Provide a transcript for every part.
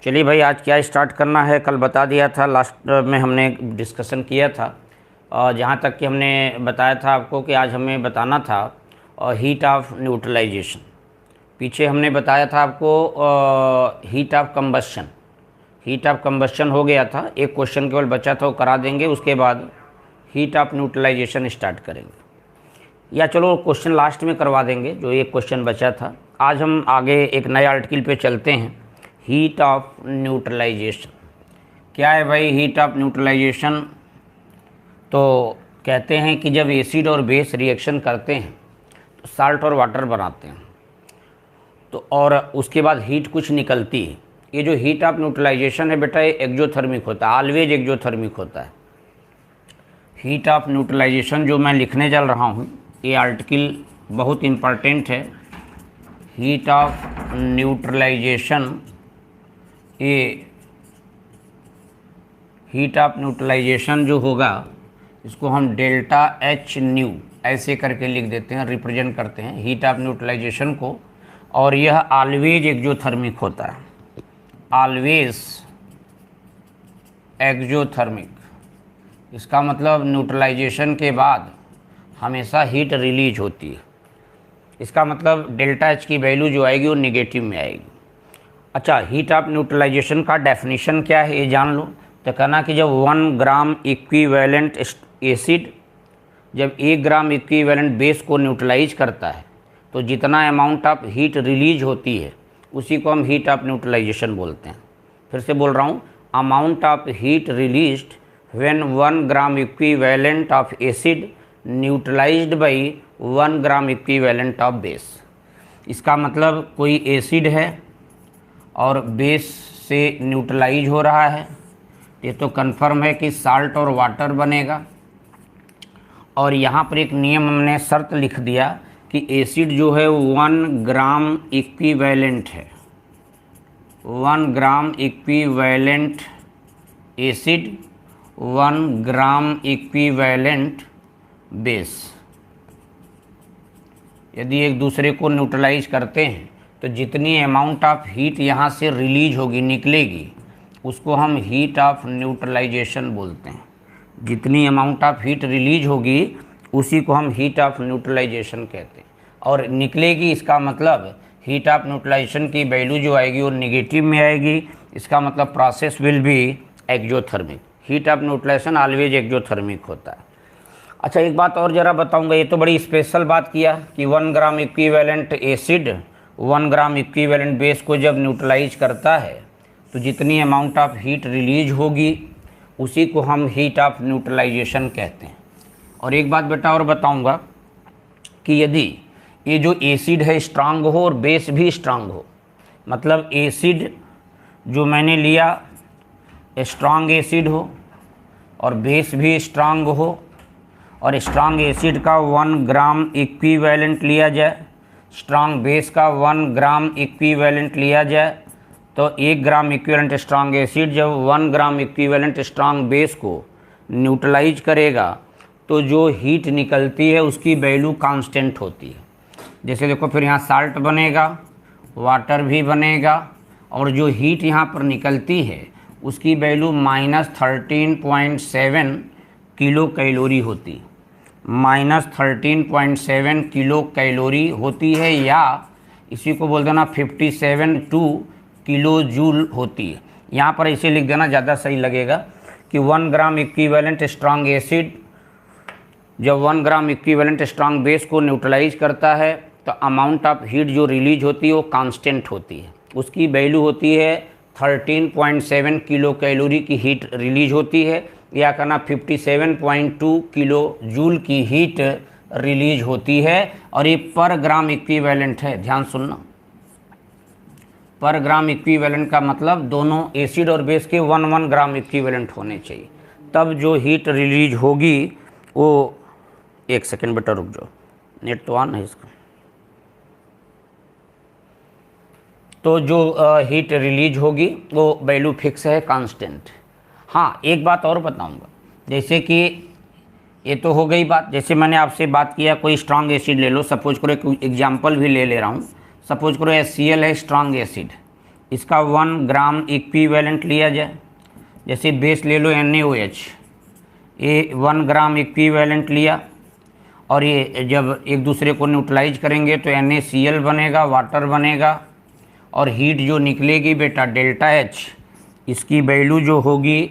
चलिए भाई, आज क्या स्टार्ट करना है। कल बता दिया था, लास्ट में हमने डिस्कशन किया था और जहाँ तक कि हमने बताया था आपको कि आज हमें बताना था हीट ऑफ न्यूट्रलाइजेशन। पीछे हमने बताया था आपको heat of combustion. Heat of combustion हो गया था, एक क्वेश्चन केवल बचा था, वो करा देंगे। उसके बाद हीट ऑफ न्यूट्रलाइजेशन स्टार्ट करेंगे, या चलो क्वेश्चन लास्ट में करवा देंगे, जो एक क्वेश्चन बचा था। आज हम आगे एक नए आर्टिकल पे चलते हैं, हीट ऑफ न्यूट्रलाइजेशन। क्या है भाई हीट ऑफ न्यूट्रलाइजेशन? तो कहते हैं कि जब एसिड और बेस रिएक्शन करते हैं तो साल्ट और वाटर बनाते हैं, तो और उसके बाद हीट कुछ निकलती है। ये जो हीट ऑफ न्यूट्रलाइजेशन है बेटा, ये एक्जोथर्मिक होता है, ऑलवेज एक्जोथर्मिक होता है। हीट ऑफ न्यूट्रलाइजेशन जो मैं लिखने चल रहा हूँ, ये आर्टिकल बहुत इम्पॉर्टेंट है। हीट ऑफ न्यूट्रलाइजेशन, ये हीट ऑफ न्यूट्रलाइजेशन जो होगा इसको हम डेल्टा एच न्यू ऐसे करके लिख देते हैं, रिप्रेजेंट करते हैं हीट ऑफ न्यूट्रलाइजेशन को। और यह ऑलवेज एक्जोथर्मिक होता है, ऑलवेज एक्जोथर्मिक। इसका मतलब न्यूट्रलाइजेशन के बाद हमेशा हीट रिलीज होती है। इसका मतलब डेल्टा एच की वैल्यू जो आएगी वो निगेटिव में आएगी। अच्छा, हीट ऑफ न्यूट्रलाइजेशन का डेफिनेशन क्या है ये जान लो। तो कहना कि जब 1 ग्राम इक्विवेलेंट एसिड जब 1 ग्राम इक्विवेलेंट बेस को न्यूट्रलाइज करता है तो जितना अमाउंट ऑफ हीट रिलीज होती है उसी को हम हीट ऑफ न्यूट्रलाइजेशन बोलते हैं। फिर से बोल रहा हूँ, amount of heat released when 1 gram equivalent of acid neutralised by 1 gram equivalent of base. इसका मतलब कोई एसिड है और बेस से न्यूट्रलाइज हो रहा है, ये तो कंफर्म है कि साल्ट और वाटर बनेगा। और यहाँ पर एक नियम हमने शर्त लिख दिया कि एसिड जो है 1 ग्राम इक्विवेलेंट है, 1 gram equivalent acid, 1 gram equivalent base. यदि एक दूसरे को न्यूट्रलाइज करते हैं तो जितनी अमाउंट ऑफ हीट यहाँ से रिलीज होगी, निकलेगी, उसको हम हीट ऑफ न्यूट्रलाइजेशन बोलते हैं। जितनी अमाउंट ऑफ हीट रिलीज होगी उसी को हम हीट ऑफ न्यूट्रलाइजेशन कहते हैं। और निकलेगी, इसका मतलब हीट ऑफ न्यूट्रलाइजेशन की वैल्यू जो आएगी वो निगेटिव में आएगी। इसका मतलब process will be exothermic. Heat of neutralisation always exothermic होता है। अच्छा, एक बात और ज़रा बताऊंगा, ये तो बड़ी स्पेशल बात किया कि 1 gram equivalent acid 1 gram equivalent base को जब न्यूट्रलाइज करता है तो जितनी अमाउंट ऑफ हीट रिलीज होगी उसी को हम हीट ऑफ न्यूट्रलाइजेशन कहते हैं। और एक बात बेटा और बताऊंगा कि यदि ये जो एसिड है स्ट्रांग हो और बेस भी स्ट्रांग हो, मतलब एसिड जो मैंने लिया स्ट्रांग एसिड हो और बेस भी स्ट्रांग हो, और स्ट्रांग एसिड का 1 ग्राम इक्विवेलेंट लिया जाए, स्ट्रांग बेस का 1 ग्राम इक्विवेलेंट लिया जाए, तो 1 ग्राम इक्विवेलेंट स्ट्रांग एसिड जब 1 ग्राम इक्विवेलेंट स्ट्रांग बेस को न्यूट्रलाइज करेगा तो जो हीट निकलती है उसकी वैल्यू कांस्टेंट होती है। जैसे देखो, फिर यहाँ साल्ट बनेगा, वाटर भी बनेगा, और जो हीट यहाँ पर निकलती है उसकी वैल्यू -13.7 किलो कैलोरी होती है, -13.7 किलो कैलोरी होती है, या इसी को बोल देना 57.2 किलो जूल होती है। यहाँ पर इसे लिख देना ज़्यादा सही लगेगा कि 1 ग्राम इक्विवेलेंट स्ट्रांग एसिड जब 1 ग्राम इक्विवेलेंट स्ट्रांग बेस को न्यूट्रलाइज करता है तो अमाउंट ऑफ हीट जो रिलीज होती है वो कांस्टेंट होती है। उसकी वैल्यू होती है 13.7 किलो कैलोरी की हीट रिलीज होती है, या कहना 57.2 किलो जूल की हीट रिलीज होती है। और ये पर ग्राम इक्विवेलेंट है, ध्यान सुनना। पर ग्राम इक्विवेलेंट का मतलब दोनों एसिड और बेस के 1 ग्राम इक्विवेलेंट होने चाहिए, तब जो हीट रिलीज होगी वो, एक सेकेंड बेटा रुक जाओ, नेट तो ऑन है इसका। तो जो हीट रिलीज होगी वो वैल्यू फिक्स है, कांस्टेंट। हाँ, एक बात और बताऊंगा, जैसे कि ये तो हो गई बात, जैसे मैंने आपसे बात किया कोई स्ट्रांग एसिड ले लो, सपोज करो एक एग्जांपल भी ले रहा हूँ, सपोज करो HCl है स्ट्रांग एसिड, इसका 1 ग्राम इक्विवेलेंट लिया जाए, जैसे बेस ले लो NaOH, ये 1 ग्राम इक्विवेलेंट लिया और ये जब एक दूसरे को न्यूट्रलाइज करेंगे तो NaCl बनेगा, वाटर बनेगा और हीट जो निकलेगी बेटा डेल्टा H, इसकी वैल्यू जो होगी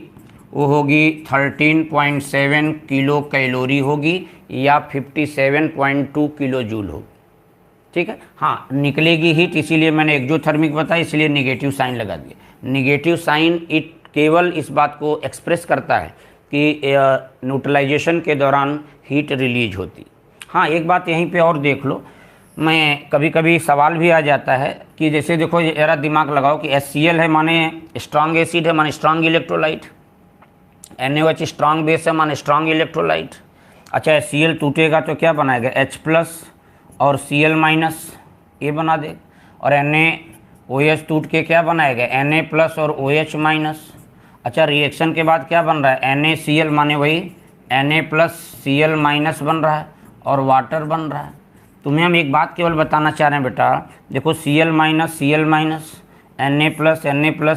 वो होगी 13.7 किलो कैलोरी होगी या 57.2 किलो जूल होगी। ठीक है, हाँ निकलेगी हीट, इसीलिए मैंने एक्जोथर्मिक बताया, इसलिए निगेटिव साइन लगा दिया। निगेटिव साइन इट केवल इस बात को एक्सप्रेस करता है कि न्यूट्रलाइजेशन के दौरान हीट रिलीज होती। हाँ एक बात यहीं पे और देख लो, मैं कभी कभी सवाल भी आ जाता है कि जैसे देखो जरा दिमाग लगाओ कि HCl है माने स्ट्रांग एसिड है माने strong electrolyte, NaOH strong base है माने स्ट्रांग इलेक्ट्रोलाइट। अच्छा HCl टूटेगा तो क्या बनाएगा, H+ और Cl- ये बना दे, और NaOH टूट के क्या बनाएगा, Na+ और OH-। अच्छा रिएक्शन के बाद क्या बन रहा है, NaCl माने वही Na+ Cl- बन रहा है और वाटर बन रहा है। तुम्हें हम एक बात केवल बताना चाह रहे हैं बेटा, देखो Cl- Na+,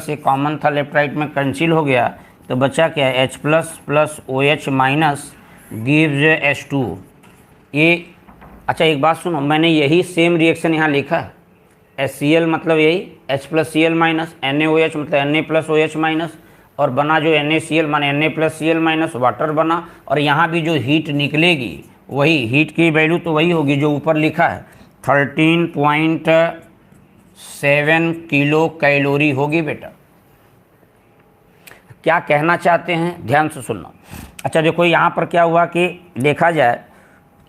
एक कॉमन था लेफ्ट राइट में कैंसिल हो गया, तो बचा क्या है, H+ + OH- गिव्स H2। ये अच्छा एक बात सुनो, मैंने यही सेम रिएक्शन यहाँ लिखा है, HCl मतलब यही H+ Cl-, NaOH मतलब Na+ OH-, और बना जो NaCl माने Na+ Cl- वाटर बना, और यहाँ भी जो हीट निकलेगी वही हीट की वैल्यू तो वही होगी जो ऊपर लिखा है, 13.7 किलो कैलोरी होगी बेटा। क्या कहना चाहते हैं ध्यान से सुनना। अच्छा देखो यहाँ पर क्या हुआ कि देखा जाए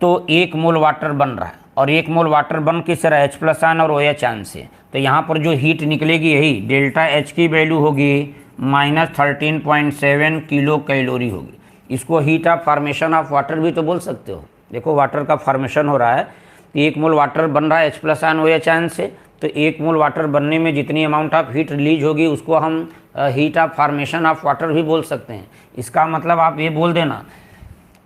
तो 1 मोल वाटर बन रहा है, और 1 मोल वाटर बन किस तरह, H+ आयन और OH आयन से, तो यहाँ पर जो हीट निकलेगी यही डेल्टा H की वैल्यू होगी -13.7 किलो कैलोरी होगी। इसको heat of formation of water भी तो बोल सकते हो। देखो वाटर का फॉर्मेशन हो रहा है, तो 1 मोल वाटर बन रहा है H+ आयन OH आयन से, तो 1 मोल वाटर बनने में जितनी अमाउंट ऑफ हीट रिलीज होगी उसको हम heat of formation of water भी बोल सकते हैं। इसका मतलब आप ये बोल देना,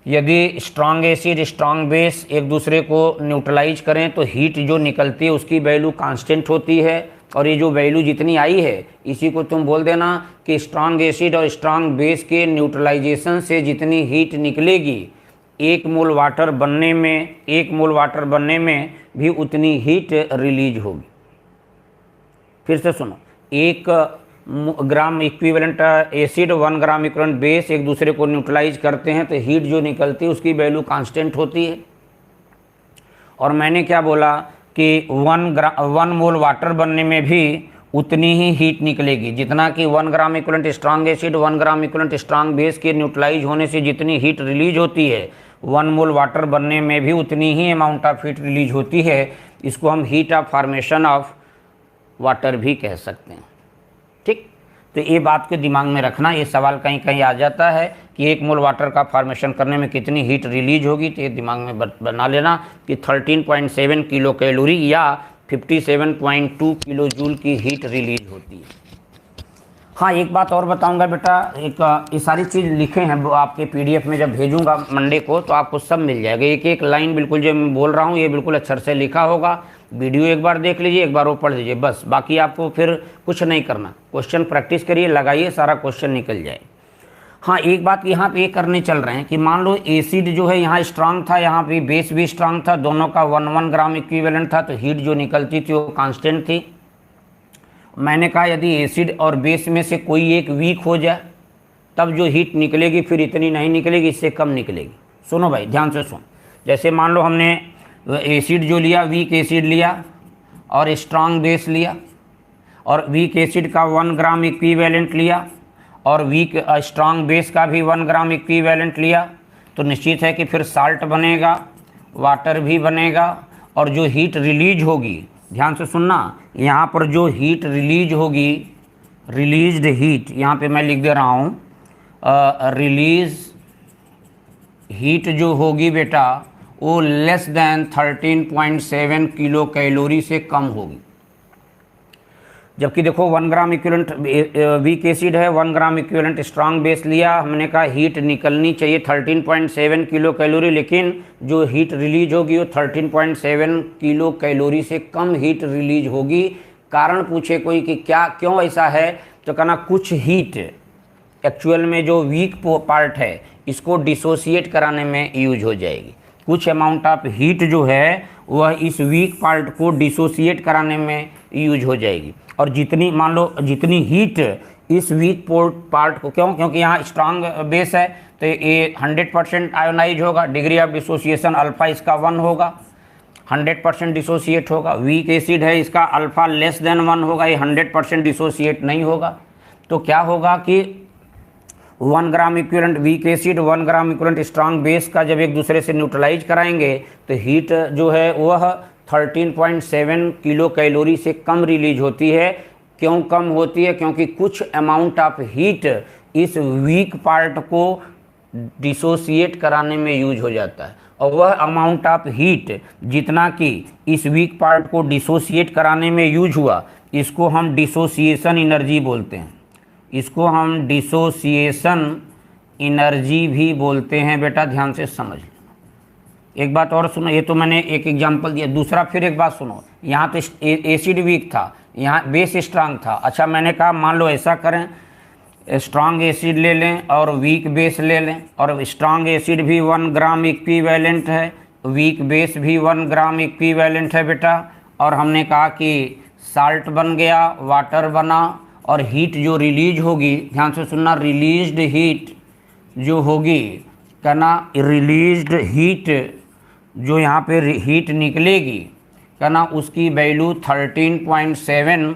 यदि स्ट्रांग एसिड स्ट्रांग बेस एक दूसरे को न्यूट्रलाइज करें तो हीट जो निकलती है उसकी वैल्यू कांस्टेंट होती है, और ये जो वैल्यू जितनी आई है इसी को तुम बोल देना कि स्ट्रांग एसिड और स्ट्रांग बेस के न्यूट्रलाइजेशन से जितनी हीट निकलेगी 1 मोल वाटर बनने में भी उतनी हीट रिलीज होगी। फिर से सुनो, 1 gram equivalent acid 1 gram equivalent base एक दूसरे को न्यूट्रलाइज करते हैं तो हीट जो निकलती है उसकी वैल्यू कांस्टेंट होती है। और मैंने क्या बोला कि 1 मोल वाटर बनने में भी उतनी ही हीट निकलेगी जितना कि 1 gram equivalent strong acid 1 gram equivalent strong base के न्यूट्रलाइज होने से जितनी हीट रिलीज होती है 1 मोल वाटर बनने में भी उतनी ही अमाउंट ऑफ हीट रिलीज होती है। इसको हम heat of formation of water भी कह सकते हैं। ठीक, तो ये बात के दिमाग में रखना, ये सवाल कहीं कहीं आ जाता है कि 1 मोल वाटर का फॉर्मेशन करने में कितनी हीट रिलीज होगी, तो ये दिमाग में बना लेना कि 13.7 किलो कैलोरी या 57.2 किलो जूल की हीट रिलीज होती है। हाँ एक बात और बताऊंगा बेटा, ये सारी चीज़ लिखे हैं वो आपके PDF में जब भेजूंगा मंडे को तो आपको सब मिल जाएगा, एक एक लाइन बिल्कुल जो मैं बोल रहा हूँ ये बिल्कुल अक्षर से लिखा होगा। वीडियो एक बार देख लीजिए, एक बार वो पढ़ लीजिए, बस बाकी आपको फिर कुछ नहीं करना, क्वेश्चन प्रैक्टिस करिए, लगाइए, सारा क्वेश्चन निकल जाए। हाँ एक बात यहाँ पे ये करने चल रहे हैं कि मान लो एसिड जो है यहाँ स्ट्रांग था, यहाँ पे बेस भी स्ट्रांग था, दोनों का 1 ग्राम इक्विवेलेंट था, तो हीट जो निकलती थी वो कांस्टेंट थी। मैंने कहा यदि एसिड और बेस में से कोई एक वीक हो जाए तब जो हीट निकलेगी फिर इतनी नहीं निकलेगी, इससे कम निकलेगी। सुनो भाई ध्यान से सुन, जैसे मान लो हमने एसिड जो लिया, वीक एसिड लिया और स्ट्रांग बेस लिया, और वीक एसिड का 1 ग्राम इक्विवेलेंट लिया और वीक स्ट्रांग बेस का भी 1 ग्राम इक्विवेलेंट लिया, तो निश्चित है कि फिर साल्ट बनेगा, वाटर भी बनेगा, और जो हीट रिलीज होगी, ध्यान से सुनना, यहाँ पर जो हीट रिलीज होगी, रिलीज्ड हीट यहाँ पे मैं लिख दे रहा हूँ, रिलीज हीट जो होगी बेटा वो लेस देन 13.7 किलो कैलोरी से कम होगी। जबकि देखो 1 ग्राम इक्विवेलेंट वीक एसिड है, 1 ग्राम इक्विवेलेंट स्ट्रांग बेस लिया, हमने कहा हीट निकलनी चाहिए 13.7 किलो कैलोरी, लेकिन जो हीट रिलीज होगी वो 13.7 किलो कैलोरी से कम हीट रिलीज होगी, कारण पूछे कोई कि क्या क्यों ऐसा है, तो कहना कुछ हीट एक्चुअल में जो वीक पार्ट है इसको डिसोसिएट कराने में यूज हो जाएगी। कुछ अमाउंट ऑफ हीट जो है वह इस वीक पार्ट को डिसोसिएट कराने में यूज हो जाएगी। और जितनी मान लो जितनी हीट इस वीक पार्ट को, क्योंकि यहाँ स्ट्रांग बेस है तो ये 100% आयोनाइज होगा, डिग्री ऑफ डिसोसिएशन अल्फा इसका 1 होगा, 100% डिसोसिएट होगा। वीक एसिड है इसका अल्फा लेस देन 1 होगा, ये 100% डिसोसिएट नहीं होगा। तो क्या होगा कि 1 gram equivalent weak acid 1 gram equivalent strong base का जब एक दूसरे से न्यूट्रलाइज कराएंगे तो हीट जो है वह 13.7 किलो कैलोरी से कम रिलीज होती है। क्यों कम होती है? क्योंकि कुछ अमाउंट ऑफ हीट इस वीक पार्ट को डिसोसिएट कराने में यूज हो जाता है, और वह अमाउंट ऑफ हीट जितना कि इस वीक पार्ट को डिसोसिएट कराने में यूज हुआ इसको हम डिसोसिएशन एनर्जी बोलते हैं। इसको हम डिसोसिएशन एनर्जी भी बोलते हैं। बेटा ध्यान से समझ लेना। एक बात और सुनो, ये तो मैंने एक एग्जांपल दिया, दूसरा फिर एक बात सुनो। यहाँ तो एसिड वीक था, यहाँ बेस स्ट्रांग था। अच्छा मैंने कहा मान लो ऐसा करें, स्ट्रांग एसिड ले लें और वीक बेस ले लें, और स्ट्रांग एसिड भी 1 ग्राम इक्विवेलेंट है, वीक बेस भी 1 ग्राम इक्विवेलेंट है बेटा। और हमने कहा कि साल्ट बन गया, वाटर बना, और हीट जो रिलीज होगी, ध्यान से सुनना, रिलीज्ड हीट जो होगी, कहना रिलीज्ड हीट जो यहाँ पे हीट निकलेगी, कहना उसकी वैल्यू 13.7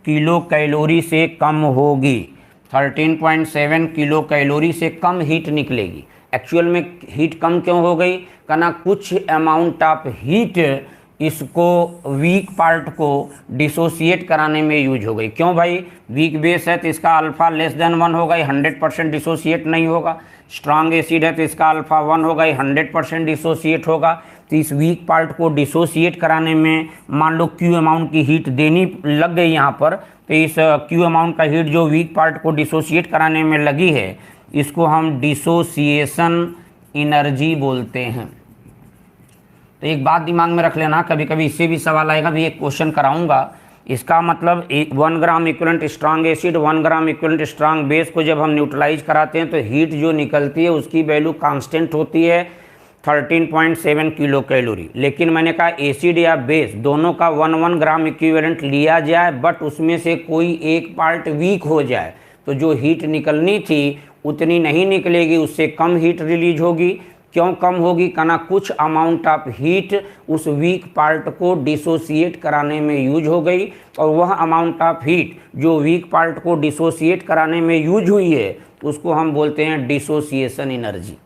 किलो कैलोरी से कम होगी। 13.7 किलो कैलोरी से कम हीट निकलेगी। एक्चुअल में हीट कम क्यों हो गई? कहना कुछ अमाउंट ऑफ हीट इसको वीक पार्ट को डिसोसिएट कराने में यूज हो गई। क्यों भाई? वीक बेस है तो इसका अल्फा लेस देन 1 होगा, ये 100% डिसोसिएट नहीं होगा। स्ट्रांग एसिड है तो इसका अल्फा 1 होगा, ये 100% डिसोसिएट होगा। तो इस वीक पार्ट को डिसोसिएट कराने में मान लो क्यू अमाउंट की हीट देनी लग गई यहाँ पर, तो इस क्यू अमाउंट का हीट जो वीक पार्ट को डिसोसिएट कराने में लगी है इसको हम डिसोसिएशन एनर्जी बोलते हैं। तो एक बात दिमाग में रख लेना, कभी कभी इससे भी सवाल आएगा, भी एक क्वेश्चन कराऊंगा। इसका मतलब 1 gram equivalent strong acid 1 gram equivalent strong base को जब हम न्यूट्रलाइज कराते हैं तो हीट जो निकलती है उसकी वैल्यू कांस्टेंट होती है 13.7 किलो कैलोरी। लेकिन मैंने कहा एसिड या बेस दोनों का 1 ग्राम इक्विवेलेंट लिया जाए, बट उसमें से कोई एक पार्ट वीक हो जाए तो जो हीट निकलनी थी उतनी नहीं निकलेगी, उससे कम हीट रिलीज होगी। क्यों कम होगी? कहना कुछ अमाउंट ऑफ हीट उस वीक पार्ट को डिसोसिएट कराने में यूज हो गई, और वह अमाउंट ऑफ हीट जो वीक पार्ट को डिसोसिएट कराने में यूज हुई है उसको हम बोलते हैं डिसोसिएशन एनर्जी।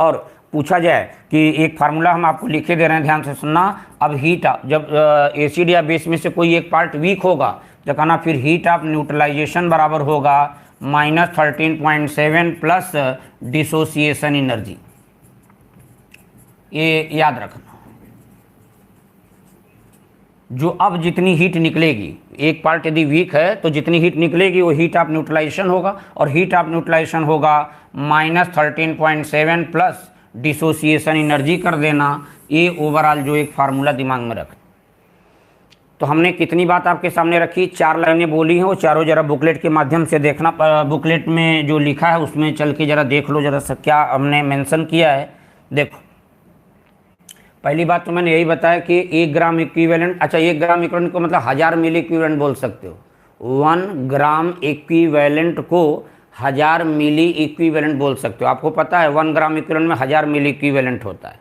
और पूछा जाए कि एक फार्मूला हम आपको लिखे दे रहे हैं, ध्यान से सुनना। अब हीट जब एसिड या बेस में से कोई एक पार्ट वीक होगा तो कहना फिर हीट ऑफ न्यूट्रलाइजेशन बराबर होगा -13.7 प्लस डिसोसिएशन एनर्जी। ये याद रखना। जो अब जितनी हीट निकलेगी, एक पार्ट यदि वीक है तो जितनी हीट निकलेगी वो हीट ऑफ न्यूट्रलाइजेशन होगा, और हीट ऑफ न्यूट्रलाइजेशन होगा -13.7 प्लस डिसोसिएशन एनर्जी कर देना। ये ओवरऑल जो एक फार्मूला दिमाग में रख। तो हमने कितनी बात आपके सामने रखी? 4 लाइनें बोली हैं, वो चारों जरा बुकलेट के माध्यम से देखना। बुकलेट में जो लिखा है उसमें चल के जरा देख लो जरा सा क्या हमने मेंशन किया है। देखो पहली बात तो मैंने यही बताया कि 1 ग्राम इक्विवेलेंट, अच्छा 1 ग्राम इक्विवेलेंट को मतलब 1000 मिली इक्विवेलेंट बोल सकते हो। 1 ग्राम इक्विवेलेंट को 1000 मिली इक्विवेलेंट बोल सकते हो। आपको पता है 1 ग्राम इक्विवेलेंट में 1000 मिली इक्विवेलेंट होता है।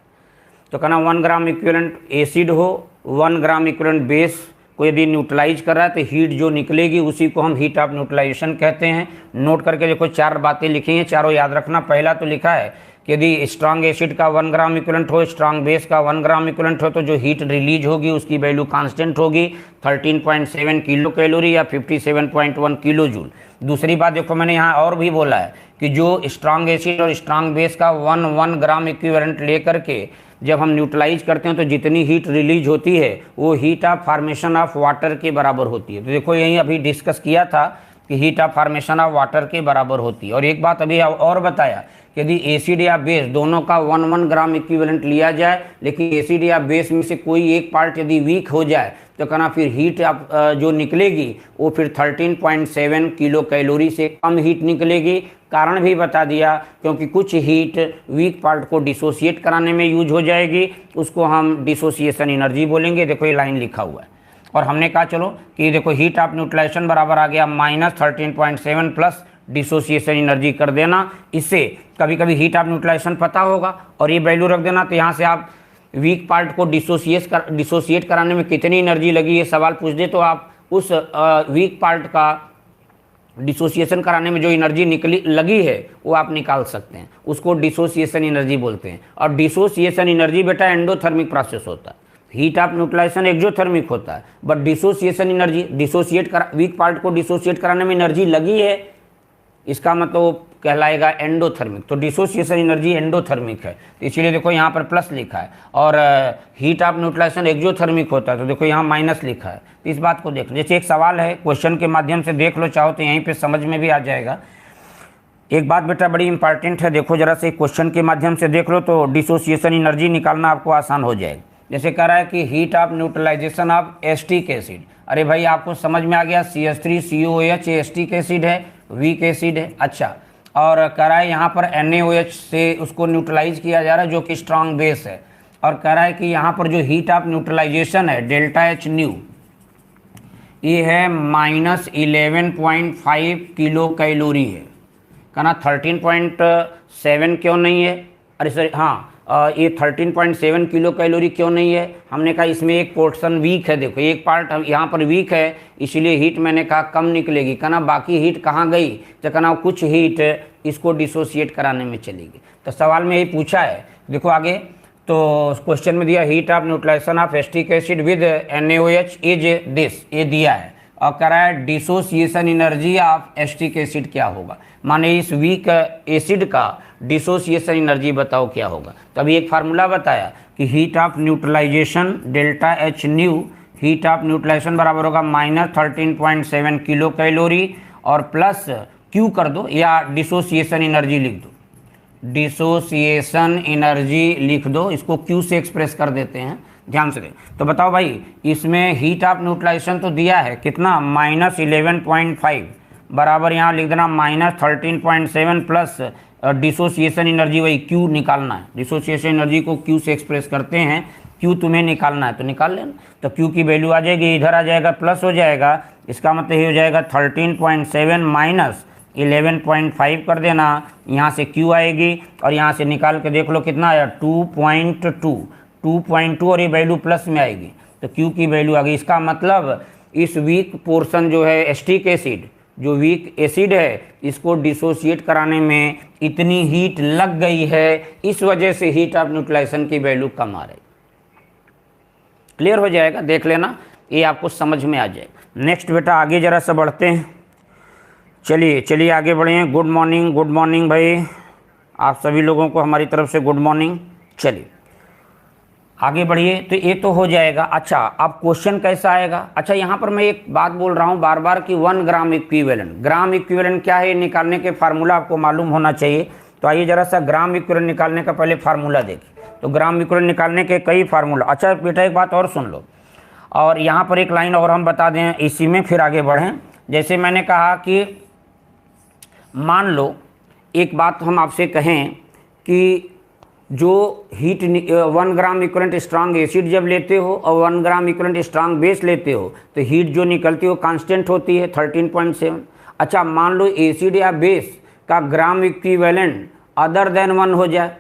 तो कहना 1 ग्राम इक्विवेलेंट एसिड हो, 1 ग्राम इक्विवेलेंट बेस को यदि न्यूट्रलाइज कर रहा है तो हीट जो निकलेगी उसी को हम हीट ऑफ न्यूट्रलाइजेशन कहते हैं। नोट करके देखो 4 बातें लिखी हैं, चारों याद रखना। पहला तो लिखा है कि यदि स्ट्रांग एसिड का 1 ग्राम इक्विवेलेंट हो, स्ट्रांग बेस का 1 ग्राम इक्विवेलेंट हो, तो जो हीट रिलीज होगी उसकी वैल्यू कांस्टेंट होगी 13.7 किलो कैलोरी या 57.1 किलो जूल। दूसरी बात देखो मैंने यहाँ और भी बोला है कि जो स्ट्रांग एसिड और स्ट्रांग बेस का 1 ग्राम इक्विवेलेंट लेकर के जब हम न्यूट्रलाइज करते हैं तो जितनी हीट रिलीज होती है वो heat of formation of water के बराबर होती है। तो देखो यही अभी डिस्कस किया था कि heat of formation of water के बराबर होती है। और एक बात अभी और बताया कि यदि एसिड या बेस दोनों का 1 ग्राम इक्विवेलेंट लिया जाए, लेकिन एसिड या बेस में से कोई एक पार्ट यदि वीक हो जाए तो कहना फिर हीट जो निकलेगी वो फिर 13.7 किलो कैलोरी से कम हीट निकलेगी। कारण भी बता दिया, क्योंकि कुछ हीट वीक पार्ट को डिसोसिएट कराने में यूज हो जाएगी, उसको हम डिसोसिएशन एनर्जी बोलेंगे। देखो ये लाइन लिखा हुआ है। और हमने कहा चलो कि देखो हीट ऑफ न्यूट्रलाइजेशन बराबर आ गया -13.7 प्लस डिसोसिएशन एनर्जी कर देना। इससे कभी कभी हीट ऑफ न्यूट्रलाइजेशन पता होगा और ये वैल्यू रख देना, तो यहाँ से आप वीक पार्ट को डिसोसिएट कराने में कितनी एनर्जी लगी ये सवाल पूछ दे तो आप उस वीक पार्ट का डिसोसिएशन कराने में जो एनर्जी लगी है वो आप निकाल सकते हैं, उसको डिसोसिएशन एनर्जी बोलते हैं। और डिसोसिएशन एनर्जी बेटा एंडोथर्मिक प्रोसेस होता है, हीट ऑफ न्यूट्रलाइजेशन एक्सोथर्मिक होता है, but dissociation energy weak part को डिसोसिएट कराने में एनर्जी लगी है, इसका मतलब कहलाएगा एंडोथर्मिक। तो डिसोसिएशन एनर्जी एंडोथर्मिक है, तो इसीलिए देखो यहाँ पर प्लस लिखा है। और हीट ऑफ न्यूट्रलाइजेशन एक्सोथर्मिक होता है, तो देखो यहाँ माइनस लिखा है। तो इस बात को देख लो, जैसे एक सवाल है, क्वेश्चन के माध्यम से देख लो, चाहो तो यहीं पे समझ में भी आ जाएगा। एक बात बेटा बड़ी इंपॉर्टेंट है, देखो जरा से क्वेश्चन के माध्यम से देख लो तो डिसोसिएशन एनर्जी निकालना आपको आसान हो जाएगा। जैसे कह रहा है कि heat of neutralisation of acetic acid. अरे भाई आपको समझ में आ गया, CH3COOH एसिटिक एसिड है, वीक एसिड है। अच्छा, और कह रहा है यहाँ पर NaOH से उसको न्यूट्रलाइज किया जा रहा है जो कि स्ट्रॉन्ग बेस है। और कह रहा है कि यहाँ पर जो हीट ऑफ न्यूट्रलाइजेशन है डेल्टा H न्यू, ये है -11.5 किलो कैलोरी है। कहना 13.7 क्यों नहीं है? अरे सर हाँ, ये 13.7 किलो कैलोरी क्यों नहीं है? हमने कहा इसमें एक पोर्शन वीक है। देखो एक पार्ट यहाँ पर वीक है, इसलिए हीट मैंने कहा कम निकलेगी। कहना बाकी हीट कहाँ गई? तो कहना कुछ हीट इसको डिसोसिएट कराने में चलेगी। तो सवाल में यही पूछा है। देखो आगे तो क्वेश्चन में दिया heat of neutralisation of acetic acid with NaOH is this, ये दिया है। और कह रहा है dissociation energy of acetic acid क्या होगा, माने इस वीक एसिड का डिसोसिएशन एनर्जी बताओ क्या होगा। तो अभी एक फार्मूला बताया कि heat of neutralisation delta H न्यू, हीट ऑफ न्यूट्रलाइजेशन बराबर होगा -13.7 किलो कैलोरी और प्लस Q कर दो या डिसोसिएशन एनर्जी लिख दो, डिसोसिएशन एनर्जी लिख दो, इसको Q से एक्सप्रेस कर देते हैं, ध्यान से। तो बताओ भाई इसमें हीट ऑफ न्यूट्रलाइजेशन तो दिया है कितना, -11.5 बराबर यहाँ लिख देना -13.7 प्लस डिसोसिएशन एनर्जी वही Q निकालना है। डिसोसिएशन एनर्जी को Q से एक्सप्रेस करते हैं, Q तुम्हें निकालना है तो निकाल लेना। तो Q की वैल्यू आ जाएगी, इधर आ जाएगा प्लस हो जाएगा, इसका मतलब ये हो जाएगा 13.7 माइनस 11.5 कर देना, यहाँ से Q आएगी और यहाँ से निकाल के देख लो कितना आया 2.2 और ये वैल्यू प्लस में आएगी तो Q की वैल्यू आ गई। इसका मतलब इस वीक पोर्शन जो है एसिटिक एसिड, जो वीक एसिड है, इसको डिसोसिएट कराने में इतनी हीट लग गई है, इस वजह से हीट ऑफ न्यूट्रलाइजेशन की वैल्यू कम आ रही। क्लियर हो जाएगा, देख लेना, ये आपको समझ में आ जाएगा। नेक्स्ट बेटा आगे जरा सा बढ़ते हैं, चलिए आगे बढ़े हैं। गुड मॉर्निंग भाई, आप सभी लोगों को हमारी तरफ से गुड मॉर्निंग। चलिए आगे बढ़िए, तो ये तो हो जाएगा। अच्छा अब क्वेश्चन कैसा आएगा? अच्छा यहाँ पर मैं एक बात बोल रहा हूँ बार बार कि 1 ग्राम इक्विवेलेंट क्या है, निकालने के फार्मूला आपको मालूम होना चाहिए। तो आइए जरा सा ग्राम इक्विवेलेंट निकालने का पहले फार्मूला देखिए। तो ग्राम इक्विवेलेंट निकालने के कई फार्मूला। अच्छा बेटा एक बात और सुन लो, और यहाँ पर एक लाइन और हम बता दें इसी में, फिर आगे बढ़ें। जैसे मैंने कहा कि मान लो एक बात हम आपसे कहें कि जो heat 1 gram equivalent strong acid जब लेते हो और 1 ग्राम इक्विवेलेंट स्ट्रांग बेस लेते हो तो हीट जो निकलती है वो कांस्टेंट होती है 13.7। अच्छा मान लो एसिड या बेस का ग्राम इक्विवेलेंट अदर देन 1 हो जाए,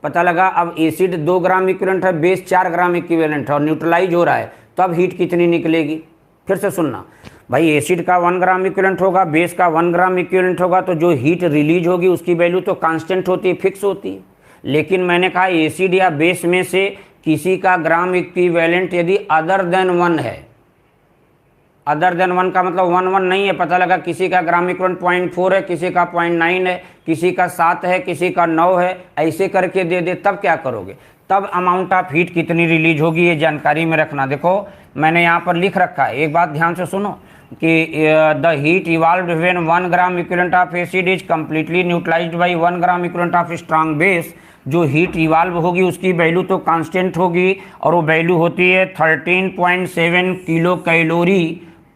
पता लगा अब एसिड 2 ग्राम इक्विवेलेंट है, बेस 4 ग्राम इक्विवेलेंट है और न्यूट्रलाइज हो रहा है, तब हीट कितनी निकलेगी? फिर से सुनना भाई, एसिड का 1 ग्राम इक्विवेलेंट होगा, बेस का 1 ग्राम इक्विवेलेंट होगा, तो जो हीट रिलीज होगी उसकी वैल्यू तो कांस्टेंट होती है, फिक्स होती है। लेकिन मैंने कहा एसिड या बेस में से किसी का ग्राम इक्विवेलेंट यदि अदर देन 1 है, अदर देन 1 का मतलब 1 नहीं है, पता लगा किसी का ग्राम इक्विवेलेंट 0.4 है, किसी का 0.9 है, किसी का 7 है, किसी का 9 है, ऐसे करके दे दे, तब क्या करोगे? तब अमाउंट ऑफ हीट कितनी रिलीज होगी ये जानकारी में रखना। देखो मैंने यहाँ पर लिख रखा है, एक बात ध्यान से सुनो, कि the heat evolved when 1 gram equivalent of acid is completely neutralised by 1 gram equivalent of strong base. जो हीट इवॉल्व होगी उसकी वैल्यू तो कांस्टेंट होगी और वो वैल्यू होती है 13.7 किलो कैलोरी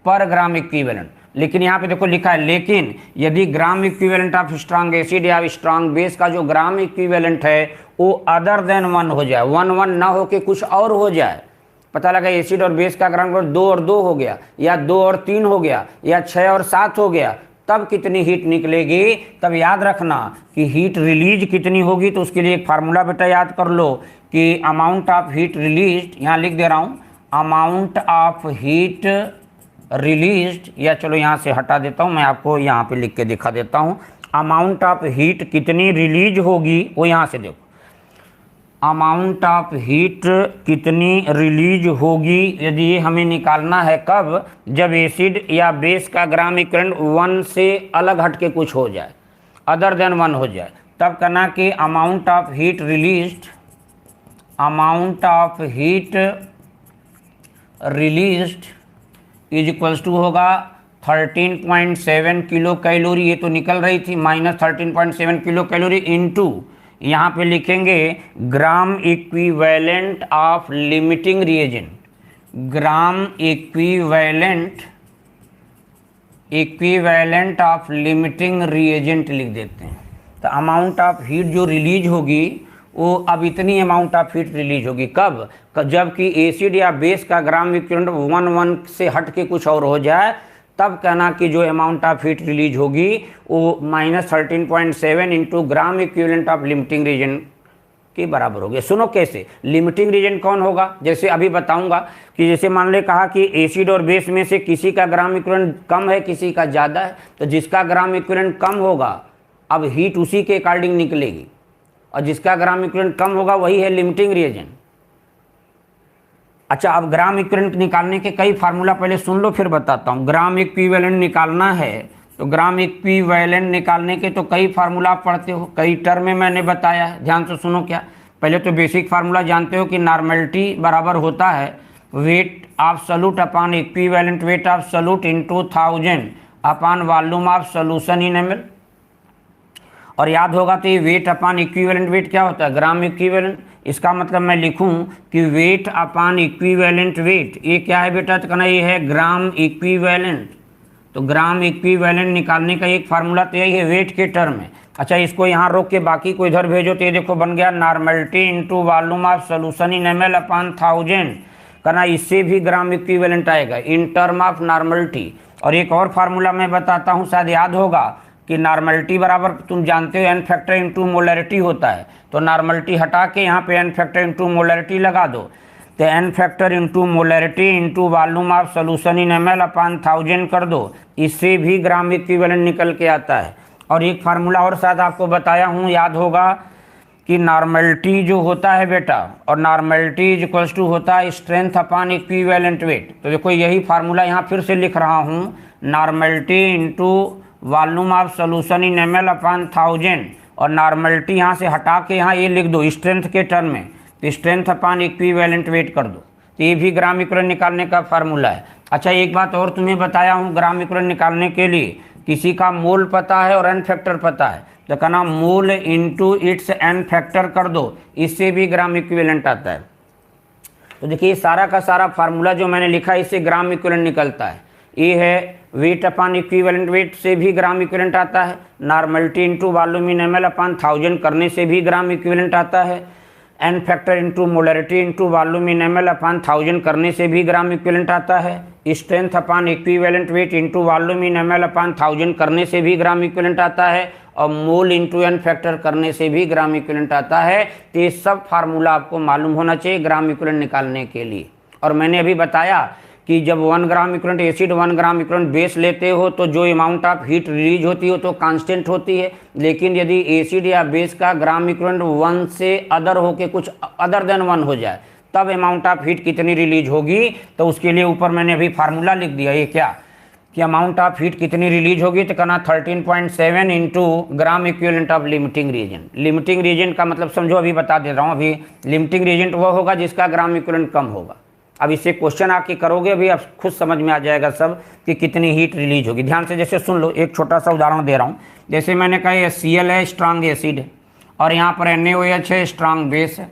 पर ग्राम इक्विवेलेंट। लेकिन यहाँ पे देखो लिखा है, लेकिन यदि ग्राम इक्विवेलेंट ऑफ स्ट्रांग एसिड या स्ट्रांग बेस का जो ग्राम इक्विवेलेंट है वो अदर देन 1 हो जाए, 1 ना हो के कुछ और हो जाए, पता लगा एसिड और बेस का ग्राम 2 और 2 हो गया, या 2 और 3 हो गया, या 6 और 7 हो गया, तब कितनी हीट निकलेगी। तब याद रखना कि हीट रिलीज कितनी होगी, तो उसके लिए एक फार्मूला बेटा याद कर लो कि अमाउंट ऑफ हीट रिलीज्ड, यहाँ लिख दे रहा हूँ, अमाउंट ऑफ हीट रिलीज्ड, या चलो यहाँ से हटा देता हूँ, मैं आपको यहाँ पे लिख के दिखा देता हूँ। अमाउंट ऑफ हीट कितनी रिलीज होगी वो यहाँ से देखो, अमाउंट ऑफ हीट कितनी रिलीज होगी यदि हमें निकालना है, कब, जब एसिड या बेस का ग्राम इक्विवेलेंट 1 से अलग हट के कुछ हो जाए, अदर देन 1 हो जाए, तब कहना कि amount of heat released, amount of heat released is equals to होगा 13.7 किलो कैलोरी, ये तो निकल रही थी, माइनस 13.7 किलो कैलोरी इनटू, यहाँ पे लिखेंगे ग्राम equivalent of limiting reagent, gram equivalent of limiting reagent लिख देते हैं। तो अमाउंट ऑफ हीट जो रिलीज होगी वो अब इतनी अमाउंट ऑफ हीट रिलीज होगी, कब, जबकि एसिड या बेस का ग्राम इक्विवेलेंट 1 से हट के कुछ और हो जाए, तब कहना कि जो अमाउंट ऑफ हीट रिलीज होगी वो minus 13.7 into gram equivalent of limiting reagent के बराबर होगी। सुनो कैसे, लिमिटिंग रीजन कौन होगा, जैसे अभी बताऊंगा कि जैसे मान ले कहा कि एसिड और बेस में से किसी का ग्राम इक्विवेलेंट कम है, किसी का ज़्यादा है, तो जिसका ग्राम इक्विवेलेंट कम होगा अब हीट उसी के अकॉर्डिंग निकलेगी, और जिसका ग्राम इक्विवेलेंट कम होगा वही है लिमिटिंग रिएजेंट। अच्छा, अब ग्राम इक्विवेलेंट निकालने के कई फार्मूला पहले सुन लो फिर बताता हूँ। ग्राम इक्विवेलेंट निकालना है तो ग्राम इक्विवेलेंट निकालने के तो कई फार्मूला आप पढ़ते हो, कई टर्म में मैंने बताया है, ध्यान से सुनो। क्या, पहले तो बेसिक फार्मूला जानते हो कि नॉर्मलिटी बराबर होता है weight of solute upon equivalent weight of solute into 1000 upon volume of solution in ml। और याद होगा तो ये वेट अपॉन इक्विवेलेंट वेट क्या होता है, ग्राम इक्विवेलेंट। इसका मतलब मैं लिखूं कि वेट अपॉन इक्विवेलेंट वेट, ये क्या है बेटा, तो कहना ये है ग्राम इक्विवेलेंट। तो ग्राम इक्विवेलेंट निकालने का एक फार्मूला तो यही है वेट के टर्म में। अच्छा, इसको यहाँ रोक के बाकी को इधर भेजो तो ये देखो बन गया normality into volume of solution in ml upon 1000, कहना इससे भी ग्राम इक्विवेलेंट आएगा इन टर्म ऑफ नॉर्मलिटी। और एक और फार्मूला मैं बताता हूँ, शायद याद होगा कि नॉर्मलिटी बराबर तुम जानते हो एन फैक्टर इंटू मोलरिटी होता है, तो नॉर्मलिटी हटा के यहाँ पे एन फैक्टर इंटू मोलरिटी लगा दो, तो N factor into molarity into volume of solution in ml upon 1000 कर दो, इससे भी ग्राम इक्विवेलेंट निकल के आता है। और एक फार्मूला और शायद आपको बताया हूँ, याद होगा कि नॉर्मलिटी जो होता है बेटा, और नॉर्मलिटी इज इक्वल्स टू होता है स्ट्रेंथ अपॉन इक्विवेलेंट वेट। तो देखो यही फार्मूला यहाँ फिर से लिख रहा हूँ, normality into volume of solution in ml upon 1000, और नॉर्मलिटी यहाँ से हटा के यहाँ ये लिख दो स्ट्रेंथ के टर्म में, तो स्ट्रेंथ अपॉन इक्विवेलेंट वेट कर दो, तो ये भी ग्राम इक्विवेलेंट निकालने का फार्मूला है। अच्छा, एक बात और तुम्हें बताया हूँ, ग्राम इक्विवेलेंट निकालने के लिए किसी का मोल पता है और एन फैक्टर पता है, तो कहना mole into it's an factor कर दो, इससे भी ग्राम इक्विवेलेंट आता है। तो देखिए सारा का सारा फार्मूला जो मैंने लिखा है इससे ग्राम इक्विवेलेंट निकलता है। ये है वेट अपॉन इक्विवेलेंट वेट से भी ग्राम इक्विवेलेंट आता है, normality into volume in ml upon 1000 करने से भी ग्राम इक्विवेलेंट आता है, N factor into molarity into volume in ml upon 1000 करने से भी ग्राम इक्विवेलेंट आता है, strength upon equivalent weight into volume in ml upon 1000 करने से भी ग्राम इक्विवेलेंट आता है, और मोल इंटू एन फैक्टर करने से भी ग्राम इक्विवेलेंट आता है। तो ये सब फार्मूला आपको मालूम होना चाहिए ग्राम इक्विवेलेंट निकालने के लिए। और मैंने अभी बताया कि जब 1 gram equivalent acid 1 gram equivalent base लेते हो तो जो अमाउंट ऑफ हीट रिलीज होती हो तो कांस्टेंट होती है, लेकिन यदि एसिड या बेस का ग्राम इक्विवेलेंट 1 से अदर होके कुछ अदर देन 1 हो जाए तब अमाउंट ऑफ हीट कितनी रिलीज होगी। तो उसके लिए ऊपर मैंने अभी फार्मूला लिख दिया, ये क्या कि अमाउंट ऑफ हीट कितनी रिलीज होगी, तो कहना 13.7 into gram equivalent of limiting reagent. Limiting reagent का मतलब समझो, अभी बता दे रहा हूँ, अभी लिमिटिंग रीजेंट वो होगा जिसका ग्राम इक्विवेलेंट कम होगा, अब इससे क्वेश्चन आके करोगे अभी आप खुद समझ में आ जाएगा सब कि कितनी हीट रिलीज होगी। ध्यान से जैसे सुन लो, एक छोटा सा उदाहरण दे रहा हूँ। जैसे मैंने कहा HCl है, स्ट्रांग एसिड है, और यहाँ पर NaOH है, स्ट्रांग बेस है।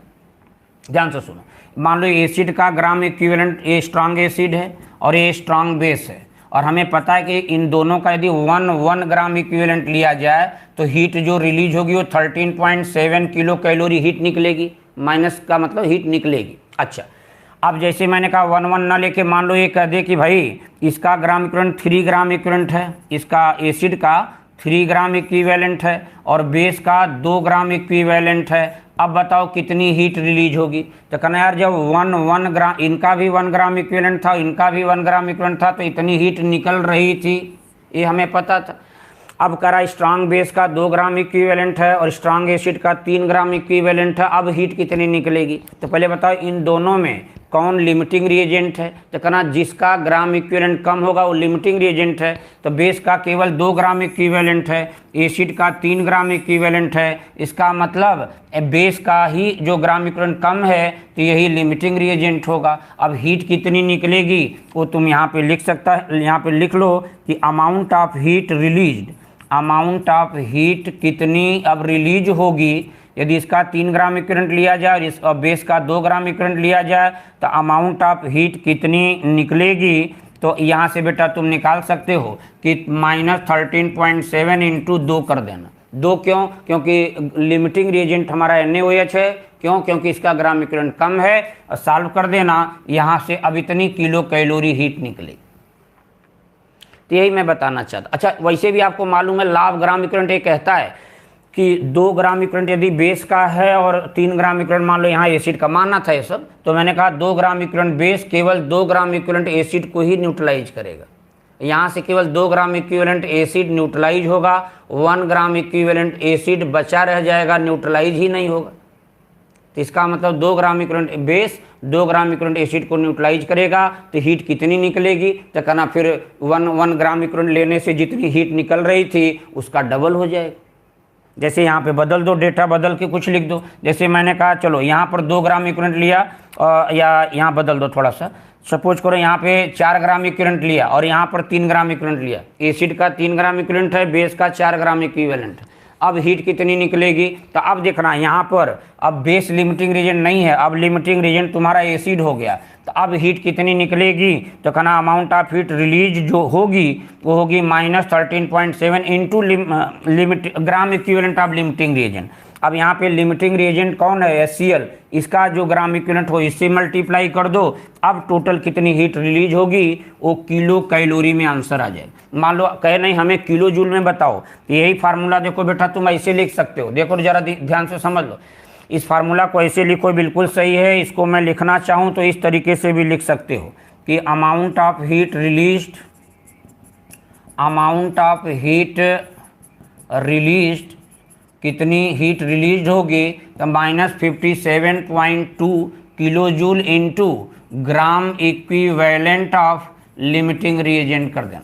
ध्यान से सुनो, मान लो एसिड का ग्राम इक्विवेलेंट ये स्ट्रांग एसिड है और ये स्ट्रांग बेस है, और हमें पता है कि इन दोनों का यदि 1 ग्राम इक्विवेलेंट लिया जाए तो हीट जो रिलीज होगी वो 13.7 किलो कैलोरी हीट निकलेगी। माइनस का मतलब हीट निकलेगी। अच्छा, अब जैसे मैंने कहा 1 ना लेके मान लो ये कह दे कि भाई इसका ग्राम इक्विवेलेंट 3 ग्राम इक्विवेलेंट है, इसका एसिड का 3 ग्राम इक्विवेलेंट है और बेस का 2 ग्राम इक्विवेलेंट है। अब बताओ कितनी हीट रिलीज होगी। तो कहना यार जब 1 ग्राम, इनका भी 1 ग्राम इक्विवेलेंट था, इनका भी 1 ग्राम इक्विवेलेंट था, तो इतनी हीट निकल रही थी, ये हमें पता था। अब करा स्ट्रांग बेस का 2 ग्राम इक्विवेलेंट है और स्ट्रांग एसिड का 3 ग्राम इक्विवेलेंट है, अब हीट कितनी निकलेगी। तो पहले बताओ इन दोनों में कौन लिमिटिंग रिएजेंट है। तो कहना जिसका ग्राम इक्विवेलेंट कम होगा वो लिमिटिंग रिएजेंट है। तो बेस का केवल 2 ग्राम इक्विवेलेंट है, एसिड का 3 ग्राम इक्विवेलेंट है, इसका मतलब बेस का ही जो ग्राम इक्विवेलेंट कम है तो यही लिमिटिंग रिएजेंट होगा। अब हीट कितनी निकलेगी वो तुम यहाँ पे लिख सकता है, यहाँ पे लिख लो कि amount of heat released, amount of heat कितनी अब रिलीज होगी। यदि इसका 3 ग्राम इक्विवेलेंट लिया जाए और इस बेस का 2 ग्राम इक्विवेलेंट लिया जाए तो अमाउंट ऑफ हीट कितनी निकलेगी। तो यहाँ से बेटा तुम निकाल सकते हो कि -13.7 इंटू 2 कर देना। 2 क्यों? क्योंकि लिमिटिंग रिएजेंट हमारा NaOH है। क्यों? क्योंकि इसका ग्राम इक्विवेलेंट कम है। और सॉल्व कर देना, यहाँ से अब इतनी किलो कैलोरी हीट निकलेगी। तो यही मैं बताना चाहता। अच्छा, वैसे भी आपको मालूम है लॉ ऑफ ग्राम इक्विवेलेंट ये कहता है कि 2 ग्राम इक्विवेलेंट यदि बेस का है और 3 ग्राम इक्विवेलेंट, मान लो यहाँ एसिड का मानना था ये सब, तो मैंने कहा 2 ग्राम इक्विवेलेंट बेस केवल 2 ग्राम इक्विवेलेंट एसिड को ही न्यूट्रलाइज करेगा। यहाँ से केवल 2 ग्राम इक्विवेलेंट एसिड न्यूट्रलाइज होगा, 1 ग्राम इक्विवेलेंट एसिड बचा रह जाएगा, न्यूट्रलाइज ही नहीं होगा। तो इसका मतलब 2 gram equivalent base 2 gram equivalent acid को न्यूट्रलाइज करेगा, तो हीट कितनी निकलेगी। तो कहना फिर 1 ग्राम इक्विवेलेंट लेने से जितनी हीट निकल रही थी उसका डबल हो जाएगा। जैसे यहाँ पे बदल दो, डेटा बदल के कुछ लिख दो। जैसे मैंने कहा चलो यहाँ पर 2 ग्राम इक्विवेलेंट लिया, या यहाँ बदल दो थोड़ा सा, सपोज करो यहाँ पे 4 ग्राम इक्विवेलेंट लिया और यहाँ पर 3 ग्राम इक्विवेलेंट लिया। एसिड का 3 ग्राम इक्विवेलेंट है, बेस का 4 ग्राम इक्विवेलेंट है। अब हीट कितनी निकलेगी। तो अब देखना यहाँ पर अब बेस लिमिटिंग रिएजेंट नहीं है, अब लिमिटिंग रिएजेंट तुम्हारा एसिड हो गया। तो अब हीट कितनी निकलेगी। तो कहना अमाउंट ऑफ हीट रिलीज जो होगी वो होगी -13.7 into limit gram equivalent of limiting reagent. अब यहाँ पे लिमिटिंग रिएजेंट कौन है, HCl, इसका जो ग्राम इक्विवेलेंट हो इससे मल्टीप्लाई कर दो। अब टोटल कितनी हीट रिलीज होगी वो किलो कैलोरी में आंसर आ जाएगा। मान लो कहे नहीं हमें किलो जूल में बताओ, यही फार्मूला देखो बेटा तुम ऐसे लिख सकते हो। देखो जरा ध्यान से समझ लो, इस फार्मूला को ऐसे लिखो, बिल्कुल सही है। इसको मैं लिखना चाहूँ तो इस तरीके से भी लिख सकते हो कि amount of heat released, amount of heat released, कितनी हीट रिलीज होगी तो -57.2 kilo joule into gram equivalent of limiting reagent कर देना।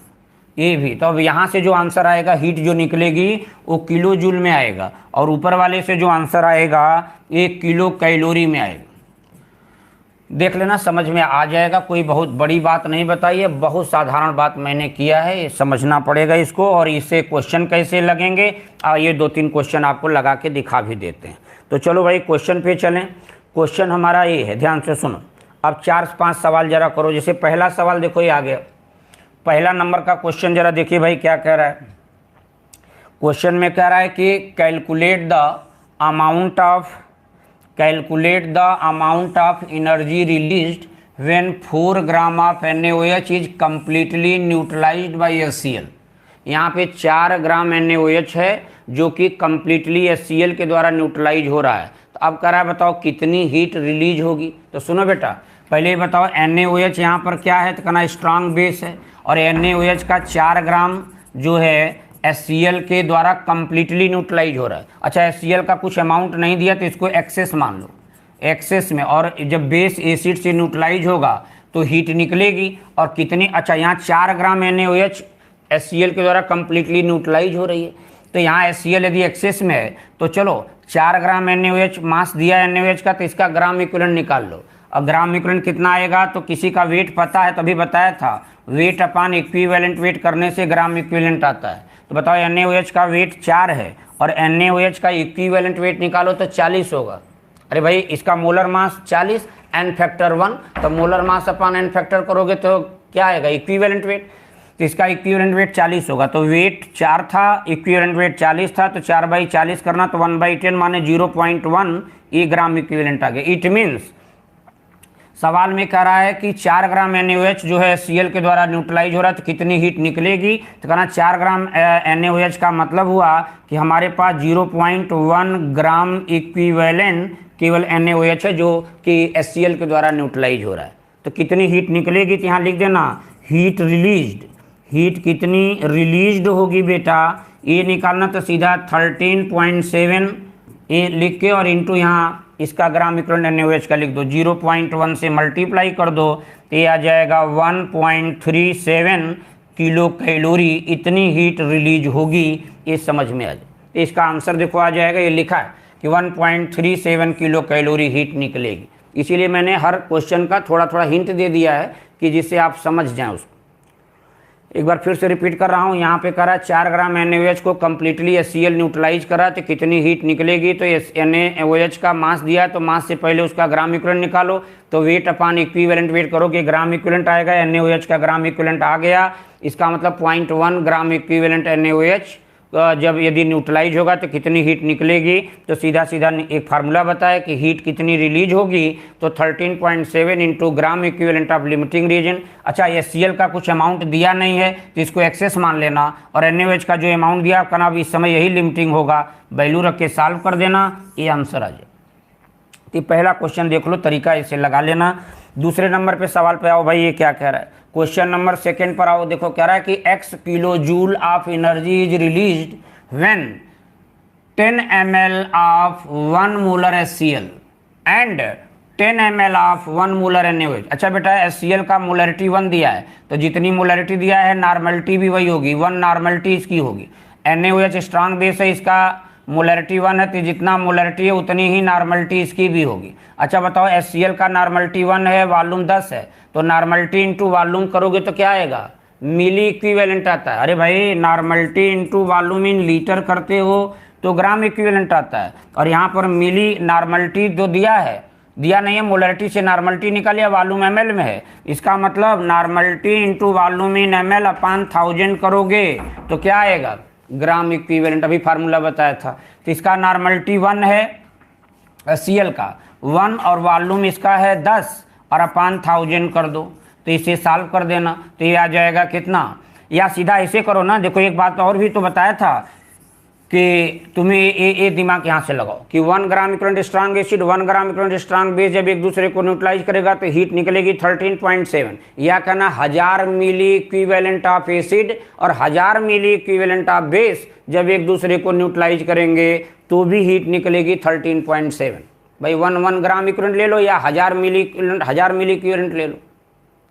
ये भी तो अब यहाँ से जो आंसर आएगा हीट जो निकलेगी वो किलो जूल में आएगा, और ऊपर वाले से जो आंसर आएगा 1 किलो कैलोरी में आएगा। देख लेना, समझ में आ जाएगा। कोई बहुत बड़ी बात नहीं बताई है, बहुत साधारण बात मैंने किया है, समझना पड़ेगा इसको। और इससे क्वेश्चन कैसे लगेंगे ये 2-3 क्वेश्चन आपको लगा के दिखा भी देते हैं। तो चलो भाई क्वेश्चन पे चलें। क्वेश्चन हमारा ये है, ध्यान से सुनो। अब 4-5 सवाल जरा करो। जैसे पहला सवाल देखो, ये आ गया पहला नंबर का क्वेश्चन, जरा देखिए भाई क्या कह रहा है। क्वेश्चन में कह रहा है कि calculate the amount of energy released when 4 gram of NaOH is completely neutralised by HCl। यहाँ पे 4 ग्राम NaOH है जो कि कम्प्लीटली HCl के द्वारा न्यूट्रलाइज हो रहा है। तो अब कह रहा है बताओ कितनी हीट रिलीज होगी। तो सुनो बेटा, पहले बताओ NaOH यहाँ पर क्या है, तो कहना स्ट्रांग बेस है, और NaOH का 4 ग्राम जो है HCl के द्वारा कम्प्लीटली न्यूट्रलाइज हो रहा है। अच्छा, HCl का कुछ अमाउंट नहीं दिया तो इसको एक्सेस मान लो, एक्सेस में। और जब बेस एसिड से न्यूट्रलाइज होगा तो हीट निकलेगी, और कितनी, अच्छा यहाँ 4 ग्राम NaOH HCl के द्वारा कम्प्लीटली न्यूट्रलाइज हो रही है। तो यहाँ HCl यदि एक्सेस में है तो चलो 4 ग्राम NaOH मास दिया NaOH का, तो इसका ग्राम इक्विवेलेंट निकाल लो। और ग्राम इक्विवेलेंट कितना आएगा, तो किसी का वेट पता है तभी बताया था, वेट अपान इक्विवेलेंट वेट करने से ग्राम इक्विवेलेंट आता है। तो बताओ NaOH का वेट 4 है और NaOH का इक्विवेलेंट वेट निकालो तो 40 होगा। अरे भाई इसका मोलर मास 40, n फैक्टर 1, तो मोलर मास अपान n फैक्टर करोगे तो क्या आएगा, इक्विवेलेंट वेट। तो इसका इक्विवेलेंट वेट 40 होगा, तो वेट 4 था, इक्विवेलेंट वेट 40 था, तो 4/40 करना, तो 1/10 माने 0.1 ये ग्राम इक्विवेलेंट आ गया। इट मीन्स सवाल में कह रहा है कि 4 ग्राम NaOH जो है Cl के द्वारा न्यूट्रलाइज हो रहा है तो कितनी हीट निकलेगी, तो कहना 4 ग्राम NaOH का मतलब हुआ कि हमारे पास 0.1 ग्राम इक्विवेलेंट केवल NaOH है जो कि HCl के द्वारा न्यूट्रलाइज हो रहा है। तो कितनी हीट निकलेगी, तो यहाँ लिख देना हीट रिलीज्ड, हीट कितनी रिलीज्ड होगी बेटा, ये निकालना, तो सीधा 13.7 ये लिख के और इंटू यहाँ इसका ग्राम इक्विवेलेंट NaOH का लिख दो, 0.1 से मल्टीप्लाई कर दो तो ये आ जाएगा 1.37 किलो कैलोरी, इतनी हीट रिलीज होगी, ये समझ में आ जाए। तो इसका आंसर देखो आ जाएगा, ये लिखा है कि 1.37 किलो कैलोरी हीट निकलेगी। इसीलिए मैंने हर क्वेश्चन का थोड़ा थोड़ा हिंट दे दिया है कि जिससे आप समझ जाएं उसको। एक बार फिर से रिपीट कर रहा हूँ, यहाँ पे करा 4 ग्राम NaOH को कम्प्लीटली HCl न्यूट्रलाइज करा तो कितनी हीट निकलेगी, तो NaOH का मास दिया तो मास से पहले उसका ग्राम इक्विवेलेंट निकालो, तो वेट अपान इक्विवेलेंट वेट करोगे ग्राम इक्विवेलेंट आएगा, NaOH का ग्राम इक्विवेलेंट आ गया, इसका मतलब 0.1 ग्राम इक्विवेलेंट NaOH जब यदि न्यूट्रलाइज होगा तो कितनी हीट निकलेगी, तो सीधा सीधा एक फार्मूला बताया कि हीट कितनी रिलीज होगी, तो 13.7 into gram equivalent of limiting reagent. अच्छा HCl का कुछ अमाउंट दिया नहीं है तो इसको एक्सेस मान लेना, और NaOH का जो अमाउंट दिया कहना अब इस समय यही लिमिटिंग होगा, वैल्यू रख के सॉल्व कर देना, ये आंसर आ जाए। तो पहला क्वेश्चन देख लो, तरीका इसे लगा लेना। दूसरे नंबर पे सवाल पे आओ भाई, ये क्या कह रहा है, क्वेश्चन नंबर 2 पर आओ। देखो कह रहा है कि x kilo joule of energy is released when 10 ml of 1 molar HCl and 10 ml of 1 molar NaOH। अच्छा बेटा HCl का मोलरिटी 1 दिया है, तो जितनी मोलरिटी दिया है नॉर्मलिटी भी वही होगी, 1 नॉर्मलिटी इसकी होगी। NaOH स्ट्रांग बेस है, इसका मोलरिटी 1 है, तो जितना मोलरिटी है उतनी ही नॉर्मलिटी इसकी भी होगी। अच्छा बताओ HCl का नॉर्मलिटी 1 है, वॉल्यूम 10 है, तो नॉर्मलिटी इंटू वॉल्यूम करोगे तो क्या आएगा, मिली इक्विवेलेंट आता है। अरे भाई normality into volume in litre करते हो तो ग्राम इक्विवेलेंट आता है, और यहाँ पर मिली नॉर्मलिटी जो दिया है, दिया नहीं है, मोलरिटी से नॉर्मलिटी निकालिए, वॉल्यूम ml में है, इसका मतलब normality into volume in ml अपान 1000 करोगे तो क्या आएगा, ग्राम इक्विवेलेंट। अभी फार्मूला बताया था, तो इसका नॉर्मलिटी 1 है HCl का 1 और वॉल्यूम इसका है 10 और अपान 1000 कर दो, तो इसे सॉल्व कर देना, तो ये आ जाएगा कितना, या सीधा ऐसे करो ना। देखो एक बात और भी तो बताया था कि तुम्हें ये दिमाग यहाँ से लगाओ कि 1 gram equivalent strong acid 1 gram equivalent strong base जब एक दूसरे को न्यूट्रलाइज करेगा तो हीट निकलेगी 13.7, या कहना 1000 मिली इक्विवेलेंट ऑफ एसिड और 1000 मिली इक्विवेलेंट ऑफ बेस जब एक दूसरे को न्यूट्रलाइज करेंगे तो भी हीट निकलेगी 13.7। भाई 1 ग्राम इक्विवेलेंट ले लो या 1000 मिली इक्विवेलेंट ले लो,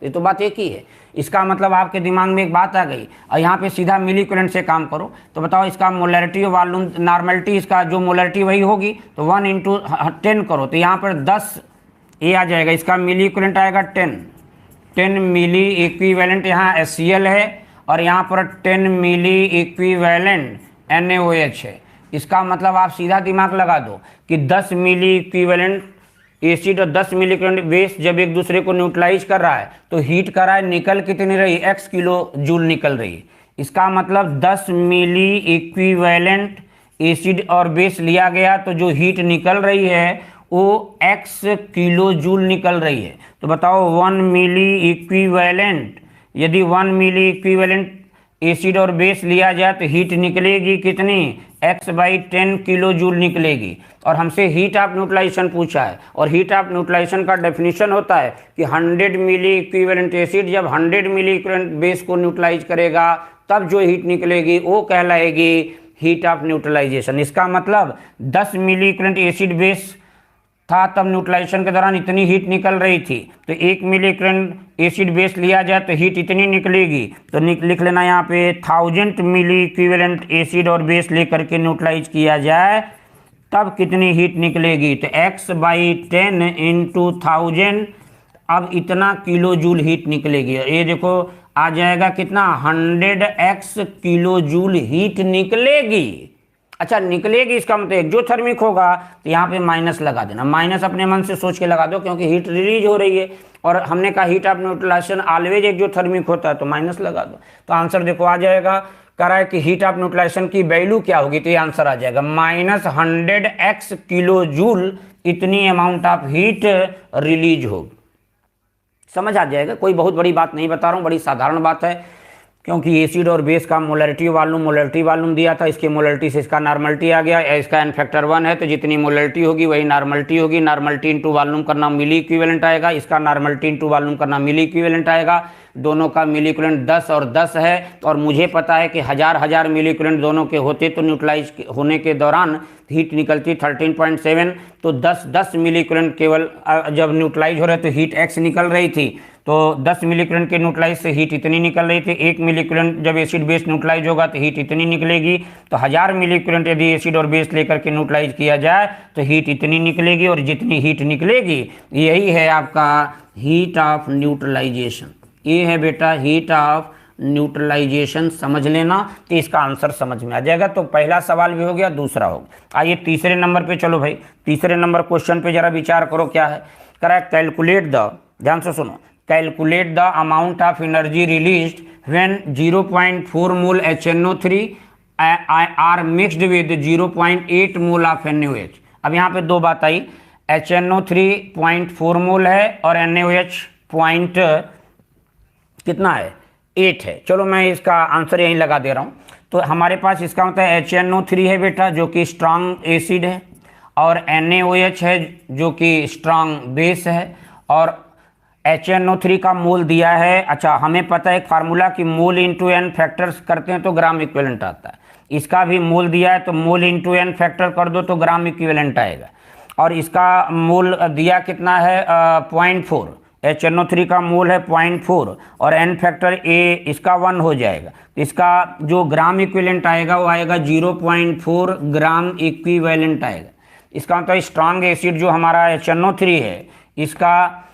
ये तो बात एक ही है। इसका मतलब आपके दिमाग में एक बात आ गई, और यहाँ पे सीधा मिली इक्विवेलेंट से काम करो, तो बताओ इसका मोलरिटी और वॉल्यूम नॉर्मलिटी, इसका जो मोलरिटी वही होगी, तो 1 इंटू 10 करो, तो यहाँ पर 10 ये आ जाएगा, इसका मिली इक्विवेलेंट आएगा 10 मिली इक्विवेलेंट यहाँ HCl है, और यहाँ पर 10 मिली इक्विवेलेंट NaOH है। इसका मतलब आप सीधा दिमाग लगा दो कि 10 मिली इक्विवेलेंट एसिड और 10 मिली इक्विवेलेंट बेस जब एक दूसरे को न्यूट्रलाइज कर रहा है तो हीट कर रहा है, निकल कितनी रही, x किलो जूल निकल रही है। इसका मतलब 10 मिली इक्विवेलेंट एसिड और बेस लिया गया तो जो हीट निकल रही है वो x किलो जूल निकल रही है। तो बताओ 1 मिली इक्विवेलेंट, यदि 1 मिली इक्विवेलेंट एसिड और बेस लिया जाए तो हीट निकलेगी कितनी, x/10 किलो जूल निकलेगी। और हमसे हीट ऑफ न्यूट्रलाइजेशन पूछा है, और हीट ऑफ न्यूट्रलाइजेशन का डेफिनेशन होता है कि 100 मिली इक्विवेलेंट एसिड जब 100 मिली इक्विवेलेंट बेस को न्यूट्रलाइज करेगा तब जो हीट निकलेगी वो कहलाएगी हीट ऑफ न्यूट्रलाइजेशन। इसका मतलब 10 मिली इक्विवेलेंट एसिड बेस था तब न्यूट्रलाइजेशन के दौरान इतनी हीट निकल रही थी, तो 1 मिली इक्विवेलेंट एसिड बेस लिया जाए तो हीट इतनी निकलेगी, तो लिख लेना यहाँ पे 1000 मिली इक्विवेलेंट एसिड और बेस लेकर के न्यूट्रलाइज किया जाए तब कितनी हीट निकलेगी, तो x/10 इंटू 1000, अब इतना किलो जूल हीट निकलेगी। ये देखो आ जाएगा कितना, 100x किलो जूल हीट निकलेगी। अच्छा निकलेगी इसका मतलब एक्जोथर्मिक होगा, तो यहाँ पे माइनस लगा देना, माइनस अपने मन से सोच के लगा दो क्योंकि हीट रिलीज हो रही है, और हमने कहा heat of neutralisation always exothermic होता है, तो माइनस लगा दो। तो आंसर देखो आ जाएगा, कह रहा है कि हीट ऑफ न्यूट्रलाइजेशन की वैल्यू क्या होगी, तो ये आंसर आ जाएगा -100x किलो जूल, इतनी अमाउंट ऑफ हीट रिलीज होगी। समझ आ जाएगा, कोई बहुत बड़ी बात नहीं बता रहा हूँ, बड़ी साधारण बात है, क्योंकि एसिड और बेस का मोलरिटी वॉल्यूम दिया था, इसके मोलरिटी से इसका नॉर्मलिटी आ गया, इसका n फैक्टर 1 है, तो जितनी मोलरिटी होगी वही नॉर्मलिटी होगी, नॉर्मलिटी इंटू वॉल्यूम करना मिली इक्विवेलेंट आएगा, इसका नॉर्मलिटी इंटू वॉल्यूम करना मिली इक्विवेलेंट आएगा, दोनों का मिली इक्विवेलेंट 10 और 10 है, और मुझे पता है कि हजार मिली इक्विवेलेंट दोनों के होते तो न्यूट्रलाइज होने के दौरान हीट निकलती 13.7, तो 10 मिली इक्विवेलेंट केवल जब न्यूट्रलाइज हो रहे तो हीट x निकल रही थी, तो 10 मिली इक्विवेलेंट के न्यूट्रलाइज से हीट इतनी निकल रही थी, 1 मिली इक्विवेलेंट जब एसिड बेस न्यूट्रलाइज होगा तो हीट इतनी निकलेगी, तो 1000 मिली इक्विवेलेंट यदि एसिड और बेस लेकर के न्यूट्रलाइज किया जाए तो हीट इतनी निकलेगी, और जितनी हीट निकलेगी यही है आपका हीट ऑफ न्यूट्रलाइजेशन। ये है बेटा हीट ऑफ न्यूट्रलाइजेशन, समझ लेना, तो इसका आंसर समझ में आ जाएगा। तो पहला सवाल भी हो गया, दूसरा हो गया। आइए तीसरे नंबर पे चलो भाई, तीसरे नंबर क्वेश्चन पे जरा विचार करो, क्या है, करेक्ट, कैलकुलेट द, ध्यान से सुनो, calculate the amount of energy released when 0.4 mole HNO3 are mixed with 0.8 mole of NaOH। अब यहाँ पे दो बात आई, HNO3 0.4 मोल है और NaOH पॉइंट कितना है, 8 है। चलो मैं इसका आंसर यहीं लगा दे रहा हूँ। तो हमारे पास इसका मतलब HNO3 है बेटा जो कि स्ट्रांग एसिड है, और NaOH है जो कि स्ट्रांग बेस है, और HNO3 का मोल दिया है। अच्छा हमें पता है एक फार्मूला कि मोल इंटू n फैक्टर्स करते हैं तो ग्राम इक्विवेलेंट आता है, इसका भी मोल दिया है तो मोल इंटू n फैक्टर कर दो तो ग्राम इक्विवेलेंट आएगा, और इसका मोल दिया कितना है 0.4, HNO3 का मोल है 0.4 और n फैक्टर a इसका 1 हो जाएगा, तो इसका जो ग्राम इक्विवेलेंट आएगा वो आएगा 0.4 ग्राम इक्विवेलेंट आएगा। इसका मतलब स्ट्रांग एसिड जो हमारा HNO3 है इसका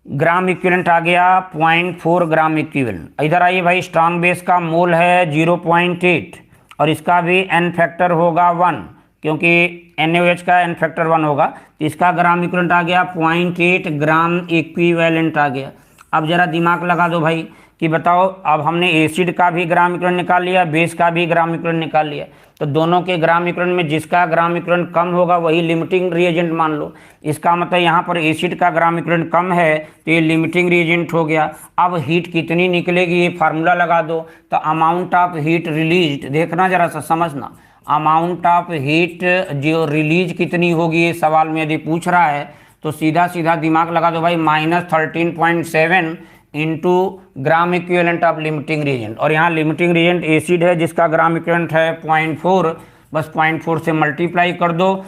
ग्राम इक्विवेलेंट आ गया 0.4 ग्राम इक्विवेलेंट। इधर आइए भाई, स्ट्रांग बेस का मोल है 0.8 और इसका भी n फैक्टर होगा 1, क्योंकि NaOH का n फैक्टर 1 होगा, तो इसका ग्राम इक्विवेलेंट आ गया 0.8 ग्राम इक्विवेलेंट आ गया। अब जरा दिमाग लगा दो भाई कि बताओ, अब हमने एसिड का भी ग्राम इक्विवेलेंट निकाल लिया, बेस का भी ग्राम इक्विवेलेंट निकाल लिया, तो दोनों के ग्राम इक्विवेलेंट में जिसका ग्राम इक्विवेलेंट कम होगा वही लिमिटिंग रिएजेंट मान लो। इसका मतलब यहाँ पर एसिड का ग्राम इक्विवेलेंट कम है तो ये लिमिटिंग रिएजेंट हो गया। अब हीट कितनी निकलेगी ये फार्मूला लगा दो, तो अमाउंट ऑफ हीट रिलीज्ड, देखना जरा सा समझना, अमाउंट ऑफ हीट जो रिलीज कितनी होगी ये सवाल में यदि पूछ रहा है तो सीधा सीधा दिमाग लगा दो भाई, -13.7 into gram equivalent of limiting reagent, और यहाँ लिमिटिंग रिएजेंट एसिड है जिसका ग्राम इक्विवेलेंट है 0.4, बस 0.4 से मल्टीप्लाई कर दो,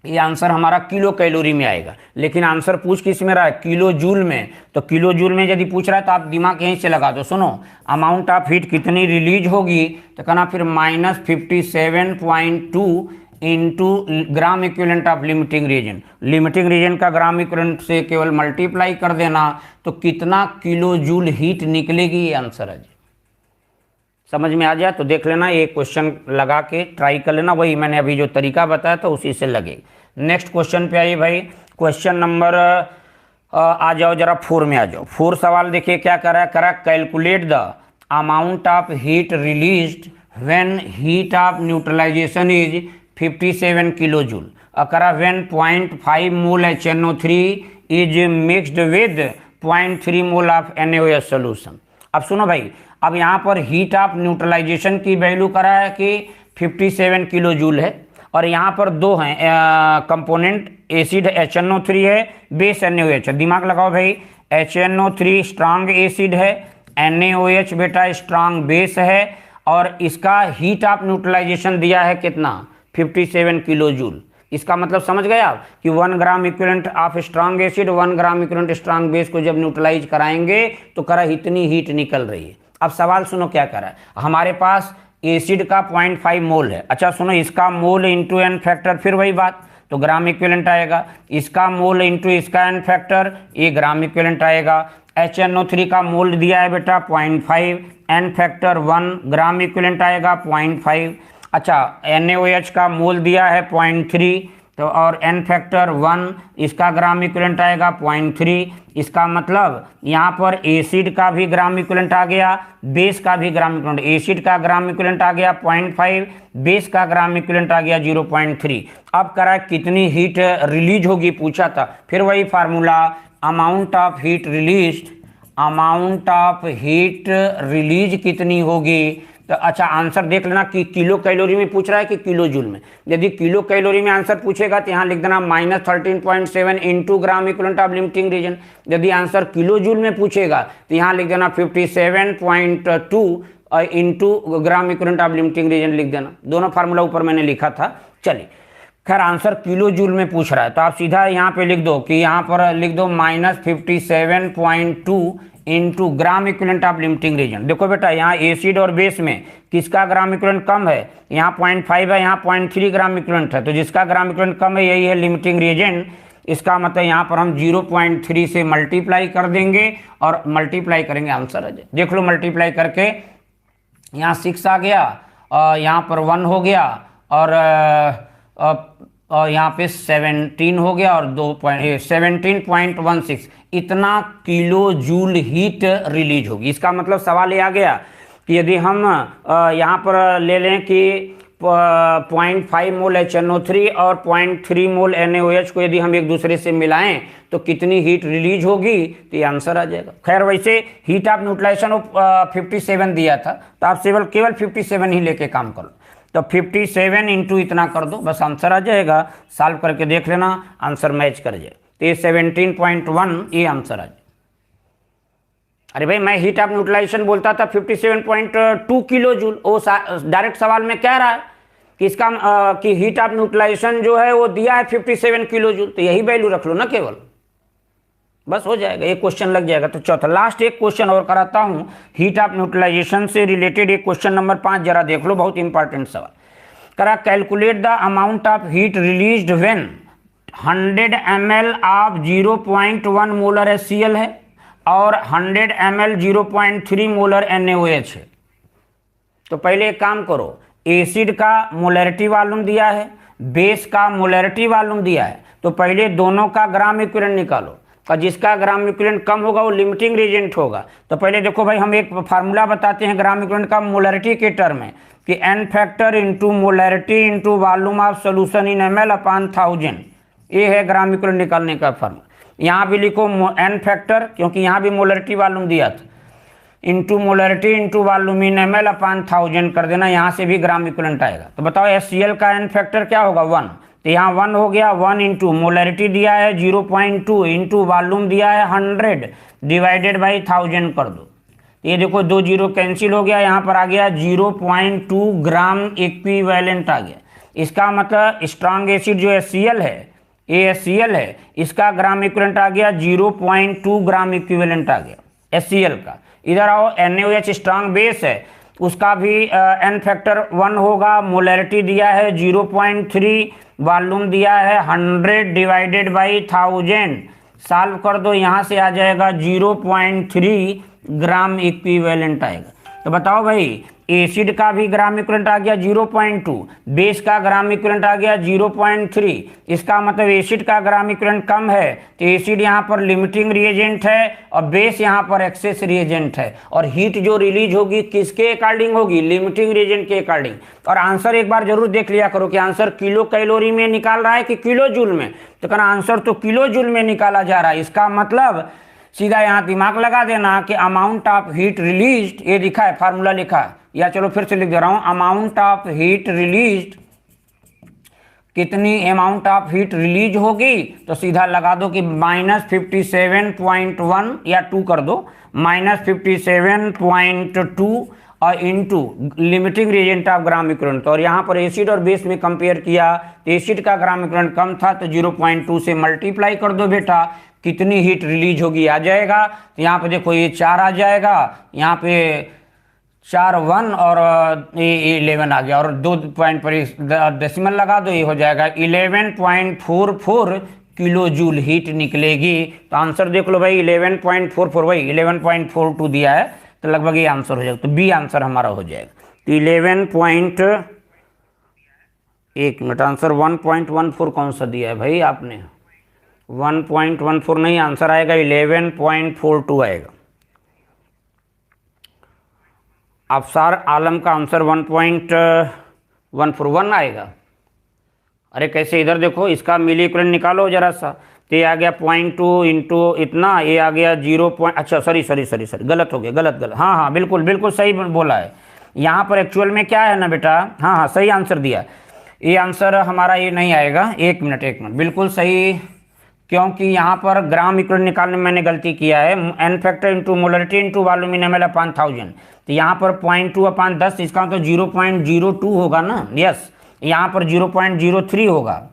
ये आंसर हमारा किलो कैलोरी में आएगा। लेकिन आंसर पूछ किस में रहा है, किलो जूल में, तो किलो जूल में यदि पूछ रहा है तो आप दिमाग यहीं से लगा दो। सुनो, अमाउंट ऑफ हीट कितनी रिलीज होगी, तो कहना फिर -57.2 into gram equivalent of limiting reagent, limiting reagent का ग्राम इक्विवेलेंट से केवल मल्टीप्लाई कर देना, तो कितना किलो जूल हीट निकलेगी ये आंसर है। समझ में आ जाए तो देख लेना, ये क्वेश्चन लगा के ट्राई कर लेना, वही मैंने अभी जो तरीका बताया था उसी से लगेगा। नेक्स्ट क्वेश्चन पे आइए भाई, क्वेश्चन नंबर आ जाओ जरा 4 में आ जाओ। 4 सवाल देखिए क्या करा है, calculate the amount of heat released when heat of neutralisation is 57 kilo joule, करा when 0.5 mole HNO3 is mixed with 0.3 mole of NaOH solution. अब सुनो भाई, अब यहाँ पर हीट ऑफ न्यूट्रलाइजेशन की वैल्यू करा है कि 57 किलो जूल है, और यहाँ पर दो हैं कंपोनेंट, एसिड HNO3 है, बेस NaOH है। दिमाग लगाओ भाई, HNO3 स्ट्रांग एसिड है, NaOH बेटा स्ट्रांग बेस है, और इसका हीट ऑफ न्यूट्रलाइजेशन दिया है कितना 57 किलो जूल। इसका मतलब समझ गए आप कि 1 ग्राम equivalent of strong acid 1 gram equivalent strong base को जब न्यूट्रलाइज कराएंगे तो करा इतनी हीट निकल रही है। अब सवाल सुनो क्या करा है, हमारे पास एसिड का 0.5 मोल है। अच्छा सुनो, इसका मोल इंटू एन फैक्टर, फिर वही बात, तो ग्राम इक्विवेलेंट आएगा। इसका मोल इंटू इसका एन फैक्टर, ये ग्राम इक्विवेलेंट आएगा। HNO3 का मोल दिया है बेटा 0.5, एन फैक्टर 1, ग्राम इक्विवेलेंट आएगा 0.5। अच्छा NaOH का मोल दिया है 0.3, तो और एन फैक्टर 1, इसका ग्राम इक्विवेलेंट आएगा 0.3। इसका मतलब यहाँ पर एसिड का भी ग्राम इक्विवेलेंट आ गया, बेस का भी ग्राम इक्विवेलेंट। एसिड का ग्राम इक्विवेलेंट आ गया 0.5, बेस का ग्राम इक्विवेलेंट आ गया 0.3। अब करा कितनी हीट रिलीज होगी पूछा था, फिर वही formula, amount of heat release, amount of heat release कितनी होगी। तो अच्छा आंसर देख लेना कि किलो कैलोरी में पूछ रहा है कि किलो जूल में। यदि किलो कैलोरी में आंसर पूछेगा तो यहाँ लिख देना -13.7 into gram equivalent of limiting reagent. यदि आंसर किलो जूल में पूछेगा तो यहाँ लिख देना 57.2 into gram equivalent of limiting reagent लिख देना। दोनों फार्मूला ऊपर मैंने लिखा था। चलिए खैर आंसर किलो जूल में पूछ रहा है तो आप सीधा यहाँ पे लिख दो कि यहाँ पर लिख दो -57.2 into gram equivalent of limiting reagent. देखो बेटा यहाँ एसिड और बेस में किसका ग्राम इक्विवेलेंट कम है, यहाँ 0.5 है, यहाँ 0.3 ग्राम इक्विवेलेंट है, तो जिसका ग्राम इक्विवेलेंट कम है यही है लिमिटिंग रीजन। इसका मतलब यहाँ पर हम 0.3 से मल्टीप्लाई कर देंगे और मल्टीप्लाई करेंगे आंसर आ जाए। देख लो मल्टीप्लाई करके यहाँ 6 आ गया, यहाँ पर 1 हो गया और यहाँ पे 17 हो गया और 17.16, इतना किलो जूल हीट रिलीज होगी। इसका मतलब सवाल ये आ गया कि यदि हम यहाँ पर ले लें कि 0.5 मोल HNO3 और 0.3 मोल NaOH को यदि हम एक दूसरे से मिलाएं तो कितनी हीट रिलीज होगी, तो ये आंसर आ जाएगा। खैर वैसे हीट ऑफ न्यूट्रलाइजेशन 57 दिया था तो आप केवल 57 ही लेके काम करो, तो 57 इंटू इतना कर दो, बस आंसर आ जाएगा। सॉल्व करके देख लेना, आंसर मैच कर जाए, तो ये 17.1 ये आंसर आ जाए। अरे भाई मैं हीट ऑफ न्यूट्रलाइजेशन बोलता था 57.2 किलो जूल, वो डायरेक्ट सवाल में कह रहा है कि इसका कि हीट ऑफ न्यूट्रलाइजेशन जो है वो दिया है 57 किलो जूल, तो यही वैल्यू रख लो ना केवल, बस हो जाएगा, एक क्वेश्चन लग जाएगा। तो चौथा लास्ट एक क्वेश्चन और कराता हूं हीट ऑफ न्यूट्रलाइजेशन से रिलेटेड, एक क्वेश्चन नंबर 5 जरा देख लो, बहुत इंपॉर्टेंट सवाल करा। Calculate the amount of heat released when 100 ml of 0.1 molar HCl है और 100 ml 0.3 मोलर NaOH है। तो पहले एक काम करो, एसिड का मोलैरिटी वॉल्यूम दिया है, बेस का मोलैरिटी वॉल्यूम दिया है, तो पहले दोनों का ग्राम इक्विवेलेंट निकालो, और जिसका ग्राम इक्विवेलेंट कम होगा वो लिमिटिंग रिएजेंट होगा। तो पहले देखो भाई हम एक फार्मूला बताते हैं ग्राम इक्विवेलेंट का मोलैरिटी के टर्म में कि N factor into molarity into volume of solution in ml upon 1000, ये है ग्राम इक्विवेलेंट निकालने का फार्मूला। यहाँ भी लिखो एन फैक्टर, क्योंकि यहाँ भी मोलैरिटी वॉल्यूम दिया था, into molarity into volume in ml upon 1000 कर देना, यहाँ से भी ग्राम इक्विवेलेंट आएगा। तो बताओ HCl का एन फैक्टर क्या होगा 1, तो यहाँ 1 हो गया, 1 इंटू मोलैरिटी दिया है 0.2 इंटू वॉल्यूम दिया है 100 डिवाइडेड बाई 1000 कर दो। ये देखो 2 0 कैंसिल हो गया, यहाँ पर आ गया 0.2 ग्राम इक्विवेलेंट आ गया। इसका मतलब स्ट्रॉन्ग एसिड जो HCl है, ये HCl है, इसका ग्राम इक्विवेलेंट आ गया 0.2 ग्राम इक्विवेलेंट आ गया HCl का। इधर आओ NaOH स्ट्रॉन्ग बेस है, उसका भी एन फैक्टर 1 होगा, मोलैरिटी दिया है 0.3, वॉल्यूम दिया है 100 डिवाइडेड बाई 1000, सॉल्व कर दो, यहाँ से आ जाएगा 0.3 ग्राम इक्विवेलेंट आएगा। तो बताओ भाई एसिड का भी ग्राम इक्विवेलेंट आ गया 0.2, बेस का ग्राम इक्विवेलेंट आ गया 0.3, इसका मतलब एसिड का ग्राम इक्विवेलेंट कम है, तो एसिड यहाँ पर लिमिटिंग रिएजेंट है और बेस यहाँ पर एक्सेस रिएजेंट है, और हीट जो रिलीज होगी किसके अकॉर्डिंग होगी, लिमिटिंग रिएजेंट के अकॉर्डिंग। और आंसर एक बार जरूर देख लिया करो कि आंसर किलो कैलोरी में निकाल रहा है कि किलो जूल में, तो कहना आंसर तो किलो जूल में निकाला जा रहा है। इसका मतलब सीधा यहाँ दिमाग लगा देना कि अमाउंट ऑफ हीट रिलीज्ड, ये लिखा है फार्मूला लिखा है, या चलो फिर से लिख दे रहा हूं, अमाउंट ऑफ हीट रिलीज्ड, कितनी अमाउंट ऑफ हीट रिलीज होगी, तो सीधा लगा दो कि -57.1 या 2 कर दो, -57.2 और into limiting reagent of gram equivalent. और यहाँ पर एसिड और बेस में कंपेयर किया तो एसिड का ग्राम इक्विवेलेंट कम था, तो 0.2 से मल्टीप्लाई कर दो बेटा, कितनी हीट रिलीज होगी आ जाएगा। तो यहाँ पे देखो ये 4 आ जाएगा, यहाँ पे 4 1 और ये 11 आ गया, और 2 पॉइंट पर डेसिमल लगा दो, ये हो जाएगा 11.44 किलो जूल हीट निकलेगी। तो आंसर देख लो भाई, 11.44, वही 11.42 दिया है, तो लगभग ये आंसर हो जाएगा। तो बी आंसर हमारा हो जाएगा। तो 1 मिनट, आंसर 1.14 कौन सा दिया है भाई आपने? 1.14 नहीं, आंसर आएगा 11.42 आएगा। अफसार आलम का आंसर 1.141 आएगा। अरे कैसे, इधर देखो, इसका मिली इक्विवेलेंट निकालो जरा सा। तो ये आ गया 0.2 इंटू इतना, ये आ गया 0. अच्छा सॉरी, गलत हो गया, गलत। हाँ हाँ, बिल्कुल सही बोला है। यहाँ पर एक्चुअल में क्या है ना बेटा, हाँ हाँ सही आंसर दिया। ये आंसर हमारा ये नहीं आएगा। एक मिनट, बिल्कुल सही, क्योंकि यहाँ पर ग्राम इक्विवेलेंट निकालने में मैंने गलती किया है। N factor into molarity into volume in ml upon 1000। तो यहाँ पर 0.2 अपॉन 10, इसका तो 0.02 होगा ना। यस, यहाँ पर 0.03 होगा,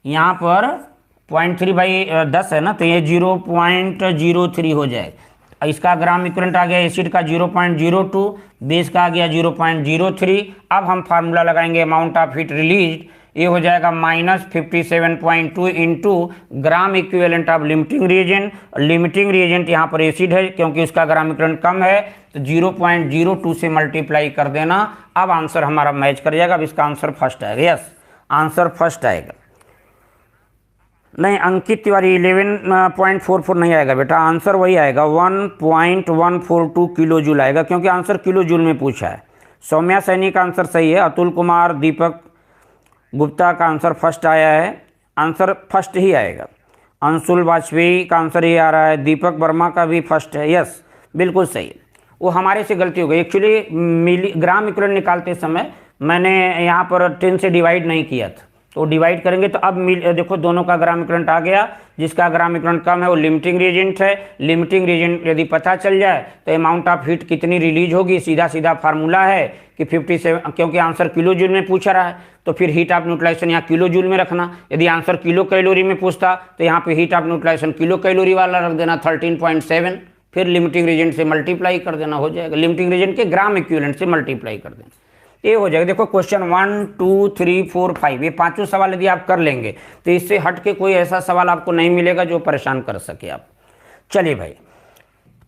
यहाँ पर 0.3 भाई 10 है ना, तो ये 0.03 हो जाए। इसका ग्राम इक्विवेलेंट आ गया एसिड का 0.02, बेस का आ गया 0.03। अब हम फार्मूला लगाएंगे अमाउंट ऑफ हीट रिलीज, ये हो जाएगा -57.2 into gram equivalent of limiting reagent. Limiting reagent यहाँ पर एसिड है, क्योंकि उसका ग्राम इक्विवेलेंट कम है, तो 0.02 से मल्टीप्लाई कर देना। अब आंसर हमारा मैच कर जाएगा। अब इसका आंसर फर्स्ट आएगा। यस, आंसर फर्स्ट आएगा। नहीं अंकित तिवारी, 11.44 नहीं आएगा बेटा, आंसर वही आएगा 1.142 किलो जूल आएगा, क्योंकि आंसर किलो जूल में पूछा है। सौम्या सैनी का आंसर सही है। अतुल कुमार दीपक गुप्ता का आंसर फर्स्ट आया है, आंसर फर्स्ट ही आएगा। अंशुल वाजपेयी का आंसर ये आ रहा है। दीपक वर्मा का भी फर्स्ट है। यस, बिल्कुल सही है। वो हमारे से गलती हो गई। एक्चुअली ग्राम इक्विवेलेंट निकालते समय मैंने यहाँ पर 10 से डिवाइड नहीं किया था, तो डिवाइड करेंगे तो अब देखो दोनों का ग्राम इक्विवेलेंट आ गया। जिसका ग्राम इक्विवेलेंट कम है वो लिमिटिंग रिएजेंट है। लिमिटिंग रिएजेंट यदि पता चल जाए तो अमाउंट ऑफ हीट कितनी रिलीज होगी, सीधा फार्मूला है कि 57, क्योंकि आंसर किलो जूल में पूछ रहा है, तो फिर हीट ऑफ न्यूट्रलाइजेशन यहाँ किलो जूल में रखना। यदि आंसर किलो कैलोरी में पूछता तो यहाँ पे heat of neutralisation kilo calorie वाला रख देना 13.7, फिर लिमिटिंग रिएजेंट से मल्टीप्लाई कर देना, हो जाएगा। लिमिटिंग रिएजेंट के ग्राम इक्विवेलेंट से मल्टीप्लाई कर देना, ये हो जाएगा। देखो क्वेश्चन 1 2 3 4 5, ये पांचों सवाल यदि आप कर लेंगे तो इससे हट के कोई ऐसा सवाल आपको नहीं मिलेगा जो परेशान कर सके आप। चलिए भाई,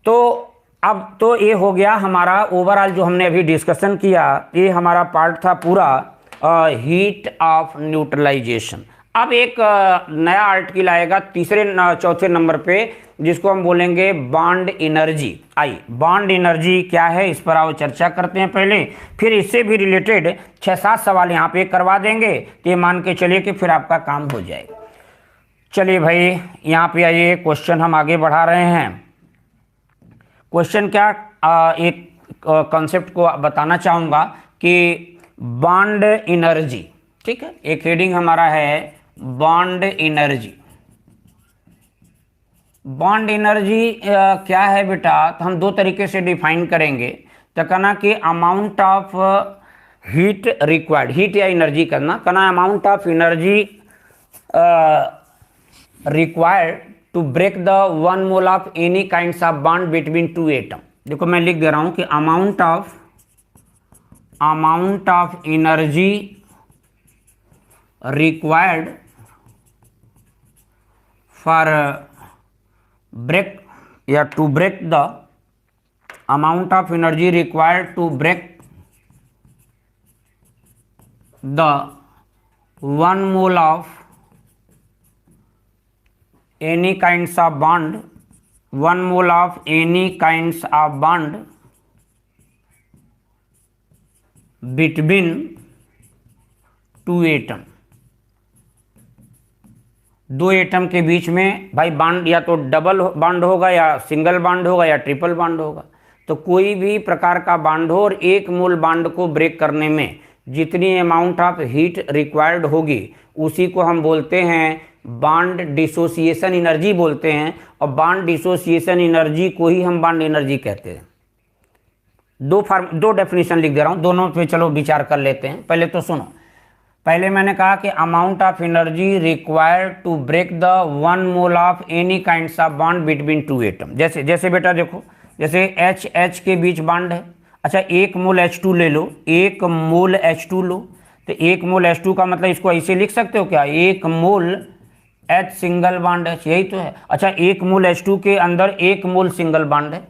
तो अब तो ये हो गया हमारा ओवरऑल जो हमने अभी डिस्कशन किया, ये हमारा पार्ट था पूरा हीट ऑफ न्यूट्रलाइजेशन। अब एक नया आर्टिकल आएगा चौथे नंबर पे, जिसको हम बोलेंगे बॉन्ड एनर्जी। आई बॉन्ड एनर्जी क्या है, इस पर आओ चर्चा करते हैं पहले, फिर इससे भी रिलेटेड 6-7 सवाल यहाँ पे करवा देंगे, तो ये मान के चलिए कि फिर आपका काम हो जाएगा। चलिए भाई, यहाँ पे आइए, क्वेश्चन हम आगे बढ़ा रहे हैं। क्वेश्चन क्या, एक कॉन्सेप्ट को बताना चाहूँगा कि बॉन्ड एनर्जी, ठीक है, एक हेडिंग हमारा है बॉन्ड एनर्जी। बॉन्ड एनर्जी क्या है बेटा, तो हम दो तरीके से डिफाइन करेंगे। तो कहना कि amount of heat required, heat या एनर्जी कहना amount of energy required to break the 1 mole of any kinds of bond between 2 atom. देखो मैं लिख दे रहा हूं कि amount of energy required for break या to break the amount of energy required to break the 1 mole of any kinds of bond, 1 mole of any kinds of bond between 2 atom. दो atom के बीच में भाई bond या तो double bond होगा या single bond होगा या ट्रिपल बॉन्ड होगा। तो कोई भी प्रकार का बॉन्ड हो और 1 मोल बॉन्ड को ब्रेक करने में जितनी अमाउंट ऑफ हीट रिक्वायर्ड होगी उसी को हम बोलते हैं बॉन्ड डिसोसिएशन एनर्जी बोलते हैं। और बॉन्ड डिसोसिएशन एनर्जी को ही हम बॉन्ड एनर्जी कहते हैं। दो डेफिनेशन लिख दे रहा हूं, दोनों पे चलो विचार कर लेते हैं। पहले तो सुनो, पहले मैंने कहा कि amount of energy required to break the 1 mole of any kinds of bond between 2 atom. जैसे बेटा देखो, जैसे H के बीच बॉन्ड है, अच्छा, 1 मोल H2 ले लो, 1 मोल H2 लो, तो 1 मोल H2 का मतलब इसको ऐसे लिख सकते हो क्या, 1 मोल H सिंगल बॉन्ड H, यही तो है। अच्छा, 1 मोल H2 के अंदर 1 मोल सिंगल बॉन्ड है।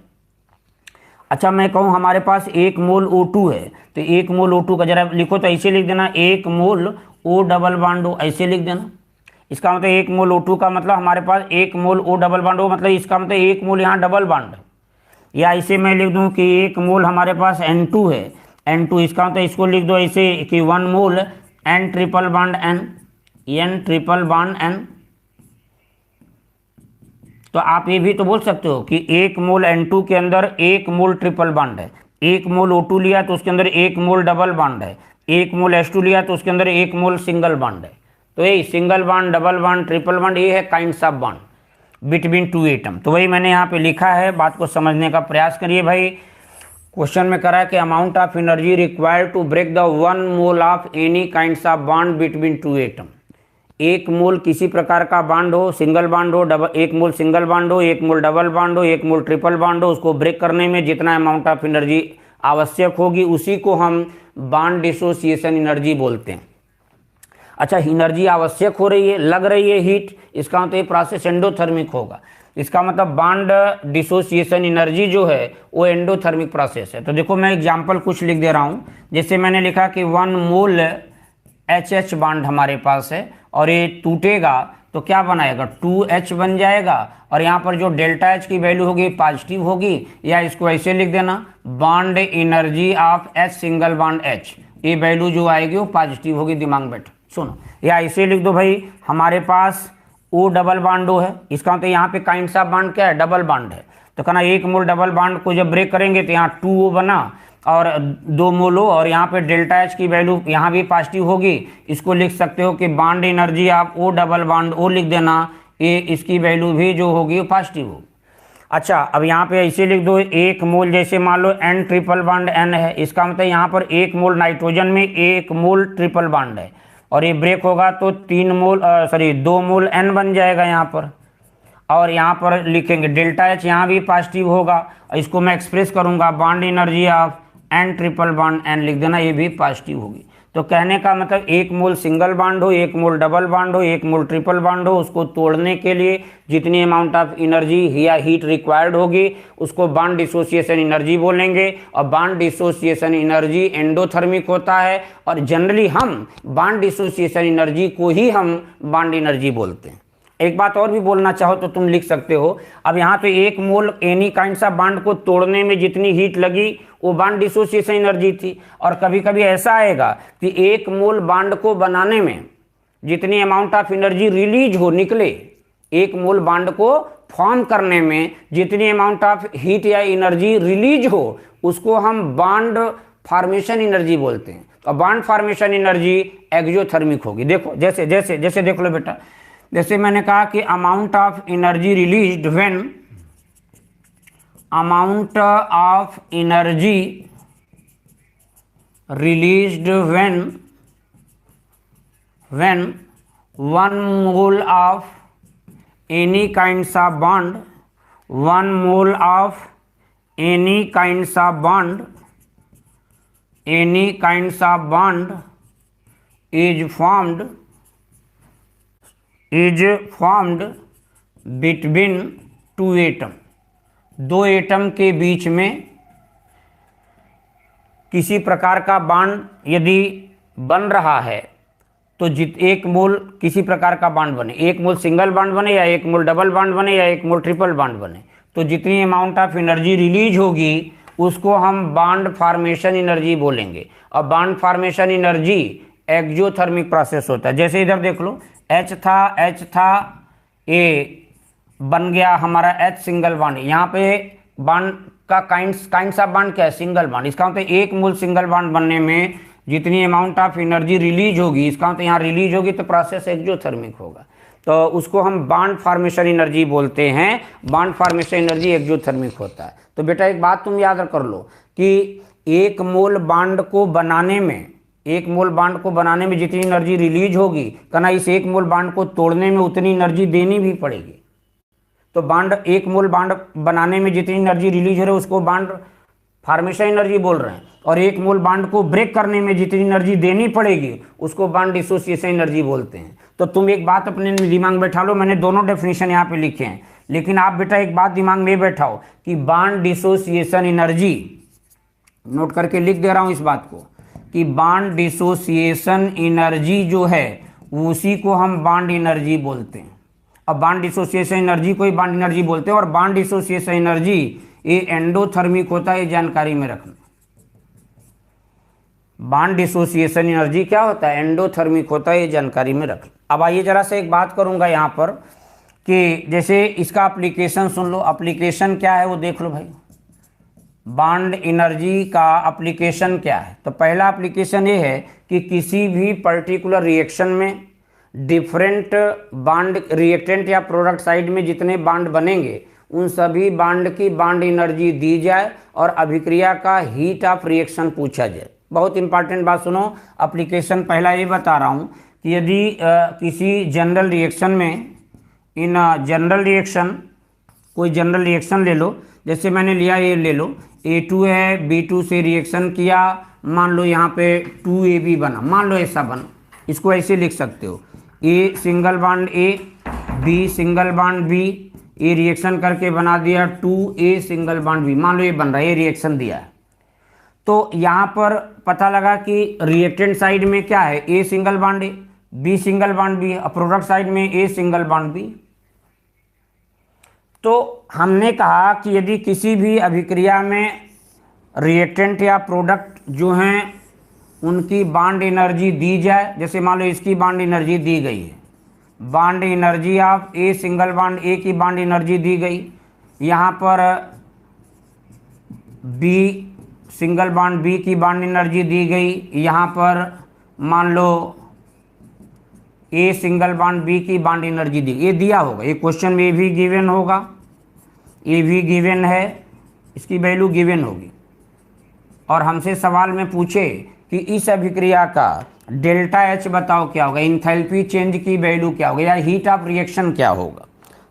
अच्छा, मैं कहूँ हमारे पास 1 मोल O2 है, तो 1 मोल O2 का जरा लिखो तो ऐसे लिख देना, 1 मोल O डबल बॉन्ड O, ऐसे लिख देना। इसका मतलब 1 मोल O2 का मतलब हमारे पास 1 मोल O डबल बॉन्ड O, मतलब इसका मतलब 1 मोल यहाँ डबल बॉन्ड है। या इसे मैं लिख दूं कि 1 मोल हमारे पास N2 है, N2, इसका मतलब इसको लिख दो ऐसे कि 1 मोल N triple bond N, N triple bond N। तो आप ये भी तो बोल सकते हो कि 1 मोल N2 के अंदर 1 मोल ट्रिपल बॉन्ड है, 1 मोल O2 लिया तो उसके अंदर 1 मोल डबल बॉन्ड है, 1 मोल H2 लिया तो उसके अंदर 1 मोल सिंगल बॉन्ड है। तो यही single bond, double bond, triple bond, ये है kinds of bond between two atom. तो वही मैंने यहाँ पे लिखा है, बात को समझने का प्रयास करिए भाई। क्वेश्चन में करा है कि amount of energy required to break the 1 mole of any kinds of bond between two atom. 1 mole किसी प्रकार का बॉन्ड हो, सिंगल बॉन्ड हो, 1 मोल सिंगल बॉन्ड हो, 1 मोल डबल बॉन्ड हो, 1 मोल ट्रिपल बॉन्ड हो, उसको ब्रेक करने में जितना अमाउंट ऑफ एनर्जी आवश्यक होगी उसी को हम बॉन्ड डिसोसिएशन एनर्जी बोलते हैं। अच्छा, एनर्जी आवश्यक हो रही है, लग रही है हीट, इसका मतलब ये प्रोसेस एंडोथर्मिक होगा। इसका मतलब बॉन्ड डिसोसिएशन एनर्जी जो है वो एंडोथर्मिक प्रोसेस है। तो देखो मैं एग्जांपल कुछ लिख दे रहा हूँ। जैसे मैंने लिखा कि 1 मोल HH बॉन्ड हमारे पास है और ये टूटेगा तो क्या बनाएगा, 2H बन जाएगा, और यहाँ पर जो डेल्टा H की वैल्यू होगी पॉजिटिव होगी, या इसको ऐसे लिख देना, bond energy of H single bond H, ये वैल्यू जो आएगी वो पॉजिटिव होगी। दिमाग में बैठ सुनो, या ऐसे लिख दो भाई, हमारे पास O डबल बॉन्ड O है, इसका मतलब यहाँ पे काइंड्स ऑफ बॉन्ड क्या है, डबल बॉन्ड है। तो कहना 1 मोल डबल बॉन्ड को जब ब्रेक करेंगे तो यहाँ 2O बना और 2 मोल O, और यहाँ पे डेल्टा H की वैल्यू यहाँ भी पॉजिटिव होगी। इसको लिख सकते हो कि बॉन्ड एनर्जी आप O डबल बॉन्ड O लिख देना, ये इसकी वैल्यू भी जो होगी वो पॉजिटिव होगी। अच्छा, अब यहाँ पे ऐसे लिख दो, 1 मोल, जैसे मान लो N ट्रिपल बॉन्ड N है, इसका मतलब यहाँ पर 1 मोल नाइट्रोजन में 1 मोल ट्रिपल बॉन्ड है, और ये ब्रेक होगा तो 2 मोल N बन जाएगा यहाँ पर। और यहाँ पर लिखेंगे डेल्टा H, यहाँ भी पॉजिटिव होगा, इसको मैं एक्सप्रेस करूँगा bond energy of N triple bond N लिख देना, ये भी पॉजिटिव होगी। तो कहने का मतलब 1 मोल सिंगल बॉन्ड हो, 1 मोल डबल बॉन्ड हो, 1 मोल ट्रिपल बॉन्ड हो, उसको तोड़ने के लिए जितनी अमाउंट ऑफ एनर्जी या हीट रिक्वायर्ड होगी उसको बॉन्ड डिसोसिएशन एनर्जी बोलेंगे। और बॉन्ड डिसोसिएशन एनर्जी एंडोथर्मिक होता है, और जनरली हम बॉन्ड डिसोसिएशन एनर्जी को ही हम बॉन्ड एनर्जी बोलते हैं। एक बात और भी बोलना चाहो तो तुम लिख सकते हो, अब यहाँ पे 1 मोल एनी काइंड्स ऑफ बॉन्ड को तोड़ने में जितनी हीट लगी वो बॉन्ड डिसोसिएशन एनर्जी थी। और कभी कभी ऐसा आएगा कि 1 मोल बॉन्ड को बनाने में जितनी अमाउंट ऑफ एनर्जी रिलीज हो, निकले, 1 मोल बॉन्ड को फॉर्म करने में जितनी अमाउंट ऑफ हीट या एनर्जी रिलीज हो उसको हम बॉन्ड फॉर्मेशन एनर्जी बोलते हैं। और बॉन्ड फॉर्मेशन एनर्जी एक्सोथर्मिक होगी। देखो जैसे जैसे जैसे देख लो बेटा, जैसे मैंने कहा कि amount of energy released when, amount of energy released when 1 mole of any kinds of bond, 1 mole of any kinds of bond, any kinds of bond is formed between 2 atom. 2 atom के बीच में किसी प्रकार का bond यदि बन रहा है तो 1 मोल किसी प्रकार का बॉन्ड बने, 1 मोल सिंगल बॉन्ड बने या 1 मोल डबल बॉन्ड बने या 1 मोल ट्रिपल बॉन्ड बने, तो जितनी अमाउंट ऑफ एनर्जी रिलीज होगी उसको हम बॉन्ड फॉर्मेशन एनर्जी बोलेंगे। और bond formation energy exothermic process होता है। जैसे इधर देख लो, H था, ये बन गया हमारा H सिंगल बॉन्ड। यहाँ पे बॉन्ड का काइंड्स ऑफ बॉन्ड क्या है, सिंगल बॉन्ड। इसका मतलब 1 मोल सिंगल बॉन्ड बनने में जितनी अमाउंट ऑफ एनर्जी रिलीज होगी, इसका मतलब यहाँ रिलीज होगी तो प्रोसेस एक्सोथर्मिक होगा, तो उसको हम बॉन्ड फॉर्मेशन एनर्जी बोलते हैं। बॉन्ड फॉर्मेशन एनर्जी एक्सोथर्मिक होता है। तो बेटा एक बात तुम याद कर लो कि 1 मोल बॉन्ड को बनाने में, 1 मोल बॉन्ड को बनाने में जितनी एनर्जी रिलीज होगी, कहना इस 1 मोल बॉन्ड को तोड़ने में उतनी एनर्जी देनी भी पड़ेगी। तो बॉन्ड 1 मोल बॉन्ड बनाने में जितनी एनर्जी रिलीज हो रही है उसको बॉन्ड फार्मेशन एनर्जी बोल रहे हैं, और 1 मोल बॉन्ड को ब्रेक करने में जितनी एनर्जी देनी पड़ेगी उसको बॉन्ड डिसोसिएशन एनर्जी बोलते हैं। तो तुम एक बात अपने दिमाग में बैठा लो, मैंने दोनों डेफिनेशन यहाँ पे लिखे हैं, लेकिन आप बेटा एक बात दिमाग में बैठाओ कि बॉन्ड डिसोसिएशन एनर्जी, नोट करके लिख दे रहा हूं इस बात को, कि बॉन्ड डिसोसिएशन एनर्जी जो है उसी को हम बॉन्ड एनर्जी बोलते हैं। अब बॉन्ड डिसोसिएशन एनर्जी को ही बॉन्ड एनर्जी बोलते हैं, और बॉन्ड डिसोसिएशन एनर्जी ये एंडोथर्मिक होता है, ये जानकारी में रखना। बॉन्ड डिसोसिएशन एनर्जी क्या होता है, एंडोथर्मिक होता है, ये जानकारी में रखना। अब आइए जरा से एक बात करूंगा यहाँ पर कि जैसे इसका एप्लीकेशन सुन लो, एप्लीकेशन क्या है वो देख लो भाई। बॉन्ड एनर्जी का एप्लीकेशन क्या है, तो पहला एप्लीकेशन ये है कि किसी भी पर्टिकुलर रिएक्शन में डिफरेंट बॉन्ड, रिएक्टेंट या प्रोडक्ट साइड में जितने बॉन्ड बनेंगे उन सभी बॉन्ड की बॉन्ड एनर्जी दी जाए और अभिक्रिया का हीट ऑफ रिएक्शन पूछा जाए। बहुत इंपॉर्टेंट बात सुनो, एप्लीकेशन पहला ये बता रहा हूँ कि यदि किसी जनरल रिएक्शन में, इन जनरल रिएक्शन, कोई जनरल रिएक्शन ले लो, जैसे मैंने लिया ये ले लो, A2 है, B2 से रिएक्शन किया, मान लो यहाँ पे 2AB बना, मान लो ऐसा बना, इसको ऐसे लिख सकते हो, A single bond A, B single bond B, ये रिएक्शन करके बना दिया 2A सिंगल बॉन्ड B, मान लो ये बन रहा है, ये रिएक्शन दिया है। तो यहाँ पर पता लगा कि रिएक्टेंट साइड में क्या है, A single bond A, B single bond B, और प्रोडक्ट साइड में A सिंगल बॉन्ड B। तो हमने कहा कि यदि किसी भी अभिक्रिया में रिएक्टेंट या प्रोडक्ट जो हैं उनकी बॉन्ड एनर्जी दी जाए, जैसे मान लो इसकी बॉन्ड एनर्जी दी गई है, bond energy of A single bond A की बॉन्ड एनर्जी दी गई, यहाँ पर B सिंगल बॉन्ड B की बॉन्ड एनर्जी दी गई, यहाँ पर मान लो A सिंगल बॉन्ड B की बॉन्ड एनर्जी दी, ये दिया होगा, ये क्वेश्चन में भी गिवन होगा, ये भी गिवन है, इसकी वैल्यू गिवन होगी, और हमसे सवाल में पूछे कि इस अभिक्रिया का डेल्टा H बताओ क्या होगा, इंथैल्पी चेंज की वैल्यू क्या होगा, या हीट ऑफ रिएक्शन क्या होगा।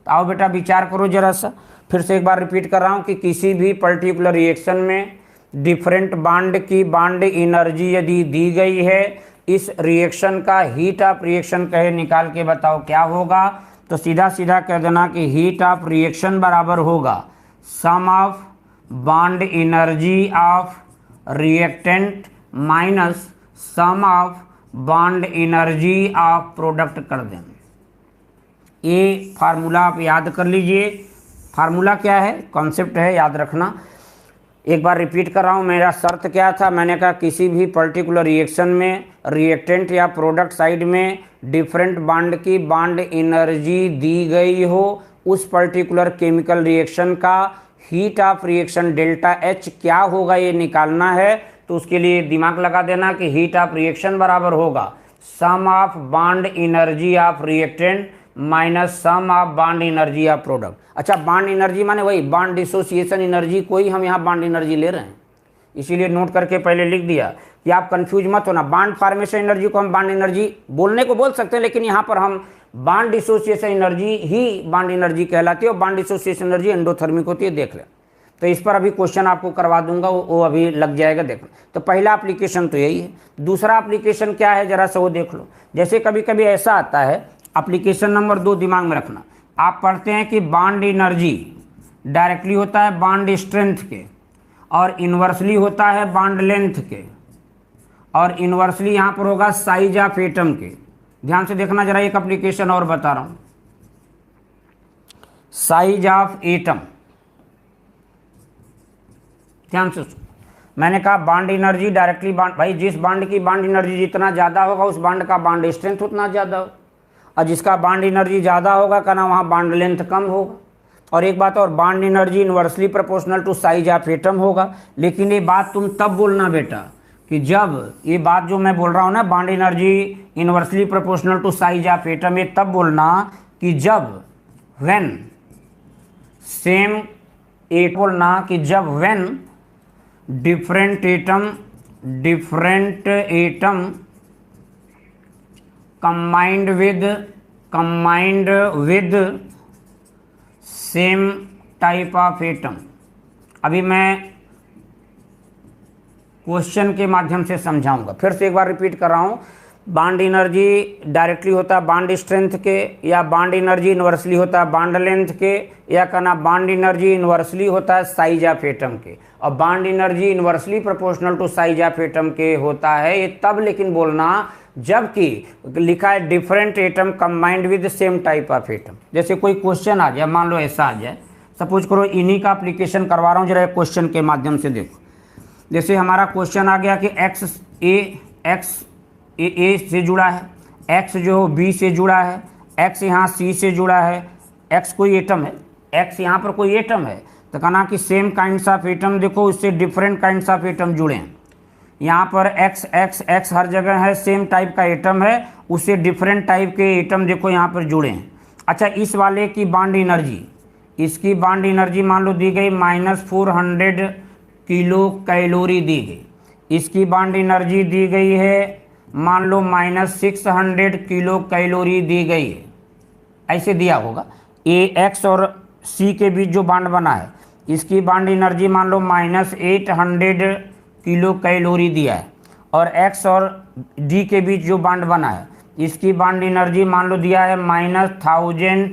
तो आओ बेटा विचार करो जरा सा, फिर से एक बार रिपीट कर रहा हूँ कि किसी भी पर्टिकुलर रिएक्शन में डिफरेंट बॉन्ड की बॉन्ड एनर्जी यदि दी गई है, इस रिएक्शन का हीट ऑफ रिएक्शन कहे निकाल के बताओ क्या होगा। तो सीधा सीधा कह देना कि हीट ऑफ रिएक्शन बराबर होगा sum of bond energy of reactant minus sum of bond energy of product कर देना। ये फार्मूला आप याद कर लीजिए। फार्मूला क्या है, कॉन्सेप्ट है, याद रखना। एक बार रिपीट कर रहा हूँ, मेरा शर्त क्या था, मैंने कहा किसी भी पर्टिकुलर रिएक्शन में रिएक्टेंट या प्रोडक्ट साइड में डिफरेंट बॉन्ड की बॉन्ड एनर्जी दी गई हो, उस पर्टिकुलर केमिकल रिएक्शन का heat of reaction delta H क्या होगा ये निकालना है। तो उसके लिए दिमाग लगा देना कि हीट ऑफ रिएक्शन बराबर होगा sum of bond energy of reactant minus sum of bond energy of product. अच्छा, बॉन्ड एनर्जी माने वही बॉन्ड डिसोसिएशन एनर्जी को ही हम यहाँ बॉन्ड एनर्जी ले रहे हैं, इसीलिए नोट करके पहले लिख दिया कि आप कंफ्यूज मत होना। बॉन्ड फॉर्मेशन एनर्जी को हम बॉन्ड एनर्जी बोलने को बोल सकते हैं, लेकिन यहाँ पर हम बॉन्ड डिसोसिएशन एनर्जी ही बॉन्ड एनर्जी कहलाती है, और बॉन्ड डिसोसिएशन एनर्जी एंडोथर्मिक होती है, देख लें। तो इस पर अभी क्वेश्चन आपको करवा दूंगा, वो अभी लग जाएगा, देखना। तो पहला एप्लीकेशन तो यही है। दूसरा एप्लीकेशन क्या है जरा सा वो देख लो। जैसे कभी कभी ऐसा आता है, एप्लीकेशन नंबर 2 दिमाग में रखना। आप पढ़ते हैं कि बॉन्ड एनर्जी डायरेक्टली होता है बॉन्ड स्ट्रेंथ के, और इन्वर्सली होता है बॉन्ड लेंथ के, और इन्वर्सली यहाँ पर होगा साइज ऑफ एटम के। ध्यान से देखना जरा, एक एप्लीकेशन और बता रहा हूँ, साइज ऑफ एटम। ध्यान से मैंने कहा बॉन्ड एनर्जी डायरेक्टली बॉन्ड, भाई जिस बॉन्ड की बॉन्ड एनर्जी जितना ज़्यादा होगा उस बॉन्ड का बॉन्ड स्ट्रेंथ उतना ज़्यादा होगा, और जिसका बॉन्ड एनर्जी ज़्यादा होगा का ना वहाँ बॉन्ड लेंथ कम होगा। और एक बात और, bond energy inversely proportional to size of atom होगा। लेकिन ये बात तुम तब बोलना बेटा कि जब ये बात जो मैं बोल रहा हूँ ना, bond energy inversely proportional to size of atom, ये तब बोलना कि जब व्हेन सेम एट, बोलना कि जब when different atom combined with same type of atom। अभी मैं क्वेश्चन के माध्यम से समझाऊंगा। फिर से एक बार रिपीट कर रहा हूँ, बॉन्ड एनर्जी डायरेक्टली होता है बॉन्ड स्ट्रेंथ के, या बॉन्ड एनर्जी इन्वर्सली होता है बॉन्ड लेंथ के, या कहना बॉन्ड एनर्जी इन्वर्सली होता है साइज ऑफ एटम के, और bond energy inversely proportional to size of atom के होता है ये तब लेकिन बोलना जबकि लिखा है different atom combined with same type of atom. जैसे कोई क्वेश्चन आ जाए, मान लो ऐसा आ जाए, सपोज करो इन्हीं का एप्लीकेशन करवा रहा हूँ, जरा क्वेश्चन के माध्यम से देखो। जैसे हमारा क्वेश्चन आ गया कि एक्स ए से जुड़ा है, एक्स जो बी से जुड़ा है, एक्स यहाँ सी से जुड़ा है, एक्स कोई एटम है, एक्स यहाँ पर कोई एटम है, तो कहना कि सेम काइंड्स ऑफ एटम देखो उससे डिफरेंट काइंड्स ऑफ एटम जुड़े हैं। यहाँ पर एक्स एक्स एक्स हर जगह है, सेम टाइप का एटम है, उससे डिफरेंट टाइप के एटम देखो यहाँ पर जुड़े हैं। अच्छा, इस वाले की बॉन्ड एनर्जी, इसकी बॉन्ड एनर्जी मान लो दी गई -400 किलो कैलोरी दी गई, इसकी बॉन्ड एनर्जी दी गई है मान लो -600 किलो कैलोरी दी गई है, ऐसे दिया होगा। ए एक्स और सी के बीच जो बॉन्ड बना है इसकी बॉन्ड एनर्जी मान लो -800 किलो कैलोरी दिया है, और एक्स और डी के बीच जो बॉन्ड बना है इसकी बॉन्ड एनर्जी मान लो दिया है -1000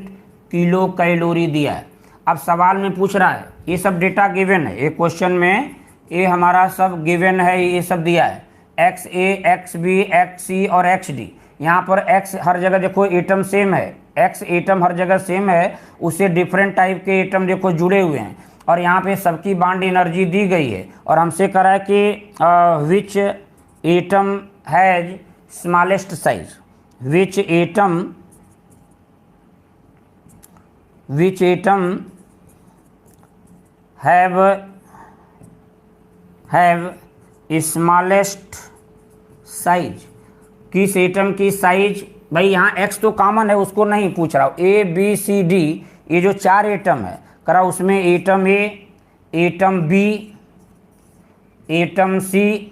किलो कैलोरी दिया है। अब सवाल में पूछ रहा है, ये सब डेटा गिवन है, ये क्वेश्चन में ये हमारा सब गिवन है, ये सब दिया है एक्स ए एक्स बी एक्स सी और एक्स डी। यहाँ पर एक्स हर जगह देखो एटम सेम है, एक्स एटम हर जगह सेम है, उससे डिफरेंट टाइप के एटम देखो जुड़े हुए हैं, और यहाँ पे सबकी बॉन्ड एनर्जी दी गई है, और हमसे करा है कि which atom has smallest size, which atom have smallest size, किस एटम की साइज, भाई यहाँ एक्स तो कॉमन है उसको नहीं पूछ रहा हूँ, ए बी सी डी ये जो 4 एटम है करा उसमें atom A, atom B, atom C,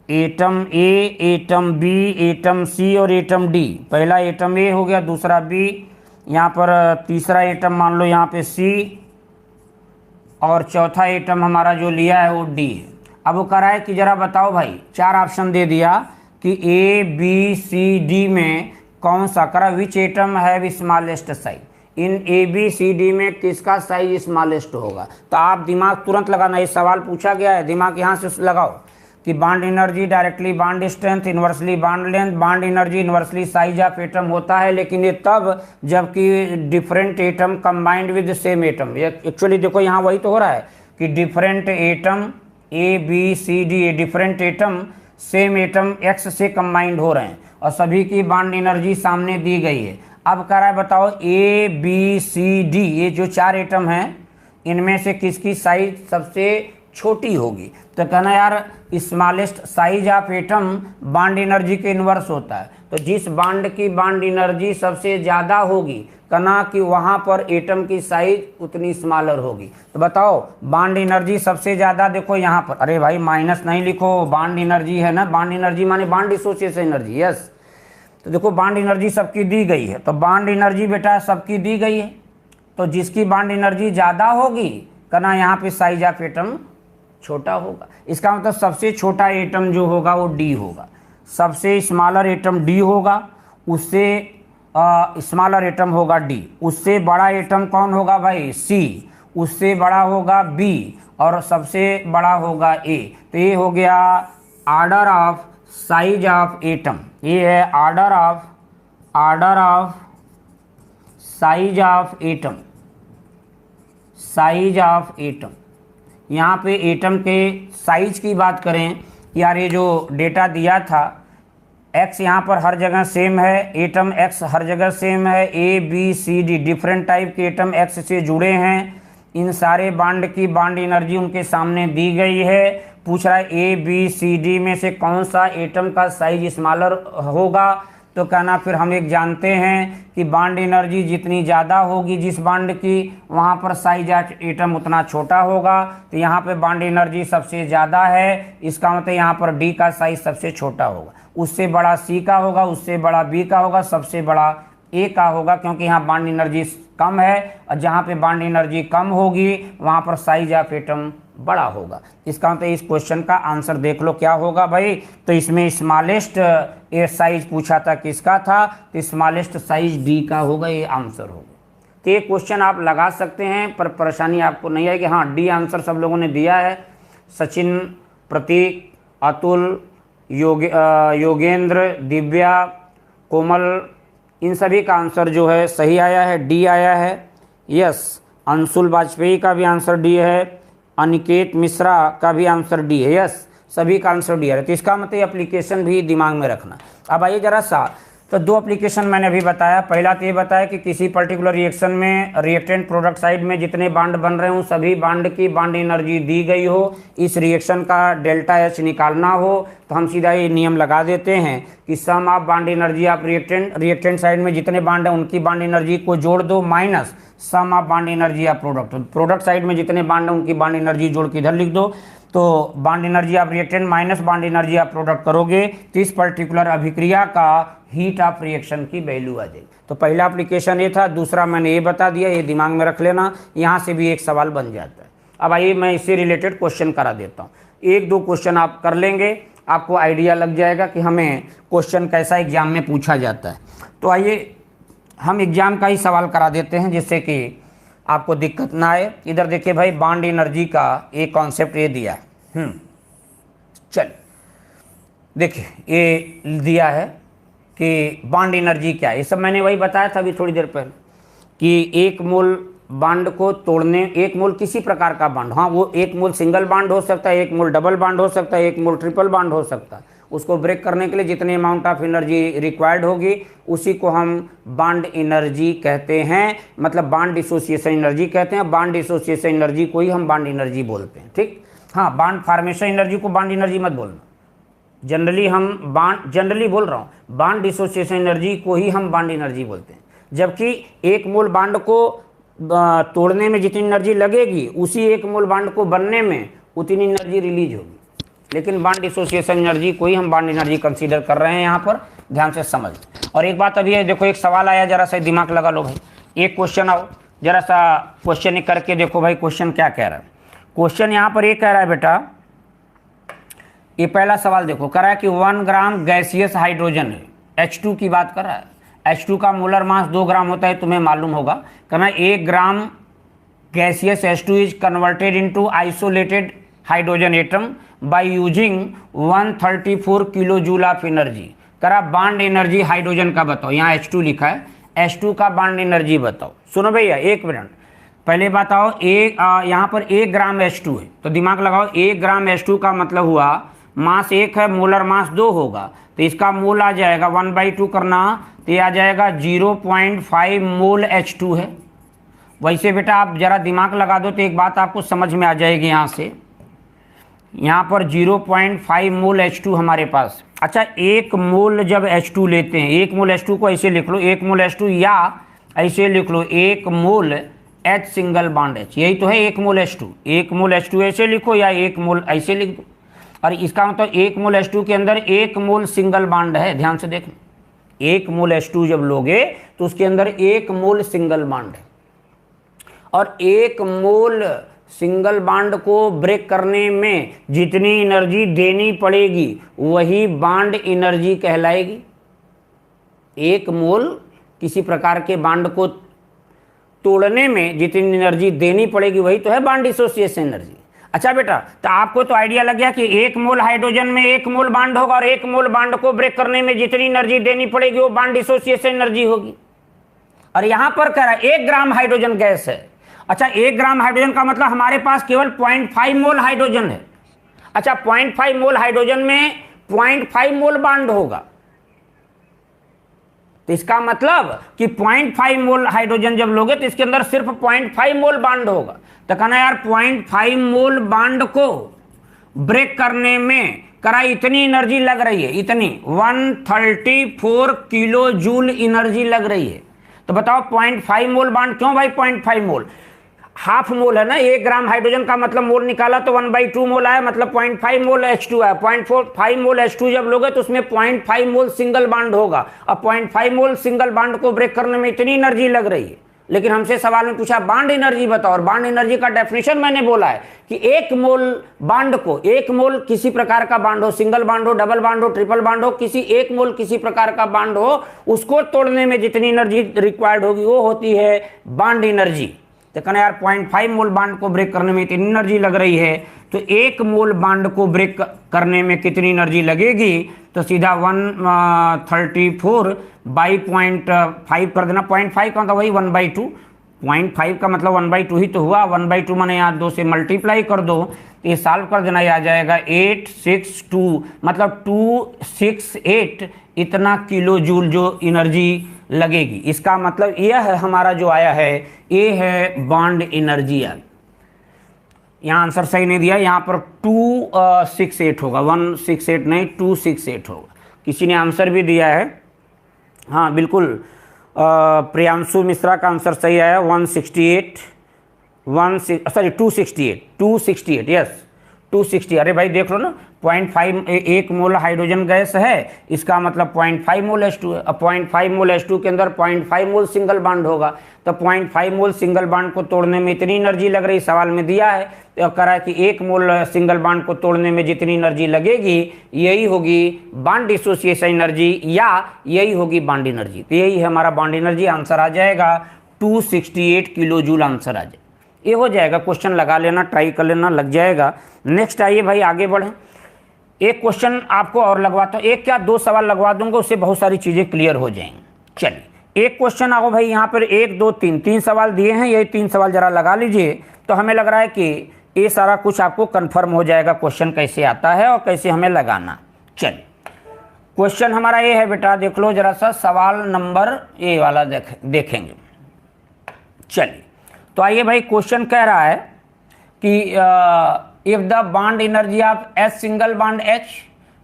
atom A, atom B, atom C और एटम डी। पहला एटम ए हो गया, दूसरा बी, यहाँ पर तीसरा एटम मान लो यहाँ पे सी, और चौथा एटम हमारा जो लिया है वो डी है। अब वो कह रहा है कि जरा बताओ भाई, 4 ऑप्शन दे दिया कि ए बी सी डी में कौन सा, करा विच एटम है स्मॉलेस्ट साइज, इन ए बी सी डी में किसका साइज स्मॉलेस्ट होगा। तो आप दिमाग तुरंत लगाना, ये सवाल पूछा गया है, दिमाग यहाँ से लगाओ कि bond energy directly bond strength, inversely bond length, bond energy inversely size of atom होता है, लेकिन ये तब जबकि different atom combined with same atom. ये एक्चुअली देखो यहाँ वही तो हो रहा है कि different atom A B C D, ये different atom same atom X से कंबाइंड हो रहे हैं, और सभी की बॉन्ड एनर्जी सामने दी गई है। अब कह रहा है बताओ ए बी सी डी ये जो 4 एटम हैं इनमें से किसकी साइज सबसे छोटी होगी। तो कहना यार smallest size of atom bond energy के इन्वर्स होता है, तो जिस बॉन्ड की बॉन्ड एनर्जी सबसे ज़्यादा होगी कहना कि वहाँ पर एटम की साइज उतनी स्मॉलर होगी। तो बताओ बॉन्ड एनर्जी सबसे ज़्यादा देखो यहाँ पर, अरे भाई माइनस नहीं लिखो, बॉन्ड एनर्जी है ना, बॉन्ड एनर्जी माने बॉन्ड डिसोसिएशन एनर्जी, यस। तो देखो बॉन्ड एनर्जी सबकी दी गई है, तो बॉन्ड एनर्जी बेटा सबकी दी गई है, तो जिसकी बॉन्ड एनर्जी ज़्यादा होगी कहना यहाँ पे साइज ऑफ एटम छोटा होगा। इसका मतलब सबसे छोटा एटम जो होगा वो डी होगा, सबसे स्मॉलर एटम डी होगा, उससे स्मॉलर एटम होगा डी, उससे बड़ा एटम कौन होगा भाई सी, उससे बड़ा होगा बी, और सबसे बड़ा होगा ए। तो ये हो गया order of size of atom, ये है order of size of atom, size of atom. यहाँ पे एटम के साइज की बात करें यार, ये जो डेटा दिया था एक्स यहाँ पर हर जगह सेम है, एटम एक्स हर जगह सेम है, A B C D different type के एटम एक्स से जुड़े हैं, इन सारे बॉन्ड की बॉन्ड एनर्जी उनके सामने दी गई है। पूछ रहा है ए बी सी डी में से कौन सा एटम का साइज स्मॉलर होगा, तो कहना फिर हम एक जानते हैं कि बॉन्ड एनर्जी जितनी ज़्यादा होगी जिस बॉन्ड की, वहाँ पर साइज एटम उतना छोटा होगा। तो यहाँ पे बॉन्ड एनर्जी सबसे ज़्यादा है, इसका मतलब यहाँ पर डी का साइज सबसे छोटा होगा, उससे बड़ा सी का होगा, उससे बड़ा बी का होगा, सबसे बड़ा ए का होगा, क्योंकि यहाँ बॉन्ड एनर्जी कम है, और जहाँ पे बॉन्ड एनर्जी कम होगी वहाँ पर साइज ऑफ एटम बड़ा होगा। इसका मतलब इस क्वेश्चन का आंसर देख लो क्या होगा भाई। तो इसमें स्मॉलेस्ट ए साइज पूछा था, किसका था? तो स्मॉलेस्ट साइज डी का होगा, ये आंसर होगा। तो ये क्वेश्चन आप लगा सकते हैं, पर परेशानी आपको नहीं आएगी। हाँ, डी आंसर सब लोगों ने दिया है। सचिन, प्रतीक, अतुल, योगेंद्र, दिव्या, कोमल, इन सभी का आंसर जो है सही आया है, डी आया है। यस, अंशुल वाजपेयी का भी आंसर डी है, अनिकेत मिश्रा का भी आंसर डी है। यस, सभी का आंसर डी है। तो इसका मतलब एप्लीकेशन भी दिमाग में रखना। अब आइए जरा सा, तो दो एप्लीकेशन मैंने अभी बताया। पहला तो ये बताया कि किसी पर्टिकुलर रिएक्शन में रिएक्टेंट प्रोडक्ट साइड में जितने बांड बन रहे हो सभी बांड की बांड एनर्जी दी गई हो, इस रिएक्शन का डेल्टा एच निकालना हो, तो हम सीधा ये नियम लगा देते हैं कि sum of bond energy of reactant side में जितने बांड हैं उनकी बांड एनर्जी को जोड़ दो, minus sum of bond energy of product side में जितने बांड हैं उनकी बांड एनर्जी जोड़ के इधर लिख दो। तो bond energy of reactant minus bond energy of product करोगे तो इस पर्टिकुलर अभिक्रिया का हीट ऑफ रिएक्शन की वैल्यू आ जाएगी। तो पहला एप्लीकेशन ये था। दूसरा मैंने ये बता दिया, ये दिमाग में रख लेना, यहाँ से भी एक सवाल बन जाता है। अब आइए मैं इससे रिलेटेड क्वेश्चन करा देता हूँ। एक दो क्वेश्चन आप कर लेंगे, आपको आइडिया लग जाएगा कि हमें क्वेश्चन कैसा एग्जाम में पूछा जाता है। तो आइए हम एग्जाम का ही सवाल करा देते हैं जिससे कि आपको दिक्कत ना आए। इधर देखिए भाई, बांड एनर्जी का एक कॉन्सेप्ट ये दिया है। चल देखिए, ये दिया है कि बांड एनर्जी क्या है। ये सब मैंने वही बताया था अभी थोड़ी देर पहले कि एक मोल बांड को तोड़ने, एक मोल किसी प्रकार का बांड, हाँ वो एक मोल सिंगल बांड हो सकता है, एक मोल डबल बांड हो सकता है, एक मोल ट्रिपल बांड हो सकता है, उसको ब्रेक करने के लिए जितनी अमाउंट ऑफ एनर्जी रिक्वायर्ड होगी उसी को हम बांड एनर्जी कहते हैं, मतलब बांड डिसोसिएशन एनर्जी कहते हैं। बांड डिसोसिएशन एनर्जी को ही हम बांड एनर्जी बोलते हैं, ठीक। हाँ, बांड फॉर्मेशन एनर्जी को बांड एनर्जी मत बोलना, जनरली हम जनरली बोल रहा हूँ, बांड डिसोसिएशन एनर्जी को ही हम बांड एनर्जी बोलते हैं। जबकि एक मोल बांड को तोड़ने में जितनी एनर्जी लगेगी उसी एक मोल बांड को बनने में उतनी एनर्जी रिलीज होगी, लेकिन बांड डिसोसिएशन एनर्जी को ही हम बांड एनर्जी कंसीडर कर रहे हैं। यहाँ पर ध्यान से समझ। और एक बात अभी है, देखो एक सवाल आया, जरा सा दिमाग लगा लो भाई। एक क्वेश्चन आओ, जरा सा क्वेश्चन करके देखो भाई क्वेश्चन क्या कह रहा है। क्वेश्चन यहाँ पर ये कह रहा है बेटा, ये पहला सवाल देखो, कह रहा है कि 1 ग्राम गैसियस हाइड्रोजन है, H2 की बात कर रहा है। H2 का मोलर मास 2 ग्राम होता है, तुम्हें मालूम होगा। कहना 1 gram gaseous H2 is converted into isolated hydrogen atom by using 134 kilo joule of energy. करा बांड एनर्जी हाइड्रोजन का बताओ, यहाँ H2 लिखा है, H2 का बांड एनर्जी बताओ। सुनो भैया एक मिनट, पहले बताओ यहाँ पर 1 ग्राम H2 है, तो दिमाग लगाओ, 1 ग्राम H2 का मतलब हुआ मास 1 है, मोलर मास 2 होगा, तो इसका मोल आ जाएगा 1/2 करना, तो ये आ जाएगा 0.5 मोल H2 है। वैसे बेटा आप जरा दिमाग लगा दो तो एक बात आपको समझ में आ जाएगी। यहाँ से यहाँ पर 0.5 मोल H2 हमारे पास। अच्छा, 1 मोल जब H2 लेते हैं, 1 मोल H2 को ऐसे लिख लो, 1 मोल H2, या ऐसे लिख लो 1 मोल H सिंगल बॉन्ड H, यही तो है 1 मोल H2। 1 मोल H2 ऐसे लिखो या 1 मोल ऐसे लिख दो, और इसका मतलब 1 मोल H2 के अंदर 1 मोल सिंगल बॉन्ड है। ध्यान से देखना, 1 मोल H2 जब लोगे तो उसके अंदर 1 मोल सिंगल बॉन्ड है, और 1 मोल सिंगल बॉन्ड को ब्रेक करने में जितनी एनर्जी देनी पड़ेगी वही बॉन्ड एनर्जी कहलाएगी। 1 मोल किसी प्रकार के बॉन्ड को तोड़ने में जितनी एनर्जी देनी पड़ेगी वही तो है बॉन्ड डिसोसिएशन एनर्जी। अच्छा बेटा, तो आपको तो आइडिया लग गया कि 1 मोल हाइड्रोजन में 1 मोल बॉन्ड होगा, और 1 मोल बॉन्ड को ब्रेक करने में जितनी एनर्जी देनी पड़ेगी वो बॉन्ड डिसोसिएशन एनर्जी होगी। और यहां पर कह रहा है 1 ग्राम हाइड्रोजन गैस है। अच्छा, 1 ग्राम हाइड्रोजन का मतलब हमारे पास केवल 0.5 मोल हाइड्रोजन है। अच्छा, 0.5 मोल हाइड्रोजन में 0.5 मोल बॉन्ड होगा, तो इसका मतलब कि 0.5 मोल हाइड्रोजन जब लोगे तो इसके अंदर सिर्फ 0.5 मोल बॉन्ड होगा। तो कहना यार 0.5 मोल बॉन्ड को ब्रेक करने में करा इतनी एनर्जी लग रही है, इतनी 134 किलो जूल एनर्जी लग रही है। तो बताओ 0.5 मोल बॉन्ड क्यों भाई 0.5 मोल? हाफ मोल है ना, 1 ग्राम हाइड्रोजन का मतलब मोल निकाला तो 1/2 मोल आया, मतलब 0.5 मोल H2 आया। 0.45 मोल H2 जब लोगे तो उसमें 0.5 मोल सिंगल बॉन्ड होगा, और 0.5 मोल सिंगल बॉन्ड को ब्रेक करने में इतनी एनर्जी लग रही है, लेकिन हमसे सवाल में पूछा बांड एनर्जी बताओ, और बांड एनर्जी का डेफिनेशन मैंने बोला है कि एक मोल बांड को, एक मोल किसी प्रकार का बांड हो, सिंगल बांड हो, डबल बांड हो, ट्रिपल बांड हो, किसी एक मोल किसी प्रकार का बांड हो, उसको तोड़ने में जितनी एनर्जी रिक्वायर्ड होगी वो होती है बांड एनर्जी। तो कहना यार 0.5 मोल बांड को ब्रेक करने में इतनी एनर्जी लग रही है, तो एक मोल बांड को ब्रेक करने में कितनी एनर्जी लगेगी, तो सीधा 134 बाई 0.5 कर देना। 0.5 का मतलब वही 1/2, 0.5 का मतलब 1/2 ही तो हुआ। 1/2 मैंने यहाँ 2 से मल्टीप्लाई कर दो, तो ये सॉल्व कर देना, ये आ जाएगा 862, मतलब 268 इतना किलो जूल जो एनर्जी लगेगी। इसका मतलब यह है हमारा जो आया है, ये है बांड एनर्जी। यहाँ आंसर सही नहीं दिया, यहाँ पर 268 होगा, 168 नहीं 268 होगा। किसी ने आंसर भी दिया है, हाँ बिल्कुल, प्रियांशु मिश्रा का आंसर सही आया, 268 यस 260। अरे भाई देख लो ना, 0.5 एक मोल हाइड्रोजन गैस है, इसका मतलब 0.5 मोल H2 है। अब 0.5 मोल H2 के अंदर 0.5 मोल सिंगल बांड होगा, तो 0.5 मोल सिंगल बांड को तोड़ने में इतनी एनर्जी लग रही, सवाल में दिया है। तो कह रहा है कि एक मोल सिंगल बांड को तोड़ने में जितनी एनर्जी लगेगी यही होगी बांड डिसोसिएशन एनर्जी, या यही होगी बांड एनर्जी। तो यही है हमारा बांड एनर्जी। आंसर आ जाएगा 268 किलो जूल, आंसर आ जाएगा। ये हो जाएगा, क्वेश्चन लगा लेना, ट्राई कर लेना, लग जाएगा। नेक्स्ट आइए भाई आगे बढ़ें। एक क्वेश्चन आपको और लगवाता हूँ, एक क्या 2 सवाल लगवा दूंगा, उससे बहुत सारी चीज़ें क्लियर हो जाएंगी। चलिए एक क्वेश्चन आओ भाई, यहाँ पर 1 2 3 सवाल दिए हैं, यही 3 सवाल जरा लगा लीजिए, तो हमें लग रहा है कि ये सारा कुछ आपको कंफर्म हो जाएगा क्वेश्चन कैसे आता है और कैसे हमें लगाना। चलिए क्वेश्चन हमारा ये है बेटा, देख लो जरा सा, सवाल नंबर ए वाला देखेंगे। चलिए तो आइए भाई, क्वेश्चन कह रहा है कि if the bond energy of H single bond H,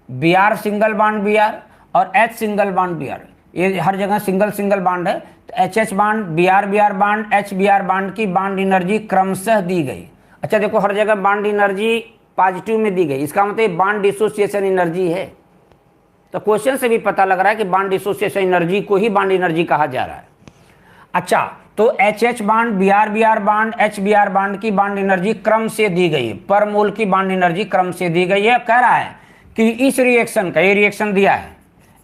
Br single bond Br और H सिंगल बॉन्ड Br, ये हर जगह सिंगल सिंगल बॉन्ड है, तो HH bond, Br bond, HBr bond की बॉन्ड एनर्जी क्रमशः दी गई। अच्छा देखो, हर जगह बॉन्ड एनर्जी पॉजिटिव में दी गई, इसका मतलब बॉन्ड डिसोसिएशन एनर्जी है। तो क्वेश्चन से भी पता लग रहा है कि बॉन्ड डिसोसिएशन एनर्जी को ही बॉन्ड एनर्जी कहा जा रहा है। अच्छा, तो HH bond, Br bond, HBr bond की बॉन्ड एनर्जी क्रम से दी गई है, पर मोल की बॉन्ड एनर्जी क्रम से दी गई है। कह रहा है कि इस रिएक्शन का, ये रिएक्शन दिया है,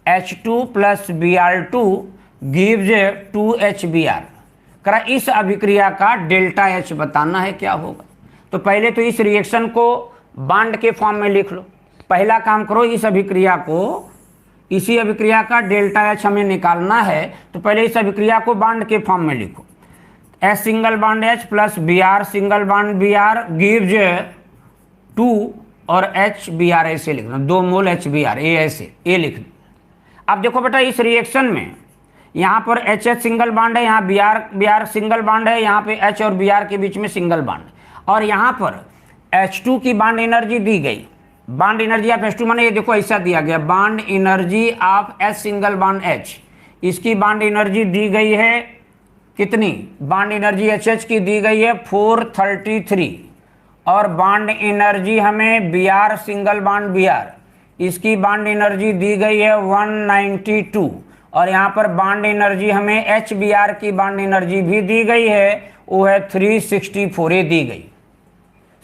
H2 plus Br2 gives 2HBr। कह रहा इस अभिक्रिया का डेल्टा H बताना है, क्या होगा। तो पहले तो इस रिएक्शन को बॉन्ड के फॉर्म में लिख लो, पहला काम करो, इस अभिक्रिया को, इसी अभिक्रिया का डेल्टा H हमें निकालना है, तो पहले इस अभिक्रिया को बॉन्ड के फॉर्म में लिखो। H single bond H plus Br single bond Br gives 2 और HBr ऐसे लिखना, 2 मोल HBr, ये ऐसे ये लिख दो। अब देखो बेटा, इस रिएक्शन में यहाँ पर HH सिंगल बॉन्ड है, यहाँ Br सिंगल बॉन्ड है, यहाँ पे H और Br के बीच में सिंगल बॉन्ड, और यहाँ पर H2 की बॉन्ड एनर्जी दी गई। बॉन्ड एनर्जी ऑफ H2 माने ये देखो ऐसा दिया गया, bond energy of H single bond H, इसकी बॉन्ड एनर्जी दी गई है कितनी, बॉन्ड एनर्जी HH की दी गई है 433, और बॉन्ड एनर्जी हमें Br सिंगल बॉन्ड Br, इसकी बॉन्ड एनर्जी दी गई है 192, और यहाँ पर बॉन्ड एनर्जी हमें HBr की बॉन्ड एनर्जी भी दी गई है, वो है 364, ये दी गई,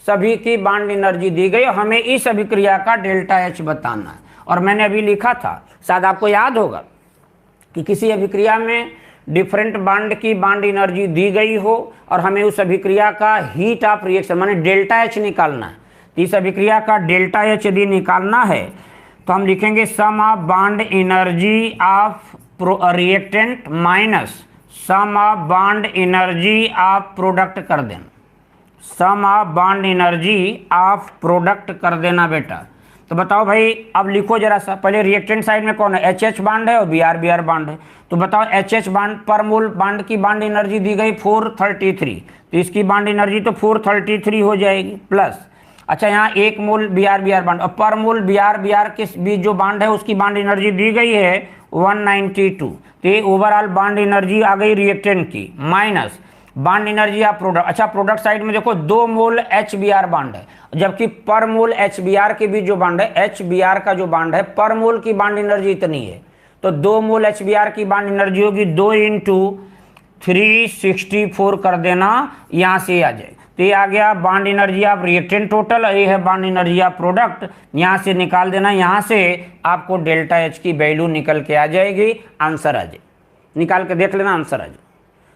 सभी की बॉन्ड एनर्जी दी गई, और हमें इस अभिक्रिया का डेल्टा H बताना है। और मैंने अभी लिखा था, शायद आपको याद होगा, कि किसी अभिक्रिया में डिफरेंट बॉन्ड की बॉन्ड एनर्जी दी गई हो और हमें उस अभिक्रिया का हीट ऑफ रिएक्शन माने डेल्टा H निकालना है। तो इस अभिक्रिया का डेल्टा H यदि निकालना है तो हम लिखेंगे sum of bond energy of reactant minus sum of bond energy of product कर देना, sum of bond energy of product कर देना बेटा। तो बताओ भाई, अब लिखो जरा सा, पहले रिएक्टेंट साइड में कौन है, HH बॉन्ड है और Br बॉन्ड है। तो बताओ HH बॉन्ड पर मोल बॉन्ड की बॉन्ड एनर्जी दी गई 433, तो इसकी बॉन्ड एनर्जी तो 433 हो जाएगी प्लस, अच्छा यहाँ 1 मोल Br बॉन्ड, और पर मोल Br के बीच जो बॉन्ड है उसकी बॉन्ड एनर्जी दी गई है 192, तो ये ओवरऑल बॉन्ड एनर्जी आ गई रिएक्टेंट की, minus bond energy of product. अच्छा प्रोडक्ट साइड में देखो 2 मोल HBr बॉन्ड है, जबकि पर मोल HBr के बीच जो बॉन्ड है, HBr का जो बॉन्ड है पर मोल की बॉन्ड एनर्जी इतनी है, तो 2 मोल HBr की बॉन्ड एनर्जी होगी 2 × 364 कर देना, यहाँ से आ जाए। तो ये आ गया bond energy of reactant total, ये है बॉन्ड एनर्जी ऑफ प्रोडक्ट, यहाँ से निकाल देना। यहाँ से आपको डेल्टा एच की वैल्यू निकल के आ जाएगी, आंसर आ जाए। निकाल के देख लेना, आंसर आ जाए।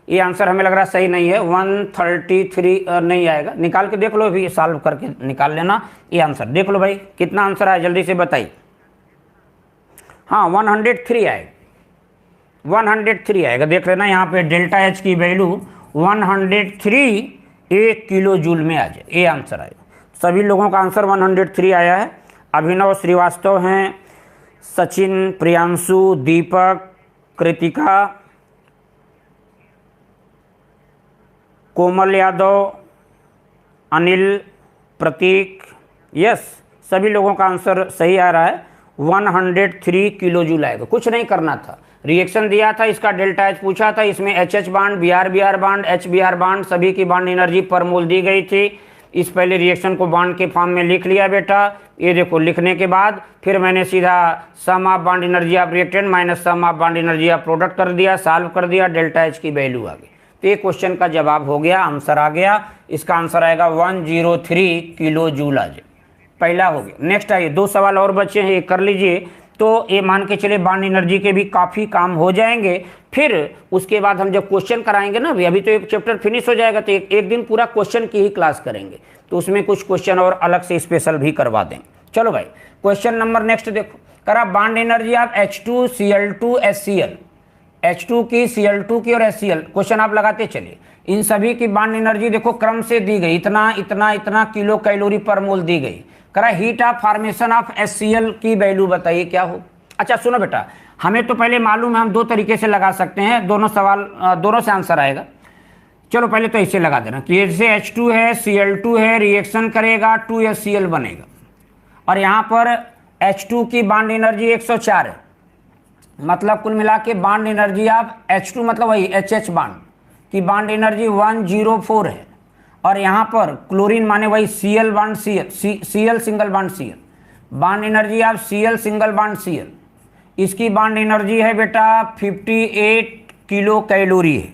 ये आंसर हमें लग रहा सही नहीं है, 133 नहीं आएगा। निकाल के देख लो, अभी सॉल्व करके निकाल लेना ये आंसर। देख लो भाई कितना आंसर आया, जल्दी से बताइए। हाँ 103 आएगा, 103 आएगा। देख लेना यहाँ पे डेल्टा एच की वैल्यू 103 1 किलो जूल में आ जाए, ये आंसर आएगा। सभी लोगों का आंसर 103 आया है। अभिनव श्रीवास्तव हैं, सचिन, प्रियांशु, दीपक, कृतिका, कोमल यादव, अनिल, प्रतीक, यस, सभी लोगों का आंसर सही आ रहा है। 103 किलो जूल आएगा। कुछ नहीं करना था, रिएक्शन दिया था, इसका डेल्टा एच पूछा था, इसमें H H bond, B R bond, H B R bond, सभी की बांड एनर्जी पर मोल दी गई थी। इस पहले रिएक्शन को बांड के फॉर्म में लिख लिया बेटा। ये देखो, लिखने के बाद फिर मैंने सीधा sum of bond energy of reactant minus sum of bond energy of product कर दिया, सॉल्व कर दिया, डेल्टा एच की वैल्यू आ गई। तो ये क्वेश्चन का जवाब हो गया, आंसर आ गया। इसका आंसर आएगा 103 किलो जूल आ जाए। पहला हो गया। नेक्स्ट आइए, 2 सवाल और बचे हैं, ये कर लीजिए। तो ये मान के चले बांड एनर्जी के भी काफ़ी काम हो जाएंगे। फिर उसके बाद हम जब क्वेश्चन कराएंगे ना, अभी तो एक चैप्टर फिनिश हो जाएगा, तो एक दिन पूरा क्वेश्चन की ही क्लास करेंगे, तो उसमें कुछ क्वेश्चन और अलग से स्पेशल भी करवा देंगे। चलो भाई, क्वेश्चन नंबर नेक्स्ट देखो, करा bond energy of H2Cl2 HCl, H2 की, Cl2 की और HCl। क्वेश्चन आप लगाते चलिए। इन सभी की बांड एनर्जी देखो क्रम से दी गई, इतना इतना इतना किलो कैलोरी पर मोल दी गई। करा heat of formation of HCl की वैल्यू बताइए क्या हो। अच्छा सुनो बेटा, हमें तो पहले मालूम है हम 2 तरीके से लगा सकते हैं, दोनों सवाल दोनों से आंसर आएगा। चलो पहले तो ऐसे लगा देना कि जैसे H2 है, Cl2 है, रिएक्शन करेगा 2HCl बनेगा, और यहाँ पर H2 की बांड एनर्जी 104 है, मतलब कुल मिला के बांड एनर्जी ऑफ H2 मतलब वही HH बांड की बांड एनर्जी 104 है, और यहाँ पर क्लोरीन माने वही Cl bond Cl single bond Cl, bond energy of Cl single bond Cl, इसकी बांड एनर्जी है बेटा 58 किलो कैलोरी है।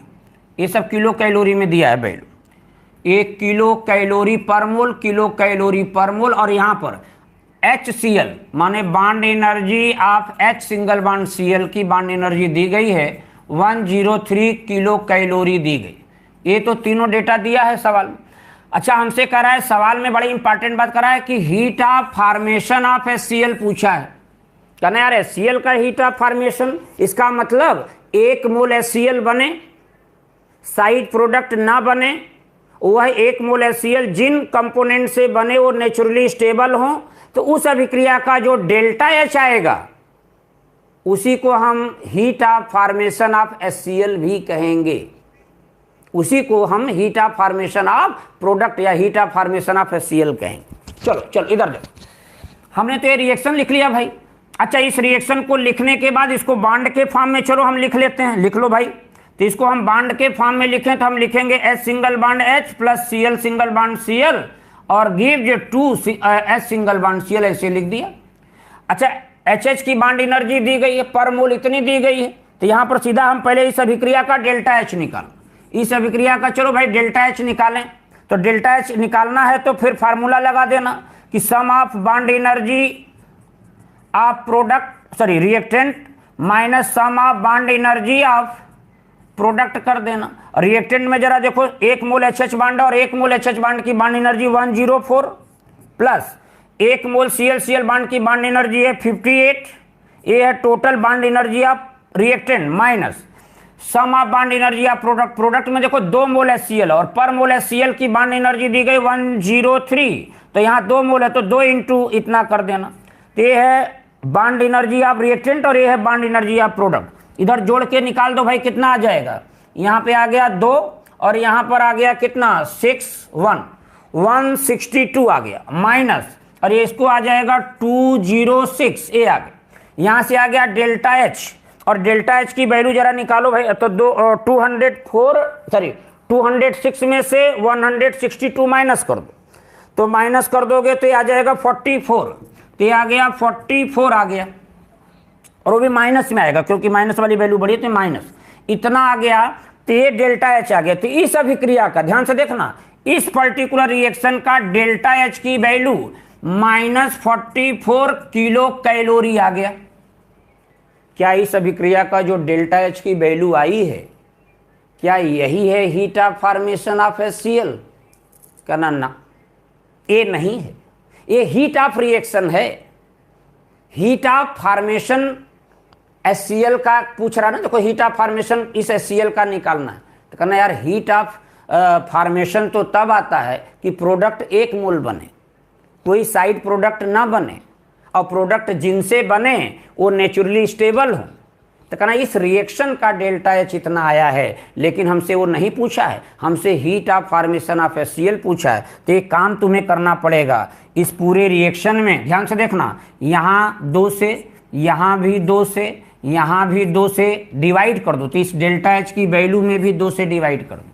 ये सब किलो कैलोरी में दिया है वैल्यू, 1 किलो कैलोरी पर मोल, किलो कैलोरी पर मोल। और यहाँ पर HCl माने bond energy of H single bond Cl की बांड एनर्जी दी गई है 103 किलो कैलोरी दी गई। ये तो तीनों डेटा दिया है सवाल में। अच्छा हमसे कह रहा है सवाल में बड़ी इंपॉर्टेंट बात कर रहा है कि heat of formation of HCl पूछा है। कहना यार HCl का हीट ऑफ फॉर्मेशन, इसका मतलब 1 मोल HCl बने, साइड प्रोडक्ट ना बने, वह 1 मोल HCl जिन कंपोनेंट से बने वो नेचुरली स्टेबल हों, तो उस अभिक्रिया का जो डेल्टा H आएगा उसी को हम heat of formation of HCl भी कहेंगे। उसी को हम heat of formation of product या heat of formation of HCl कहेंगे। चलो चलो इधर देखो, हमने तो ये रिएक्शन लिख लिया भाई। अच्छा इस रिएक्शन को लिखने के बाद इसको बांड के फॉर्म में चलो हम लिख लेते हैं। लिख लो भाई। तो इसको हम बांड के फॉर्म में लिखें तो हम लिखेंगे H single bond H plus Cl single bond Cl और give 2 H single bond Cl, ऐसे लिख दिया। अच्छा HH की बांड एनर्जी दी गई है, पर मोल इतनी दी गई है, तो यहाँ पर सीधा हम पहले इस अभिक्रिया का डेल्टा H निकाल, इस अभिक्रिया का चलो भाई डेल्टा H निकालें। तो डेल्टा H निकालना है तो फिर फार्मूला लगा देना कि sum of bond energy of product reactant minus sum of bond energy of product कर देना। रिएक्टेंट में जरा देखो 1 मोल HH बांड और 1 मोल HH बांड की बांड एनर्जी 104 प्लस 1 मोल Cl बांड की बांड एनर्जी है 58, ये है total bond energy of reactant minus sum of bond energy of product में देखो 2 मोल HCl और पर मोल HCl की बांड एनर्जी दी गई 103, तो यहाँ 2 मोल है तो 2 इंटू इतना कर देना। तो ये है बांड एनर्जी ऑफ रिएक्टेंट और ये है बांड एनर्जी ऑफ प्रोडक्ट। इधर जोड़ के निकाल दो भाई, कितना आ जाएगा। यहाँ पे आ गया 2 और यहाँ पर आ गया कितना 162 आ गया माइनस, और ये इसको आ जाएगा 206, ये आ गया। यहाँ से आ गया डेल्टा H, और डेल्टा H की वैल्यू जरा निकालो भाई। तो 206 में से 162 माइनस कर दो, तो माइनस कर दोगे तो ये आ जाएगा 44, तो ये आ गया 44 आ गया, और वो भी माइनस में आएगा क्योंकि माइनस वाली वैल्यू बढ़ी तो माइनस इतना आ गया। तो ये डेल्टा एच आ गया। तो इस अभिक्रिया का ध्यान से देखना, इस पर्टिकुलर रिएक्शन का डेल्टा एच की वैल्यू -44 किलो कैलोरी आ गया। क्या इस अभिक्रिया का जो डेल्टा एच की वैल्यू आई है, क्या यही है heat of formation of HCl? कहना ना, ये नहीं है, ये हीट ऑफ रिएक्शन है। हीट ऑफ फॉर्मेशन HCl का पूछ रहा ना, देखो हीट ऑफ फॉर्मेशन इस HCl का निकालना है, तो कहना यार हीट ऑफ फॉर्मेशन तो तब आता है कि प्रोडक्ट 1 मोल बने, कोई साइड प्रोडक्ट ना बने, और प्रोडक्ट जिनसे बने वो नेचुरली स्टेबल हो। तो कहना इस रिएक्शन का डेल्टा एच इतना आया है, लेकिन हमसे वो नहीं पूछा है, हमसे heat of formation of HCl पूछा है। तो एक काम तुम्हें करना पड़ेगा, इस पूरे रिएक्शन में ध्यान से देखना, यहाँ 2 से, यहाँ भी 2 से, यहाँ भी 2 से डिवाइड कर दो, तो इस डेल्टा एच की वैल्यू में भी 2 से डिवाइड कर दो।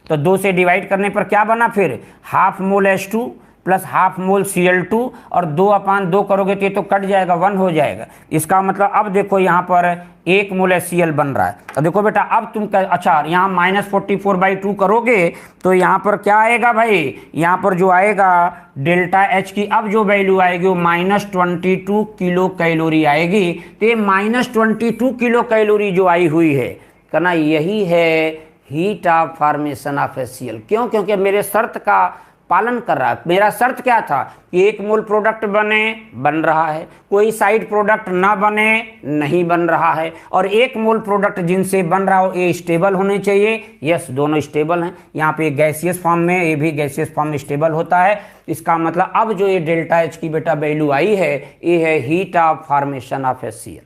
तो 2 से डिवाइड करने पर क्या बना फिर, ½ मोल H2 प्लस ½ मोल Cl2, और 2/2 करोगे तो ये तो कट जाएगा, 1 हो जाएगा। इसका मतलब अब देखो यहाँ पर 1 मोल HCl बन रहा है। तो देखो बेटा अब तुम अच्छा यहाँ -44/2 करोगे तो यहाँ पर क्या आएगा भाई, यहाँ पर जो आएगा डेल्टा एच की अब जो वैल्यू आएगी वो -22 किलो कैलोरी आएगी। तो ये -22 किलो कैलोरी जो आई हुई है, कहना यही है heat of formation of HCl। क्यों? क्योंकि मेरे शर्त का पालन कर रहा है। मेरा शर्त क्या था कि 1 मोल प्रोडक्ट बने, बन रहा है, कोई साइड प्रोडक्ट ना बने, नहीं बन रहा है, और 1 मोल प्रोडक्ट जिनसे बन रहा हो ये स्टेबल होने चाहिए। यस, दोनों स्टेबल हैं। यहाँ पे गैसियस फॉर्म में, ये भी गैसियस फॉर्म में स्टेबल होता है। इसका मतलब अब जो ये डेल्टा एच की बेटा वैल्यू आई है, ये है heat of formation of HCl।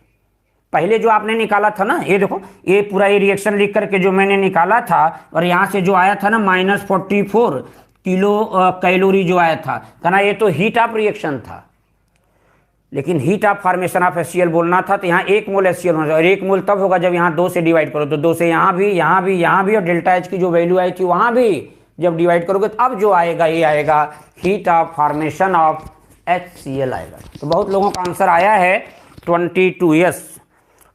पहले जो आपने निकाला था ना, ये देखो, ये पूरा ये रिएक्शन लिख करके जो मैंने निकाला था, और यहाँ से जो आया था ना -44 किलो कैलोरी जो आया था, कहना ये तो हीट ऑफ रिएक्शन था, लेकिन heat of formation of HCl बोलना था। तो यहाँ 1 मोल HCl होना चाहिए, और 1 मोल तब होगा जब यहाँ 2 से डिवाइड करो, तो 2 से यहाँ भी, यहाँ भी, यहाँ भी, और डेल्टा एच की जो वैल्यू आई थी वहाँ भी जब डिवाइड करोगे तो अब जो आएगा ये आएगा heat of formation of HCl आएगा। तो बहुत लोगों का आंसर आया है 22, यस,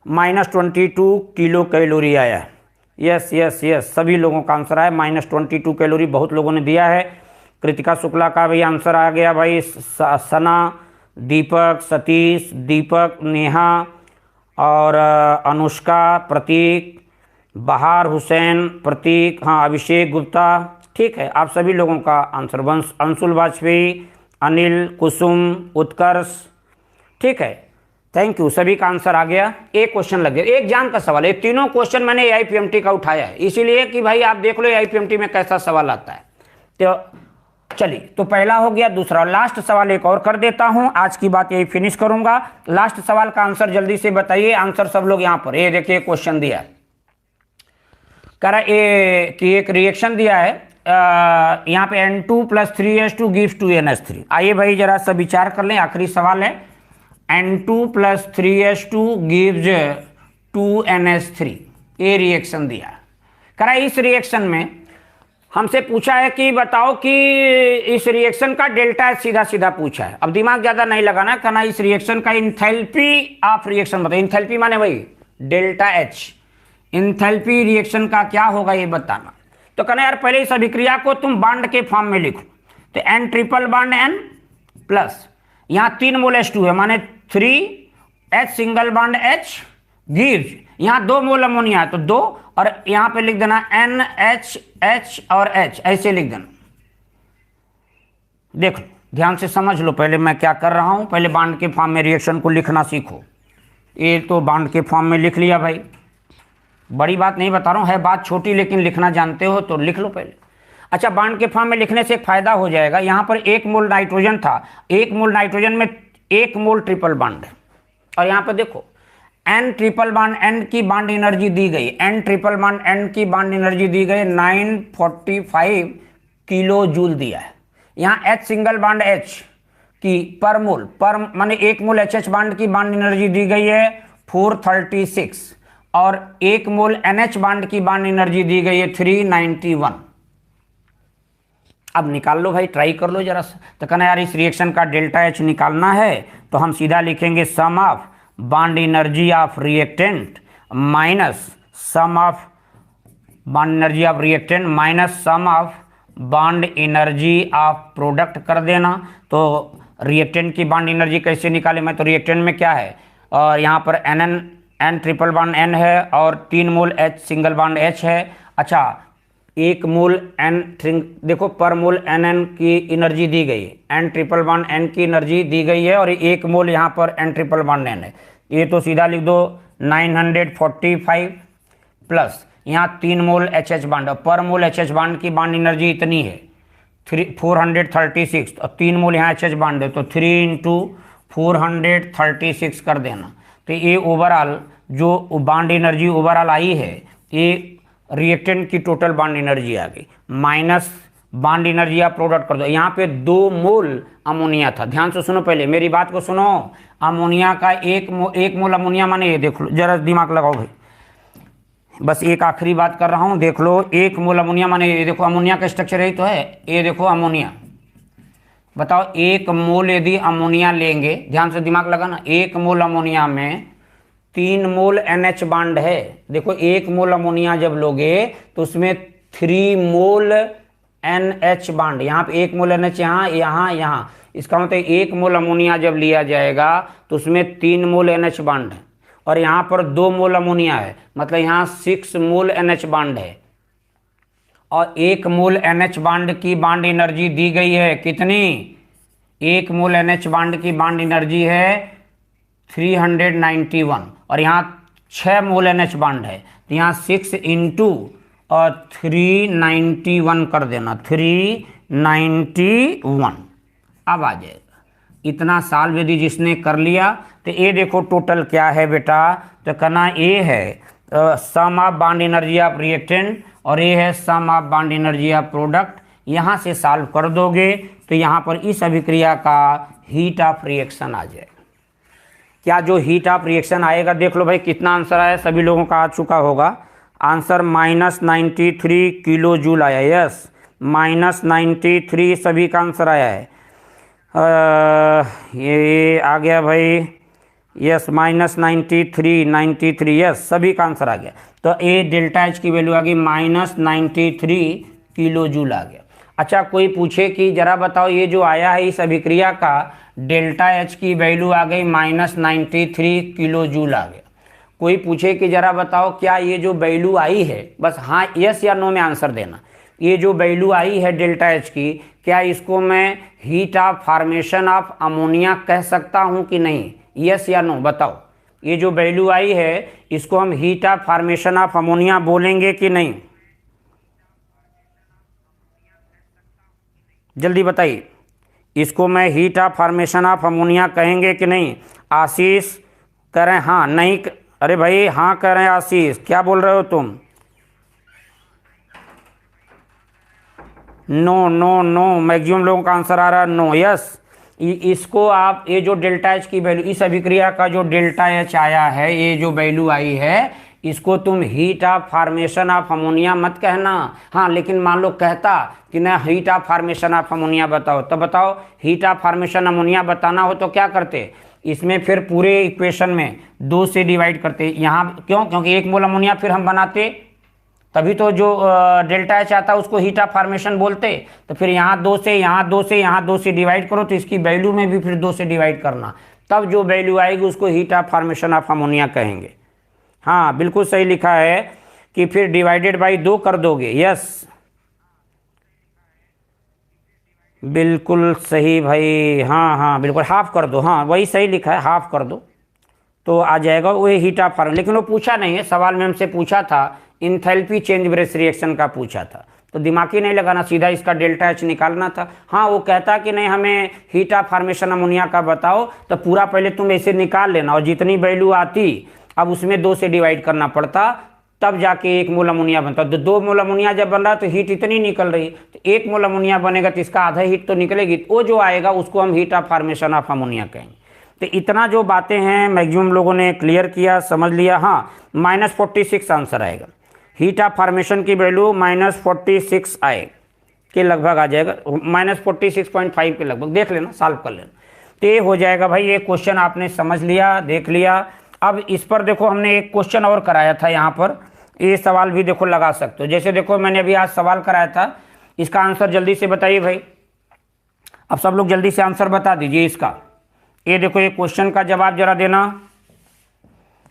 -22 किलो कैलोरी आया है। यस यस यस, सभी लोगों का आंसर आया -22 कैलोरी, बहुत लोगों ने दिया है। कृतिका शुक्ला का भी आंसर आ गया भाई, सना, दीपक, सतीश, दीपक, नेहा और अनुष्का, प्रतीक, बहार हुसैन, प्रतीक, हाँ, अभिषेक गुप्ता, ठीक है, आप सभी लोगों का आंसर, अंशुल वाजपेयी, अनिल, कुसुम, उत्कर्ष, ठीक है, थैंक यू, सभी का आंसर आ गया। एक क्वेश्चन लग गया, एक जान का सवाल है। तीनों क्वेश्चन मैंने AIPMT का उठाया है, इसीलिए कि भाई आप देख लो AIPMT में कैसा सवाल आता है। तो चलिए, तो पहला हो गया। दूसरा लास्ट सवाल एक और कर देता हूं, आज की बात यही फिनिश करूंगा। लास्ट सवाल का आंसर जल्दी से बताइए, आंसर सब लोग यहाँ पर, ये देखिए क्वेश्चन दिया है, कह रहा है कि एक रिएक्शन दिया है, यहाँ पे N2 + 3H2 gives 2NH3। आइए भाई जरा सा विचार कर लें, आखिरी सवाल है। N2 + 3H2 gives 2NH3, ये रिएक्शन दिया है। कह रहा है इस रिएक्शन में हमसे पूछा है कि बताओ कि इस रिएक्शन का डेल्टा एच, सीधा सीधा पूछा है। अब दिमाग ज्यादा नहीं लगाना, कहना इस रिएक्शन का इंथैल्पी ऑफ रिएक्शन बताओ। इंथैल्पी माने वही डेल्टा एच, इंथैल्पी रिएक्शन का क्या होगा ये बताना। तो कहना यार पहले इस अभिक्रिया को तुम बांड के फॉर्म में लिखो, तो N triple bond N plus यहाँ 3 मोल H2 है, माने 3H single bond H gives, यहाँ 2 मोल अमोनिया है तो 2, और यहाँ पे लिख देना NH और H, ऐसे लिख देना। देख लो, ध्यान से समझ लो पहले मैं क्या कर रहा हूं। पहले बांड के फॉर्म में रिएक्शन को लिखना सीखो। ये तो बांड के फॉर्म में लिख लिया भाई, बड़ी बात नहीं बता रहा हूं, है बात छोटी, लेकिन लिखना जानते हो तो लिख लो पहले। अच्छा, बांड के फॉर्म में लिखने से एक फायदा हो जाएगा। यहाँ पर 1 मोल नाइट्रोजन था, 1 मोल नाइट्रोजन में 1 मोल ट्रिपल बांड है, और यहाँ पर देखो N ट्रिपल बांड N की बांड एनर्जी दी गई, N ट्रिपल बांड N की बांड एनर्जी दी गई 945 किलो जूल दिया है। यहाँ H सिंगल बांड H की पर मोल, पर माने 1 मोल HH बांड की बांड एनर्जी दी गई है 436, और 1 मोल NH बांड की बांड एनर्जी दी गई है 391। अब निकाल लो भाई, ट्राई कर लो जरा सा। तो कहना यार इस रिएक्शन का डेल्टा एच निकालना है, तो हम सीधा लिखेंगे sum of bond energy of reactant minus sum of bond energy of reactant minus sum of bond energy of product कर देना। तो रिएक्टेंट की बॉन्ड एनर्जी कैसे निकाले मैं, तो रिएक्टेंट में क्या है, और यहाँ पर एन ट्रिपल बॉन्ड एन है और 3 mole H single bond H है। अच्छा, 1 मोल एन, देखो पर मोल एन की एनर्जी दी गई है, एन ट्रिपल बॉन्ड एन की एनर्जी दी गई है और 1 मोल यहाँ पर एन ट्रिपल बॉन्ड एन है। ये तो सीधा लिख दो 945 प्लस यहाँ 3 मोल एच एच बॉन्ड, पर मोल एच एच बॉन्ड की बॉन्ड एनर्जी इतनी है 436, और 3 मोल यहाँ एच एच बॉन्ड है तो 3 इंटू 436 कर देना। तो ये ओवरऑल जो बॉन्ड एनर्जी ओवरऑल आई है, ये रिएक्टेंट की टोटल बॉन्ड एनर्जी आ गई माइनस बॉन्ड एनर्जी आप प्रोडक्ट कर दो। यहाँ पे 2 मोल अमोनिया था, ध्यान से सुनो, पहले मेरी बात को सुनो। अमोनिया का 1 मोल अमोनिया माने ये देख लो, जरा दिमाग लगाओ भाई, बस एक आखिरी बात कर रहा हूँ, देख लो। 1 मोल अमोनिया माने ये देखो, अमोनिया का स्ट्रक्चर यही तो है, ये देखो अमोनिया। बताओ 1 मोल यदि अमोनिया लेंगे, ध्यान से दिमाग लगाना, 1 मोल अमोनिया में 3 मोल NH बॉन्ड है। देखो 1 मोल अमोनिया जब लोगे तो उसमें 3 मोल NH बॉन्ड, यहाँ पे 1 मोल NH यहाँ यहाँ यहाँ, इसका मतलब 1 मोल अमोनिया जब लिया जाएगा तो उसमें 3 मोल NH बॉन्ड है और यहाँ पर 2 मोल अमोनिया है, मतलब यहाँ 6 मोल NH बॉन्ड है और 1 मोल NH बॉन्ड की बॉन्ड एनर्जी दी गई है कितनी, 1 मोल NH बॉन्ड की बॉन्ड एनर्जी है 391 और यहाँ 6 मोल NH बॉन्ड है तो यहाँ 6 इंटू और 391 कर देना, 391 अब आ जाएगा। इतना सॉल्व यदि जिसने कर लिया तो ये देखो टोटल क्या है बेटा, तो कहना ये है sum of bond energy of reactant और ये है sum of bond energy of product. यहाँ से सॉल्व कर दोगे तो यहाँ पर इस अभिक्रिया का हीट ऑफ रिएक्शन आ जाएगा। क्या जो हीट ऑफ रिएक्शन आएगा, देख लो भाई कितना आंसर आया, सभी लोगों का आ चुका होगा आंसर, -93 किलो जूल आया। यस, -93 सभी का आंसर आया है। ये आ गया भाई, यस -93 यस सभी का आंसर आ गया। तो ए डेल्टा एच की वैल्यू आ गई -93 किलो जूल आ गया। अच्छा, कोई पूछे कि जरा बताओ ये जो आया है इस अभिक्रिया का डेल्टा एच की वैल्यू आ गई -93 किलो जूल आ गया। कोई पूछे कि जरा बताओ क्या ये जो वैल्यू आई है, बस हाँ यस या नो में आंसर देना, ये जो वैल्यू आई है डेल्टा एच की, क्या इसको मैं heat of formation of ammonia कह सकता हूँ कि नहीं, यस या नो बताओ। ये जो वैल्यू आई है इसको हम heat of formation of ammonia बोलेंगे कि नहीं, जल्दी बताइए। इसको मैं heat of formation of ammonia कहेंगे कि नहीं? आशीष कह रहे हैं हाँ, नहीं अरे भाई हाँ कह रहे हैं आशीष, क्या बोल रहे हो तुम? नो नो नो, मैक्सिमम लोगों का आंसर आ रहा है नो। यस, इसको आप ये जो डेल्टा एच की वैल्यू, इस अभिक्रिया का जो डेल्टा एच आया है, ये जो वैल्यू आई है, इसको तुम heat of formation of ammonia मत कहना। हाँ, लेकिन मान लो कहता कि ना heat of formation of ammonia बताओ, तो बताओ हीट ऑफ फॉर्मेशन अमोनिया बताना हो तो क्या करते, इसमें फिर पूरे इक्वेशन में 2 से डिवाइड करते। यहाँ क्यों? क्योंकि 1 मोल अमोनिया फिर हम बनाते, तभी तो जो डेल्टा एच आता उसको हीट ऑफ फॉर्मेशन बोलते। तो फिर यहाँ 2 से, यहाँ 2 से, यहाँ 2 से डिवाइड करो, तो इसकी वैल्यू में भी फिर 2 से डिवाइड करना, तब जो वैल्यू आएगी उसको heat of formation of ammonia कहेंगे। हाँ बिल्कुल सही लिखा है कि फिर डिवाइडेड बाई 2 कर दोगे। यस बिल्कुल सही भाई, हाँ हाँ बिल्कुल, हाफ कर दो, हाँ वही सही लिखा है, हाफ कर दो तो आ जाएगा वो हीट ऑफ फॉर्मेशन। लेकिन वो पूछा नहीं है, सवाल में हमसे पूछा था इंथैल्पी चेंज ब्रेस रिएक्शन का पूछा था, तो दिमाग ही नहीं लगाना, सीधा इसका डेल्टा एच निकालना था। हाँ, वो कहता कि नहीं हमें हीट ऑफ फॉर्मेशन अमोनिया का बताओ, तो पूरा पहले तुम ऐसे निकाल लेना और जितनी वैल्यू आती अब उसमें 2 से डिवाइड करना पड़ता, तब जाके 1 मोल अमोनिया बनता। तो 2 मोल अमोनिया जब बन रहा तो हीट इतनी निकल रही, तो 1 मोल अमोनिया बनेगा तो इसका आधा हीट तो निकलेगी, वो जो आएगा उसको हम heat of formation of ammonia कहेंगे। तो इतना जो बातें हैं मैक्सिमम लोगों ने क्लियर किया, समझ लिया। हाँ, -46 आंसर आएगा, हीट ऑफ फॉर्मेशन की वैल्यू -46 आए के लगभग आ जाएगा, -46.5 के लगभग, देख लेना, सॉल्व कर लेना, तो ये हो जाएगा भाई। ये क्वेश्चन आपने समझ लिया, देख लिया। अब इस पर देखो हमने एक क्वेश्चन और कराया था यहाँ पर, ये सवाल भी देखो लगा सकते हो। जैसे देखो मैंने अभी आज सवाल कराया था, इसका आंसर जल्दी से बताइए भाई। अब सब लोग जल्दी से आंसर बता दीजिए इसका। ये देखो ये क्वेश्चन का जवाब जरा देना।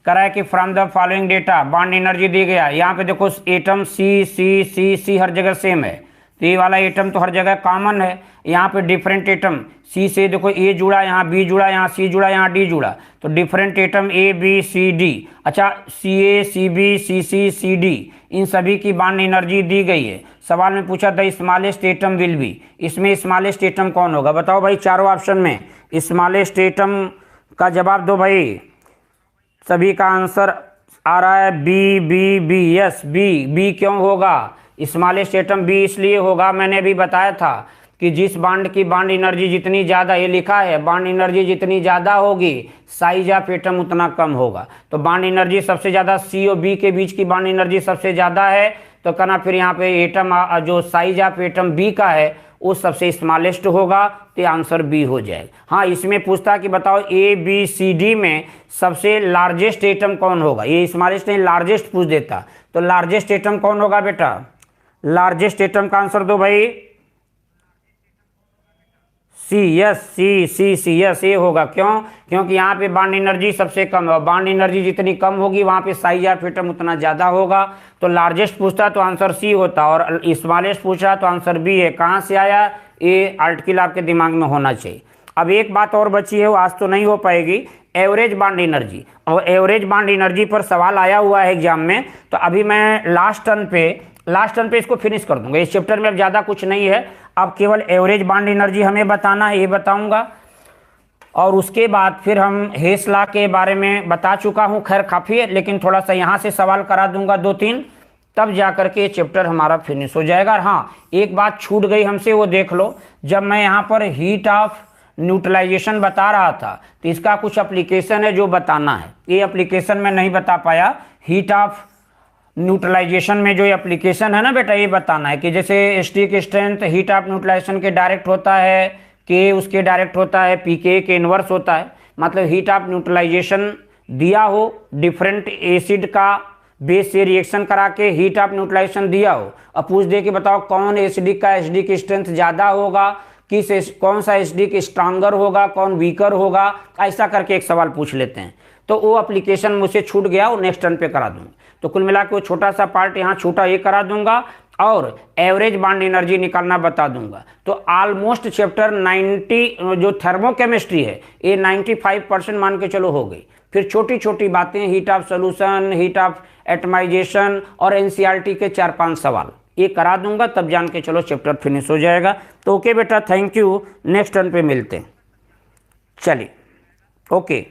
करा है कि from the following data bond energy दी गया। यहाँ पे देखो एटम सी सी सी सी हर जगह सेम है, तो ये वाला एटम तो हर जगह कॉमन है। यहाँ पे डिफरेंट एटम सी से देखो ए जुड़ा, यहाँ बी जुड़ा, यहाँ सी जुड़ा, यहाँ डी जुड़ा, तो different atom A B C D. अच्छा सी ए सी बी सी सी सी डी इन सभी की बॉन्ड एनर्जी दी गई है। सवाल में पूछा the smallest atom will be, इसमें स्मॉलेस्ट एटम कौन होगा बताओ भाई। चारों ऑप्शन में स्मॉलेस्ट एटम का जवाब दो भाई। सभी का आंसर आ रहा है B B B. Yes B. B क्यों होगा? स्मॉलेस्ट एटम बी इसलिए होगा, मैंने अभी बताया था कि जिस बॉन्ड की बॉन्ड एनर्जी जितनी ज़्यादा, ये लिखा है बॉन्ड एनर्जी जितनी ज़्यादा होगी साइज ऑफ एटम उतना कम होगा। तो बॉन्ड एनर्जी सबसे ज़्यादा सी और बी के बीच की बॉन्ड एनर्जी सबसे ज़्यादा है, तो कहना फिर यहाँ पे एटम जो साइज ऑफ एटम बी का है वो सबसे स्मॉलेस्ट होगा, तो आंसर बी हो जाएगा। हाँ इसमें पूछता कि बताओ ए बी सी डी में सबसे लार्जेस्ट एटम कौन होगा, ये स्मॉलेस्ट नहीं लार्जेस्ट पूछ देता, तो लार्जेस्ट एटम कौन होगा बेटा? लार्जेस्ट एटम का आंसर दो भाई। सी। यस सी सी सी यस ये होगा। क्यों? क्योंकि यहाँ पे बॉन्ड एनर्जी सबसे कम है, बॉन्ड एनर्जी जितनी कम होगी वहाँ पे साइज ऑफ एटम उतना ज़्यादा होगा। तो लार्जेस्ट पूछता तो आंसर सी होता, और स्मॉलेस्ट पूछा तो आंसर बी है। कहाँ से आया? ये आर्टिकल आपके दिमाग में होना चाहिए। अब एक बात और बची है, वो आज तो नहीं हो पाएगी, एवरेज बॉन्ड एनर्जी। और एवरेज बॉन्ड एनर्जी पर सवाल आया हुआ है एग्जाम में, तो अभी मैं लास्ट टर्न पे इसको फिनिश कर दूंगा। इस चैप्टर में अब ज़्यादा कुछ नहीं है, अब केवल एवरेज बॉन्ड एनर्जी हमें बताना है, ये बताऊंगा। और उसके बाद फिर हम हेस लॉ के बारे में बता चुका हूँ, खैर काफ़ी है, लेकिन थोड़ा सा यहाँ से सवाल करा दूंगा 2-3, तब जा करके ये चैप्टर हमारा फिनिश हो जाएगा। और हाँ एक बात छूट गई हमसे, वो देख लो। जब मैं यहाँ पर हीट ऑफ न्यूट्रलाइजेशन बता रहा था तो इसका कुछ एप्लीकेशन है जो बताना है, ये एप्लीकेशन मैं नहीं बता पाया। हीट ऑफ न्यूट्रलाइजेशन में जो एप्लीकेशन है ना बेटा, ये बताना है कि जैसे स्टिक स्ट्रेंथ हीट ऑफ न्यूट्रलाइजेशन के डायरेक्ट होता है, के उसके डायरेक्ट होता है, पी के इन्वर्स होता है। मतलब हीट ऑफ न्यूट्रलाइजेशन दिया हो, डिफरेंट एसिड का बेस से रिएक्शन करा के हीट ऑफ न्यूट्रलाइजेशन दिया हो, अब पूछ दे कि बताओ कौन एसिडिक का एसिडिक स्ट्रेंथ ज़्यादा होगा, कौन सा एसिडिक स्ट्रांगर होगा, कौन वीकर होगा, ऐसा करके एक सवाल पूछ लेते हैं। तो वो एप्लीकेशन मुझसे छूट गया, वो नेक्स्ट टर्न पे करा दूंगा। तो कुल मिला के वो छोटा सा पार्ट यहाँ छूटा, ये करा दूंगा, और एवरेज बॉन्ड एनर्जी निकालना बता दूंगा। तो ऑलमोस्ट चैप्टर 90 जो थर्मोकेमिस्ट्री है ये 95% मान के चलो हो गई। फिर छोटी छोटी बातें, heat of solution, heat of atomisation और एनसीईआरटी के 4-5 सवाल ये करा दूंगा, तब जान के चलो चैप्टर फिनिश हो जाएगा। तो ओके बेटा, थैंक यू, नेक्स्ट टर्न पे मिलते हैं। चलिए ओके।